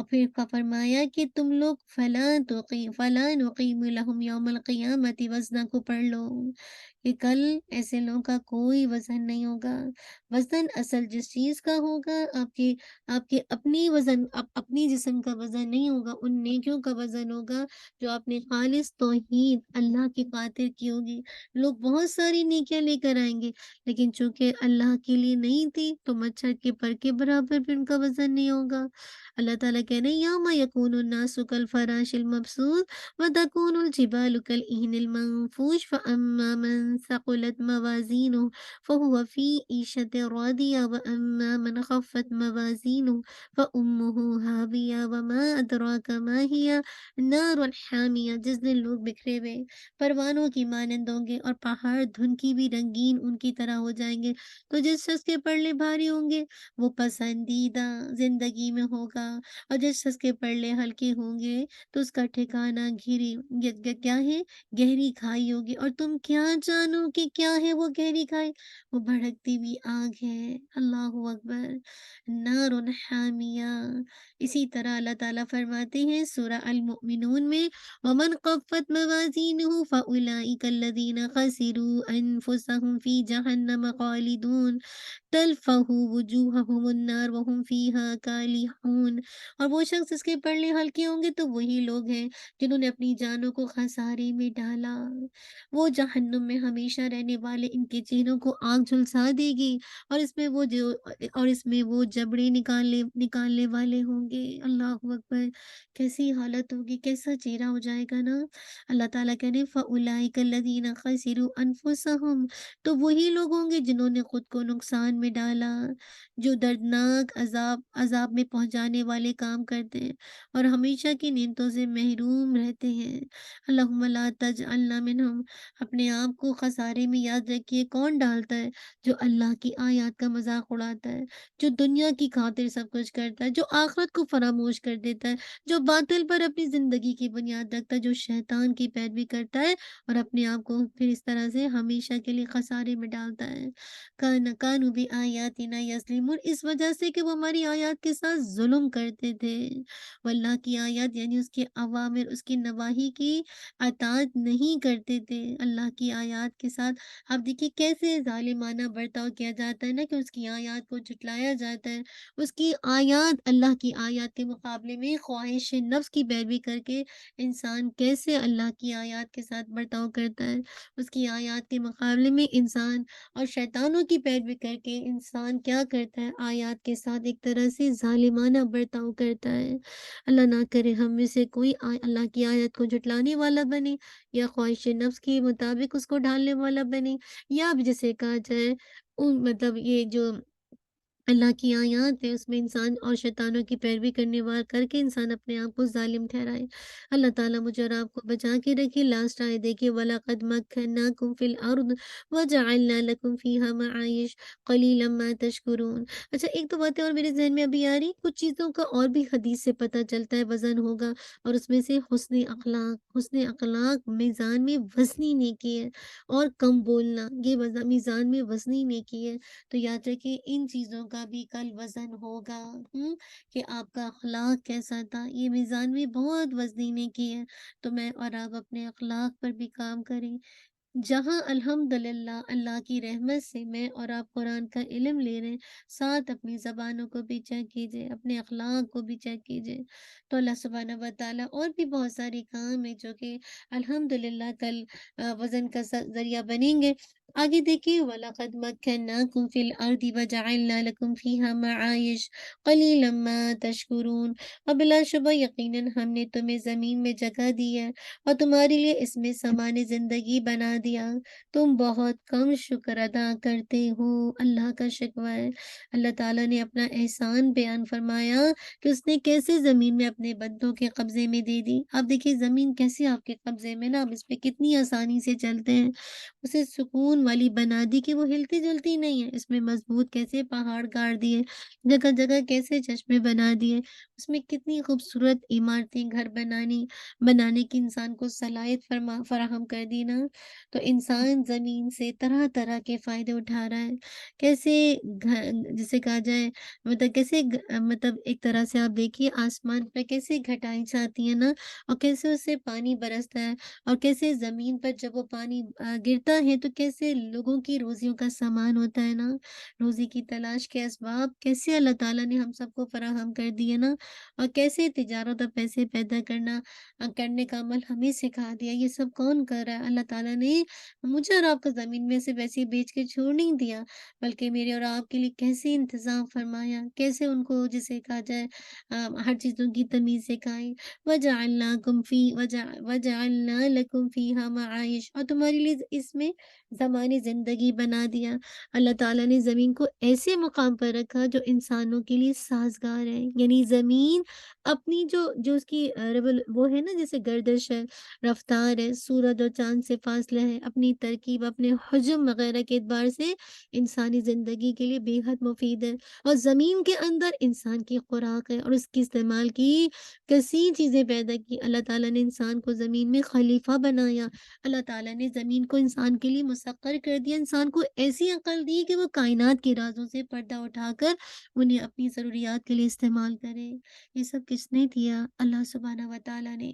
اور پھر کا فرمایا کہ تم لوگ فلاں نقیم لہم یوم القیامت وزنا کو پڑھ لو کہ کل ایسے لوگوں کا کوئی وزن نہیں ہوگا۔ وزن اصل جس چیز کا ہوگا آپ کے اپنی وزن اپنی جسم کا وزن نہیں ہوگا، ان نیکیوں کا وزن ہوگا جو آپ نے خالص توحید اللہ کی خاطر کی ہوگی۔ لوگ بہت ساری نیکیاں لے کر آئیں گے لیکن چونکہ اللہ کے لیے نہیں تھی تو مچھر کے پر کے برابر بھی ان کا وزن نہیں ہوگا۔ اللہ تعالیٰ کہہ رہے ہیں یوم یکون الناس کالفراش المبثوث وتکون الجبال کالعہن المنفوش فاما من ثقلت موازینہ فهو في عيشة راضية وأما من خفت موازينه فأمه هاوية وما أدراك ما هي نار حامیہ۔ جس دن لوگ بکھرے ہوئے پروانوں کی مانند ہوں گے اور پہاڑ دھن کی بھی رنگین ان کی طرح ہو جائیں گے، تو جس شخص کے پلڑے بھاری ہوں گے وہ پسندیدہ زندگی میں ہوگا، اور جس شخص کے پلڑے ہلکے ہوں گے تو اس کا ٹھکانہ کیا ہے؟ گہری کھائی ہوگی۔ اور تم کیا جانو کہ کیا ہے وہ گہری کھائی؟ وہ بھڑکتی ہوئی آگ ہے۔ اللہ اکبر، نار حامیہ۔ اسی طرح اللہ تعالیٰ فرماتے ہیں سورہ المؤمنون میں وَمَنْ خَفَّتْ مَوَازِينُهُ فَأُولَئِكَ الَّذِينَ خَسِرُوا أَنفُسَهُمْ فِي جَهَنَّمَ خَالِدُونَ تلفہ وجوہہم النار وہم فیہا کالحون۔ اور وہ شخص جس کے پلڑے ہلکے ہوں گے تو وہی لوگ ہیں جنہوں نے اپنی جانوں کو خسارے میں ڈالا، وہ جہنم میں ہمیشہ رہنے والے، ان کے چہروں کو آگ جھلسا دے گی اور اس میں وہ جبڑے نکالنے والے ہوں گے۔ اللہ اکبر، کیسی حالت ہوگی، کیسا چہرہ ہو جائے گا نا۔ اللہ تعالیٰ کہہ رہے فَأُولَئِكَ الَّذِينَ خَسِرُوا أَنفُسَهُمْ، تو وہی لوگ ہوں گے جنہوں نے خود کو نقصان میں ڈالا، جو دردناک عذاب میں پہنچانے والے کام کرتے ہیں اور ہمیشہ کی نعمتوں سے محروم رہتے ہیں۔ اللہم لا تجعلنا منہم۔ اپنے آپ کو خسارے میں یاد رکھیے، کون ڈالتا ہے؟ جو اللہ کی آیات کا مذاق اڑاتا ہے، جو دنیا کی خاطر سب کچھ کرتا ہے، جو آخرت کو فراموش کر دیتا ہے، جو باطل پر اپنی زندگی کی بنیاد رکھتا ہے، جو شیطان کی پیروی کرتا ہے اور اپنے آپ کو پھر اس طرح سے ہمیشہ کے لیے خسارے میں ڈالتا ہے۔ کانوا بآیاتنا یظلمون، اس وجہ سے کہ وہ ہماری آیات کے ساتھ ظلم کرتے تھے۔ وہ اللہ کی آیات یعنی اس کے اوامر، اس کی نواہی کی اطاعت نہیں کرتے تھے۔ اللہ کی آیات کے ساتھ آپ دیکھیے کیسے ظالمانہ برتاؤ کیا جاتا ہے نا، کہ اس کی آیات کو جھٹلایا جاتا ہے۔ اس کی آیات، اللہ کی آیات کے مقابلے میں خواہش نفس کی پیروی کر کے انسان کیسے اللہ کی آیات کے ساتھ برتاؤ کرتا ہے، اس کی آیات کے مقابلے میں انسان اور شیطانوں کی پیروی کر کے انسان کیا کرتا ہے، آیات کے ساتھ ایک طرح سے ظالمانہ برتاؤ کرتا ہے۔ اللہ نہ کرے ہم میں سے کوئی اللہ کی آیت کو جھٹلانے والا بنے، یا خواہش نفس کے مطابق اس کو ڈھالنے والا بنے، یا اب جسے کہا جائے مطلب یہ جو اللہ کی آیات ہے اس میں انسان اور شیطانوں کی پیروی کرنے والا کر کے انسان اپنے آپ کو ظالم ٹھہرائے۔ اللہ تعالیٰ مجھے اور آپ کو بچا کے رکھے۔ لاسٹ آئے دیکھیے وَلَقَدْ مَكَّنَّاكُمْ فِي الْأَرْضِ وَجَعَلْنَا لَكُمْ فِيهَا مَعَايِشَ قَلِيلًا مَا تَشْكُرُونَ۔ اچھا ایک تو باتیں اور میرے ذہن میں ابھی آ رہی، کچھ چیزوں کا اور بھی حدیث سے پتہ چلتا ہے وزن ہوگا، اور اس میں سے حسن اخلاق میزان میں وزنی نیکی ہے، اور کم بولنا یہ میزان میں وزنی نیکی ہے۔ تو یاد رکھیں ان چیزوں کا بھی کل وزن ہوگا، کہ آپ کا اخلاق کیسا تھا، یہ میزان میں بہت وزنی نیکی ہے۔ تو میں اور آپ اپنے اخلاق پر بھی کام کریں۔ جہاں الحمدللہ اللہ کی رحمت سے میں اور آپ قرآن کا علم لے رہے ہیں، ساتھ اپنی زبانوں کو بھی چیک کیجئے، اپنے اخلاق کو بھی چیک کیجئے، تو اللہ سبحانہ وتعالی اور بھی بہت ساری کام ہیں جو کہ الحمدللہ کل وزن کا ذریعہ بنیں گے۔ آگے دیکھیے وَلَقَدْ مَكَّنَّاكُمْ فِي الْأَرْضِ وَجَعَلْنَا لَكُمْ فِيهَا مَعَايِشَ قَلِيلًا مَا تَشْكُرُونَ۔ اور بلا شبہ یقیناً ہم نے تمہیں زمین میں جگہ دی ہے اور تمہارے لیے اس میں سامان زندگی بنا دیا، تم بہت کم شکر ادا کرتے ہو۔ اللہ کا شکوہ ہے۔ اللہ تعالیٰ نے اپنا احسان بیان فرمایا کہ اس نے کیسے زمین میں اپنے بندوں کے قبضے میں دے دی۔ آپ دیکھیے زمین کیسے آپ کے قبضے میں نا، آپ اس پہ کتنی آسانی سے چلتے ہیں، اسے سکون سکون والی بنا دی کہ وہ ہلتی جلتی نہیں ہے، اس میں مضبوط کیسے پہاڑ گاڑ دیے، جگہ جگہ کیسے چشمے بنا دیے، اس میں کتنی خوبصورت عمارتیں گھر بنانے کی انسان کو صلاحیت فراہم کر دی نا۔ تو انسان زمین سے طرح طرح کے فائدے اٹھا رہا ہے، کیسے جسے کہا جائے مطلب کیسے مطلب ایک طرح سے آپ دیکھیے آسمان پہ کیسے گھٹائیں چھاتی ہیں نا، اور کیسے اس سے پانی برستا ہے، اور کیسے زمین پر جب وہ پانی گرتا ہے تو کیسے لوگوں کی روزیوں کا سامان ہوتا ہے نا، روزی کی تلاش کے اسباب کیسے اللہ تعالیٰ نے ہم سب کو فراہم کر دیے نا، اور کیسے تجارت اور پیسے پیدا کرنے کا عمل ہمیں سکھا دیا۔ یہ سب کون کر رہا ہے؟ اللہ تعالیٰ نے مجھے اور آپ کو زمین میں سے ویسے بیچ کے چھوڑ نہیں دیا، بلکہ میرے اور آپ کے لیے کیسے انتظام فرمایا، کیسے ان کو جسے کہا جائے ہر چیزوں کی تمیز سکھائی۔ وَجَعَلْنَا لَكُمْ فِيهَا مَعَائِشَ، اور تمہارے لیے اس میں زمانی زندگی بنا دیا۔ اللہ تعالیٰ نے زمین کو ایسے مقام پر رکھا جو انسانوں کے لیے سازگار ہے، یعنی زمین اپنی جو اس کی وہ ہے نا جیسے گردش ہے، رفتار ہے، سورج اور چاند سے فاصلہ ہے، اپنی ترکیب، اپنے حجم وغیرہ کے اعتبار سے انسانی زندگی کے لیے بے حد مفید ہے، اور زمین کے اندر انسان کی خوراک ہے اور اس کی استعمال کی کثیر چیزیں پیدا کی۔ اللہ تعالیٰ نے انسان کو زمین میں خلیفہ بنایا، اللہ تعالیٰ نے زمین کو انسان کے لیے مسخر کر دیا، انسان کو ایسی عقل دی کہ وہ کائنات کے رازوں سے پردہ اٹھا کر انہیں اپنی ضروریات کے لیے استعمال کرے۔ یہ سب کس نے دیا؟ اللہ سبحانہ و تعالیٰ نے۔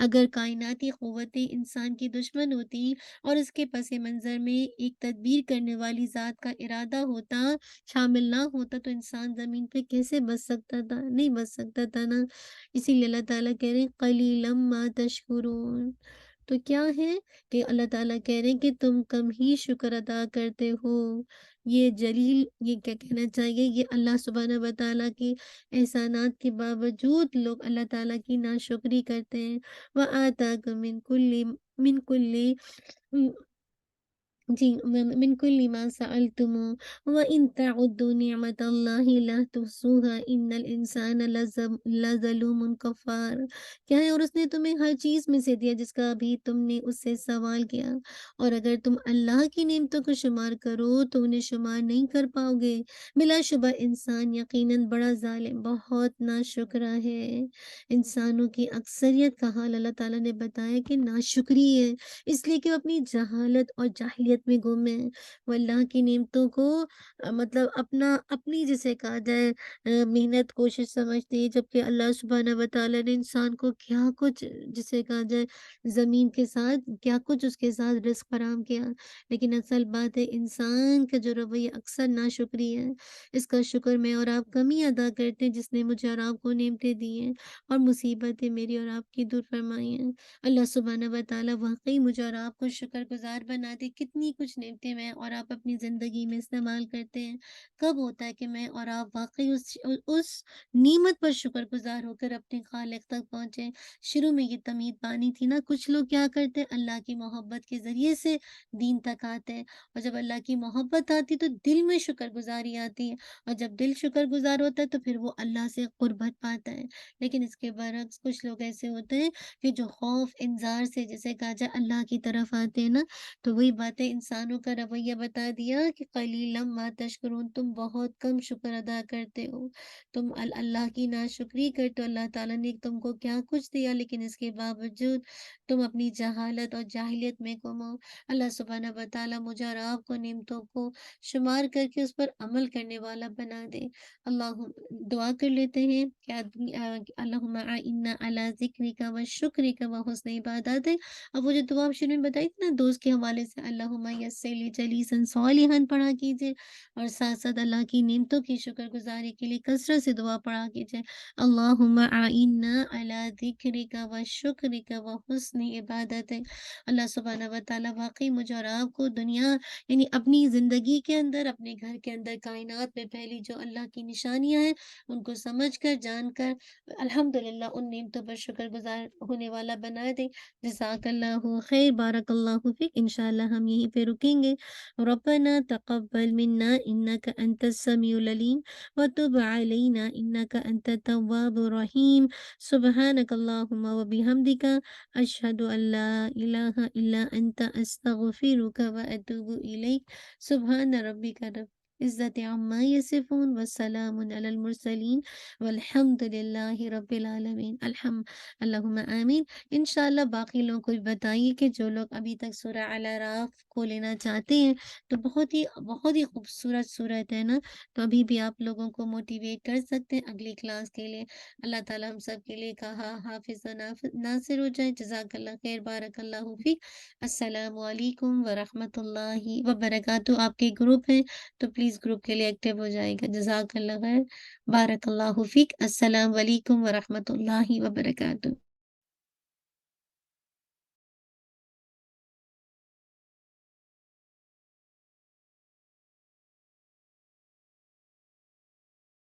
اگر کائناتی قوتیں انسان کی دشمن ہوتی اور اس کے پس منظر میں ایک تدبیر کرنے والی ذات کا ارادہ ہوتا، شامل نہ ہوتا، تو انسان زمین پہ کیسے بچ سکتا تھا؟ نہیں بچ سکتا تھا نا۔ اسی لیے اللہ تعالیٰ کہہ رہے ہیں قلیلا ما تشکرون۔ تو کیا ہے کہ اللہ تعالیٰ کہہ رہے ہیں کہ تم کم ہی شکر ادا کرتے ہو۔ یہ جلیل، یہ کیا کہنا چاہیے، یہ اللہ سبحانہ و تعالیٰ کی احسانات کے باوجود لوگ اللہ تعالیٰ کی ناشکری کرتے ہیں۔ وَآتَاكُم مِّن كُلِّ جی من کل ما سألتمو وَإِن تَعُدُّوا نِعْمَةَ اللَّهِ لَا تُحْصُوهَا إِنَّ الْإِنسَانَ لَظَلُومٌ کفار۔ کیا ہے؟ اور اس نے تمہیں ہر چیز میں سے دیا جس کا بھی تم نے اس سے سوال کیا، اور اگر تم اللہ کی نعمتوں کو شمار کرو تو انہیں شمار نہیں کر پاؤ گے۔ بلا شبہ انسان یقیناً بڑا ظالم، بہت ناشکرا ہے۔ انسانوں کی اکثریت کا حال اللہ تعالیٰ نے بتایا کہ ناشکری ہے، اس لیے کہ وہ اپنی جہالت اور جاہلیت میں گم ہے، وہ اللہ کی نعمتوں کو مطلب اپنی جسے کہا جائے محنت کوشش سمجھتے ہیں، جبکہ اللہ سبحانہ و تعالیٰ نے انسان کو کیا کچھ جسے کہا جائے زمین کے ساتھ کیا کچھ اس کے ساتھ رزق فراہم کیا، لیکن اصل بات ہے انسان کا جو رویہ اکثر ناشکری ہے۔ اس کا شکر میں اور آپ کم ہی ادا کرتے ہیں جس نے مجھے اور آپ کو نعمتیں دی ہیں اور مصیبتیں میری اور آپ کی دور فرمائی ہیں۔ اللہ سبحانہ و تعالیٰ واقعی مجھے اور آپ کو شکر گزار بنا دے۔ کتنی کچھ نعمتیں میں اور آپ اپنی زندگی میں استعمال کرتے ہیں، کب ہوتا ہے کہ میں اور آپ واقعی اس نعمت پر شکر گزار ہو کر اپنے خالق تک پہنچے۔ شروع میں یہ تمہید بانی تھی نا، کچھ لوگ کیا کرتے ہیں اللہ کی محبت کے ذریعے سے دین تک آتے ہیں، اور جب اللہ کی محبت آتی تو دل میں شکر گزاری آتی ہے، اور جب دل شکر گزار ہوتا ہے تو پھر وہ اللہ سے قربت پاتا ہے۔ لیکن اس کے برعکس کچھ لوگ ایسے ہوتے ہیں کہ جو خوف انذار سے جیسے کہا جائے اللہ کی طرف آتے ہیں نا، تو وہی باتیں انسانوں کا رویہ بتا دیا کہ قلیلا ما تشکرون، تم بہت کم شکر ادا کرتے ہو، تم اللہ کی ناشکری کرتے ہو۔ اللہ تعالیٰ نے تم کو کیا کچھ دیا، لیکن اس کے باوجود تم اپنی جہالت اور جاہلیت میں گم ہو۔ اللہ سبحانہ و تعالیٰ مجھے اور آپ کو نعمتوں کو شمار کر کے اس پر عمل کرنے والا بنا دے۔ اللہ دعا کر لیتے ہیں کہ اللہم اعنا علی ذکرک و شکرک و حسن عبادتک۔ اب وہ جو دعا آپ شروع میں بتائی تھی نا دوست کے حوالے سے، اللہم یسر لی جلیسا صالحا پڑھا کیجئے، اور ساتھ ساتھ اللہ کی نعمتوں کی شکر گزاری کے لیے کثرت سے دعا پڑھا کیجئے۔ اللہم اعنا علی ذکرک و شکرک و حسن عبادتک۔ اللہ سبحانہ و تعالیٰ واقعی مجھے اور آپ کو دنیا یعنی اپنی زندگی کے اندر، اپنے گھر کے اندر، کائنات میں پھیلی جو اللہ کی نشانیاں ہیں ان کو سمجھ کر، جان کر الحمدللہ ان نعمتوں پر شکر گزار ہونے والا بنا دے۔ جزاک اللہ خیر، بارک اللہ فیک۔ انشاءاللہ ہم یہیں پہ رکیں گے۔ ربنا تقبل منا انک انت السمیع العلیم وتب علینا انک انت التواب الرحیم۔ سبحانک اللہم وبحمدک اشہد ان لا الہ الا انت استغفرک واتوب الیک۔ سبحان ربک رب عزت عما یصفون وسلام علی المرسلین والحمد للہ رب العالمین۔ اللہم آمین۔ انشاءاللہ باقی لوگوں کو بھی بتائیے کہ جو لوگ ابھی تک سورہ الاعراف کو لینا چاہتے ہیں تو بہت ہی خوبصورت صورت ہے نا، تو ابھی بھی آپ لوگوں کو موٹیویٹ کر سکتے ہیں اگلی کلاس کے لیے۔ اللہ تعالیٰ ہم سب کے لیے کہا حافظ و ناصر ہو جائے۔ جزاک اللہ خیر، بارک اللہ فیک۔ السلام علیکم ورحمۃ اللہ وبرکاتہ۔ آپ کے گروپ ہیں تو پلیز گروپ کے لیے ایکٹیو ہو جائے گا۔ جزاک اللہ خیر، بارک اللہ فیک۔ السلام علیکم ورحمۃ اللہ وبرکاتہ۔